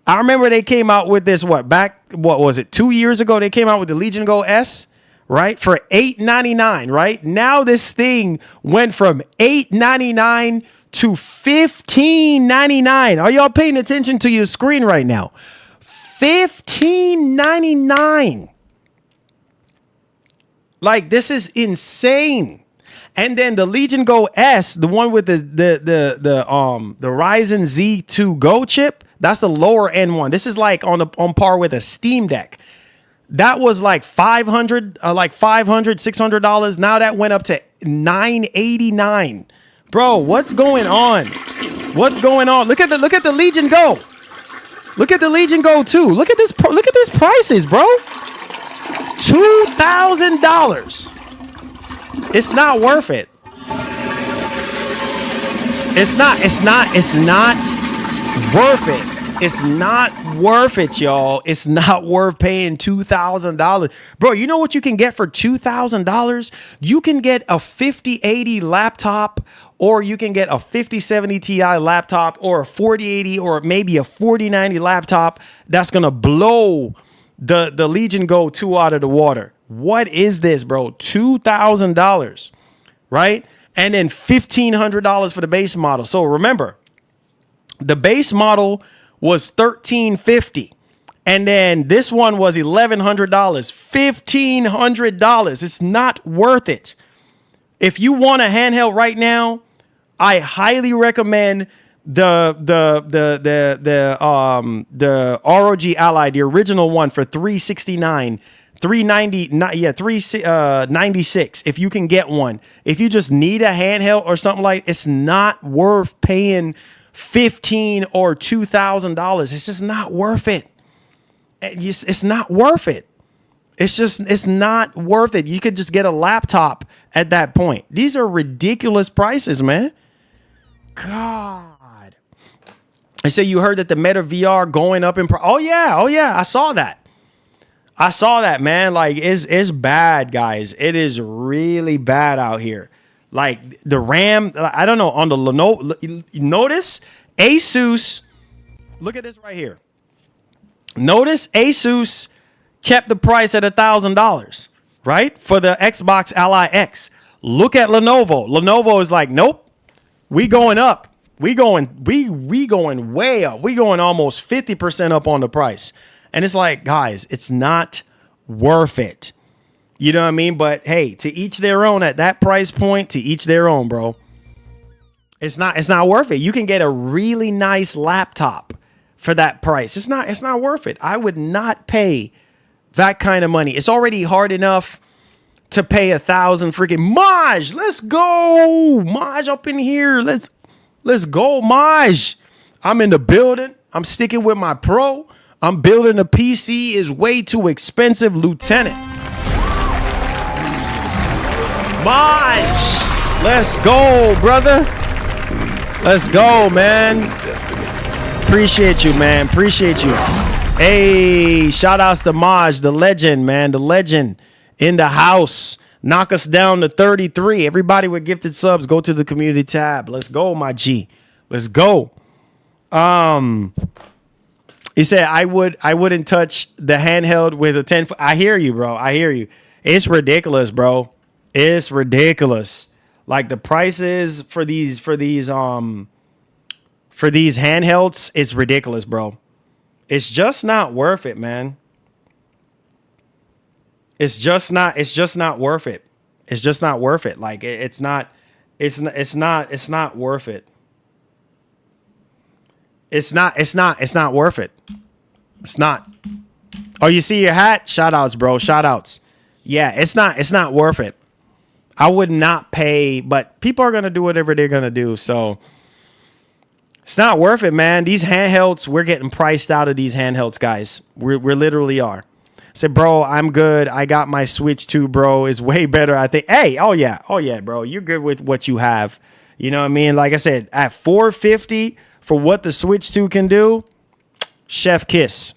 Speaker 8: I remember they came out with this, what was it? 2 years ago, they came out with the Legion Go S, right? For $899, right? Now this thing went from $899 to $1599. Are y'all paying attention to your screen right now? $1599. Like, this is insane. And then the Legion Go S, the one with the Ryzen Z2 Go chip, that's the lower end one. This is like on par with a Steam Deck. That was like $500, $600. Now that went up to $989. Bro, what's going on? What's going on? Look at the Legion Go. Look at the Legion Go 2. Look at these prices, bro. $2,000. It's not worth it. It's not worth it. It's not worth it, y'all. It's not worth paying $2,000. Bro, you know what you can get for $2,000? You can get a 5080 laptop, or you can get a 5070 Ti laptop, or a 4080, or maybe a 4090 laptop that's going to blow the Legion Go 2 out of the water. What is this, bro? $2,000, right? And then $1,500 for the base model. So remember, the base model was $1,350, and then this one was $1,100. $1,500. It's not worth it. If you want a handheld right now, I highly recommend the ROG Ally, the original one, for $369. $396 if you can get one. If you just need a handheld or something like, it's not worth paying $1,500 or $2,000. It's just not worth it. It's not worth it. It's not worth it. You could just get a laptop at that point. These are ridiculous prices, man. God. I say you heard that the Meta VR going up in price. Oh yeah. I saw that, man. Like, it's bad, guys. It is really bad out here. Like, the RAM, I don't know, on the Lenovo, notice Asus, look at this right here. Notice Asus kept the price at $1,000, right? For the Xbox Ally X. Look at Lenovo. Lenovo is like, nope, we going up. We going way up. We going almost 50% up on the price. And it's like, guys, it's not worth it. You know what I mean? But hey, to each their own. At that price point, to each their own, bro. It's not worth it. You can get a really nice laptop for that price. It's not worth it. I would not pay that kind of money. It's already hard enough to pay $1,000 freaking. Maj, let's go. Maj up in here. Let's go, Maj. I'm in the building. I'm sticking with my Pro. I'm building a PC. Is way too expensive, Lieutenant. Maj, let's go, brother. Let's go, man. Appreciate you, man. Appreciate you. Hey, shout outs to Maj, the legend, man. The legend in the house. Knock us down to 33. Everybody with gifted subs, go to the community tab. Let's go, my G. Let's go. He said I wouldn't touch the handheld with a 10 foot. I hear you, bro. I hear you. It's ridiculous, bro. It's ridiculous. Like the prices for these handhelds is ridiculous, bro. It's just not worth it, man. It's just not worth it. It's just not worth it. Like it's not worth it. It's not worth it. It's not. Oh, you see your hat? Shout outs, bro. Shout outs. Yeah, it's not worth it. I would not pay, but people are gonna do whatever they're gonna do. So it's not worth it, man. These handhelds, we're getting priced out of these handhelds, guys. We literally are. I said, bro, I'm good. I got my Switch 2, bro. It's way better, I think. Hey, oh yeah, bro. You're good with what you have. You know what I mean? Like I said, at $450 for what the Switch 2 can do, chef kiss.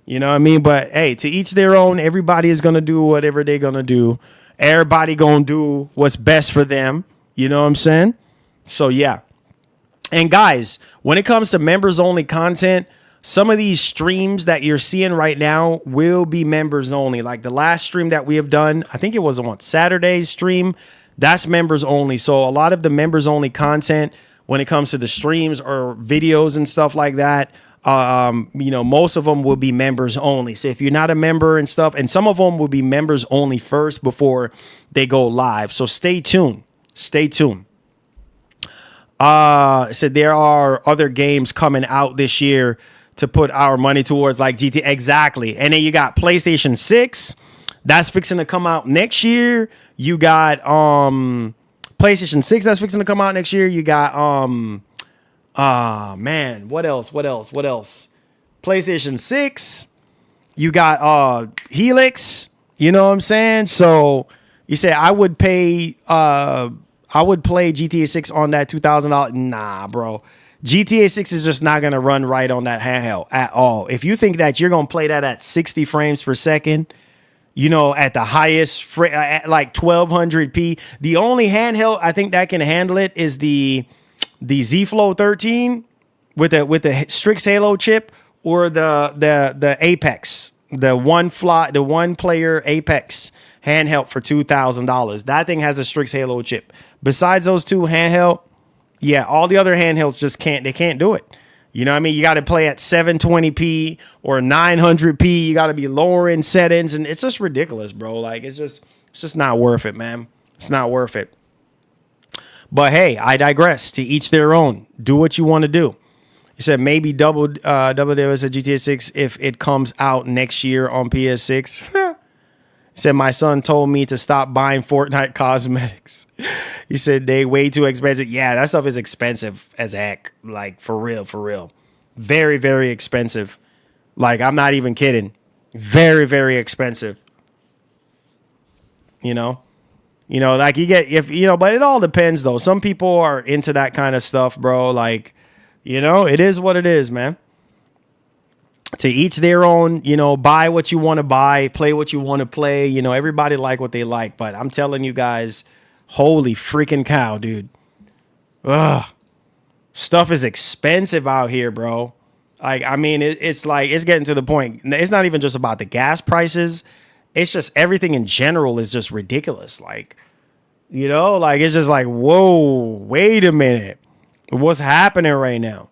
Speaker 8: You know what I mean? But hey, to each their own. Everybody is gonna do whatever they're gonna do. Everybody gonna do what's best for them. You know what I'm saying? So yeah. And guys, when it comes to members only content, some of these streams that you're seeing right now will be members only. Like the last stream that we have done, I think it was on Saturday's stream. That's members only. So a lot of the members only content when it comes to the streams or videos and stuff like that, most of them will be members only. So if you're not a member and stuff, and some of them will be members only first before they go live. So stay tuned. Stay tuned. Said there are other games coming out this year to put our money towards, like GT. Exactly. And then you got PlayStation 6. That's fixing to come out next year. You got PlayStation 6 that's fixing to come out next year. You got man, what else? PlayStation 6. You got Helix. You know what I'm saying? So you say I would play GTA 6 on that $2,000. Nah, bro. GTA 6 is just not going to run right on that handheld at all. If you think that you're going to play that at 60 frames per second, at the highest, at like 1200p, the only handheld I think that can handle it is the Z Flow 13 with the Strix Halo chip, or the Apex, the one player Apex handheld for $2,000. That thing has a Strix Halo chip. Besides those two handheld, yeah, all the other handhelds can't do it. You know what I mean? You got to play at 720p or 900p. You got to be lowering settings, and it's just ridiculous, bro. Like it's just not worth it, man. It's not worth it. But hey, I digress. To each their own. Do what you want to do. He said maybe double as a GTA 6 if it comes out next year on PS6. He said my son told me to stop buying Fortnite cosmetics. He said they way too expensive. Yeah, that stuff is expensive as heck. Like for real. Very, very expensive. Like I'm not even kidding. Very, very expensive. Like you get but it all depends though. Some people are into that kind of stuff, bro. Like, it is what it is, man. To each their own, buy what you want to buy, play what you want to play. Everybody like what they like. But I'm telling you guys, holy freaking cow, dude. Ugh. Stuff is expensive out here, bro. Like, I mean, it's getting to the point. It's not even just about the gas prices. It's just everything in general is just ridiculous. Like, it's just like, whoa, wait a minute. What's happening right now?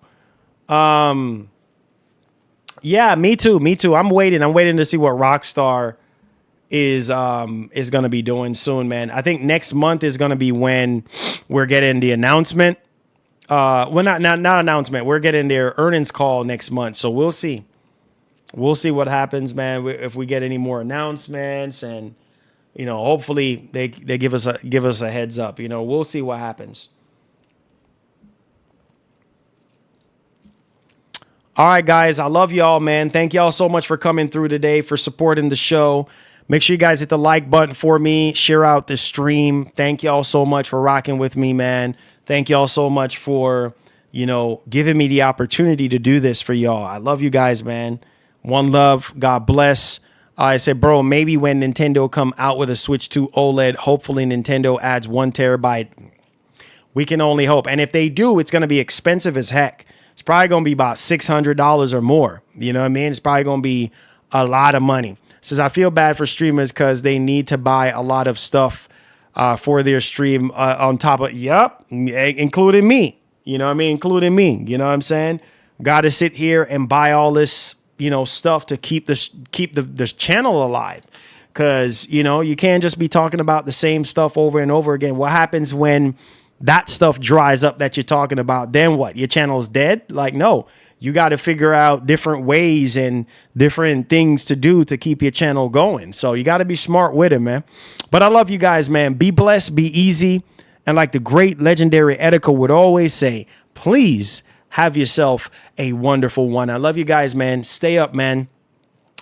Speaker 8: Yeah, me too. I'm waiting to see what Rockstar is going to be doing soon, man. I think next month is going to be when we're getting the announcement. Not announcement. We're getting their earnings call next month. So we'll see. We'll see what happens, man. If we get any more announcements, and hopefully they give us a heads up. We'll see what happens. All right, guys, I love y'all, man. Thank y'all so much for coming through today, for supporting the show. Make sure you guys hit the like button for me. Share out the stream. Thank y'all so much for rocking with me, man. Thank y'all so much for giving me the opportunity to do this for y'all. I love you guys, man. One love. God bless. I said, bro, maybe when Nintendo come out with a Switch 2 OLED, hopefully Nintendo adds 1 terabyte. We can only hope. And if they do, it's going to be expensive as heck. It's probably going to be about $600 or more. You know what I mean? It's probably going to be a lot of money. Says, I feel bad for streamers because they need to buy a lot of stuff for their stream on top of, including me. You know what I mean? Including me. You know what I'm saying? Got to sit here and buy all this, stuff to keep this channel alive. Because, you can't just be talking about the same stuff over and over again. What happens when that stuff dries up that you're talking about? Then what? Your channel is dead? Like, no. You got to figure out different ways and different things to do to keep your channel going. So you got to be smart with it, man. But I love you guys, man. Be blessed. Be easy. And like the great legendary Edica would always say, please have yourself a wonderful one. I love you guys, man. Stay up, man.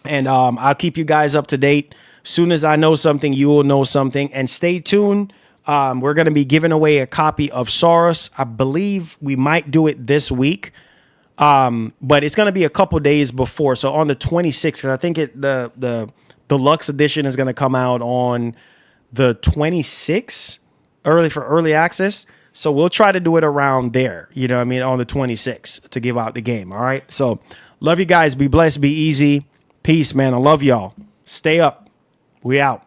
Speaker 8: And I'll keep you guys up to date. Soon as I know something, you will know something. And stay tuned. We're going to be giving away a copy of Saurus. I believe we might do it this week. But it's going to be a couple days before. So on the 26th, I think the deluxe edition is going to come out on the 26th. Early access. So we'll try to do it around there, on the 26th to give out the game. All right. So love you guys. Be blessed. Be easy. Peace, man. I love y'all. Stay up. We out.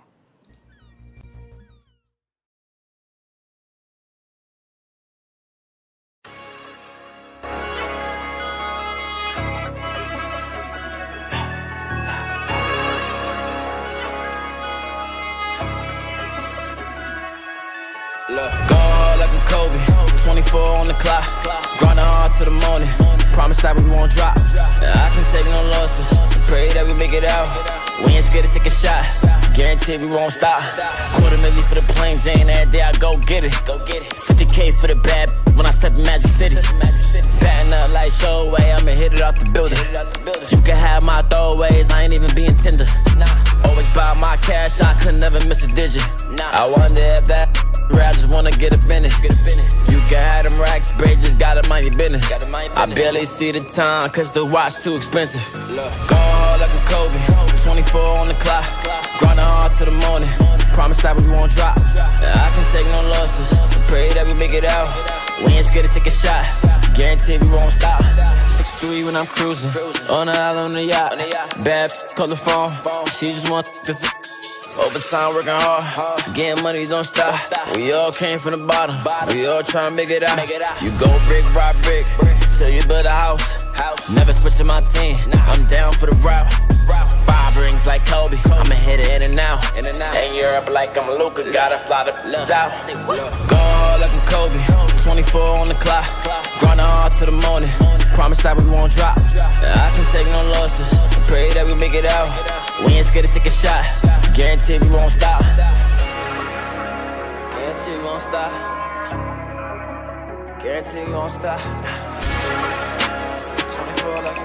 Speaker 5: Go hard like I'm Kobe, 24 on the clock, grinding hard to the morning, promise that we won't drop. Now I can take no losses, pray that we make it out. We ain't scared to take a shot, guarantee we won't stop. $250,000 for the plain Jane, every day I go get it. 50K for the bad when I step in Magic City. Batting up like Showway, I'ma hit it off the building. You can have my throwaways, I ain't even being tender. Always buy my cash, I could never miss a digit. I wonder if that I just wanna get up in it. You can have them racks, babe, just gotta mind your business. I barely see the time, cause the watch too expensive. Go hard like I'm Kobe, 24 on the clock, grinding hard to the morning, promise that we won't drop. Now I can take no losses, pray that we make it out. We ain't scared to take a shot, guarantee we won't stop. 6'3" when I'm cruising, on the island on the yacht. Bad call the phone, she just want this. Overtime working hard, getting money don't stop. We all came from the bottom, we all tryna make it out. You go brick by brick, till you build a house. Never switching my team, I'm down for the route. 5 rings like Kobe, I'ma hit it in and out. In Europe like I'm Luka, gotta fly the out. Go hard like I'm Kobe, 24 on the clock, grinding hard to the morning, promise that we won't drop. Now I can take no losses, pray that we make it out. We ain't scared to take a shot, guarantee we won't stop. Guarantee we won't stop. Guarantee we won't stop. 24 like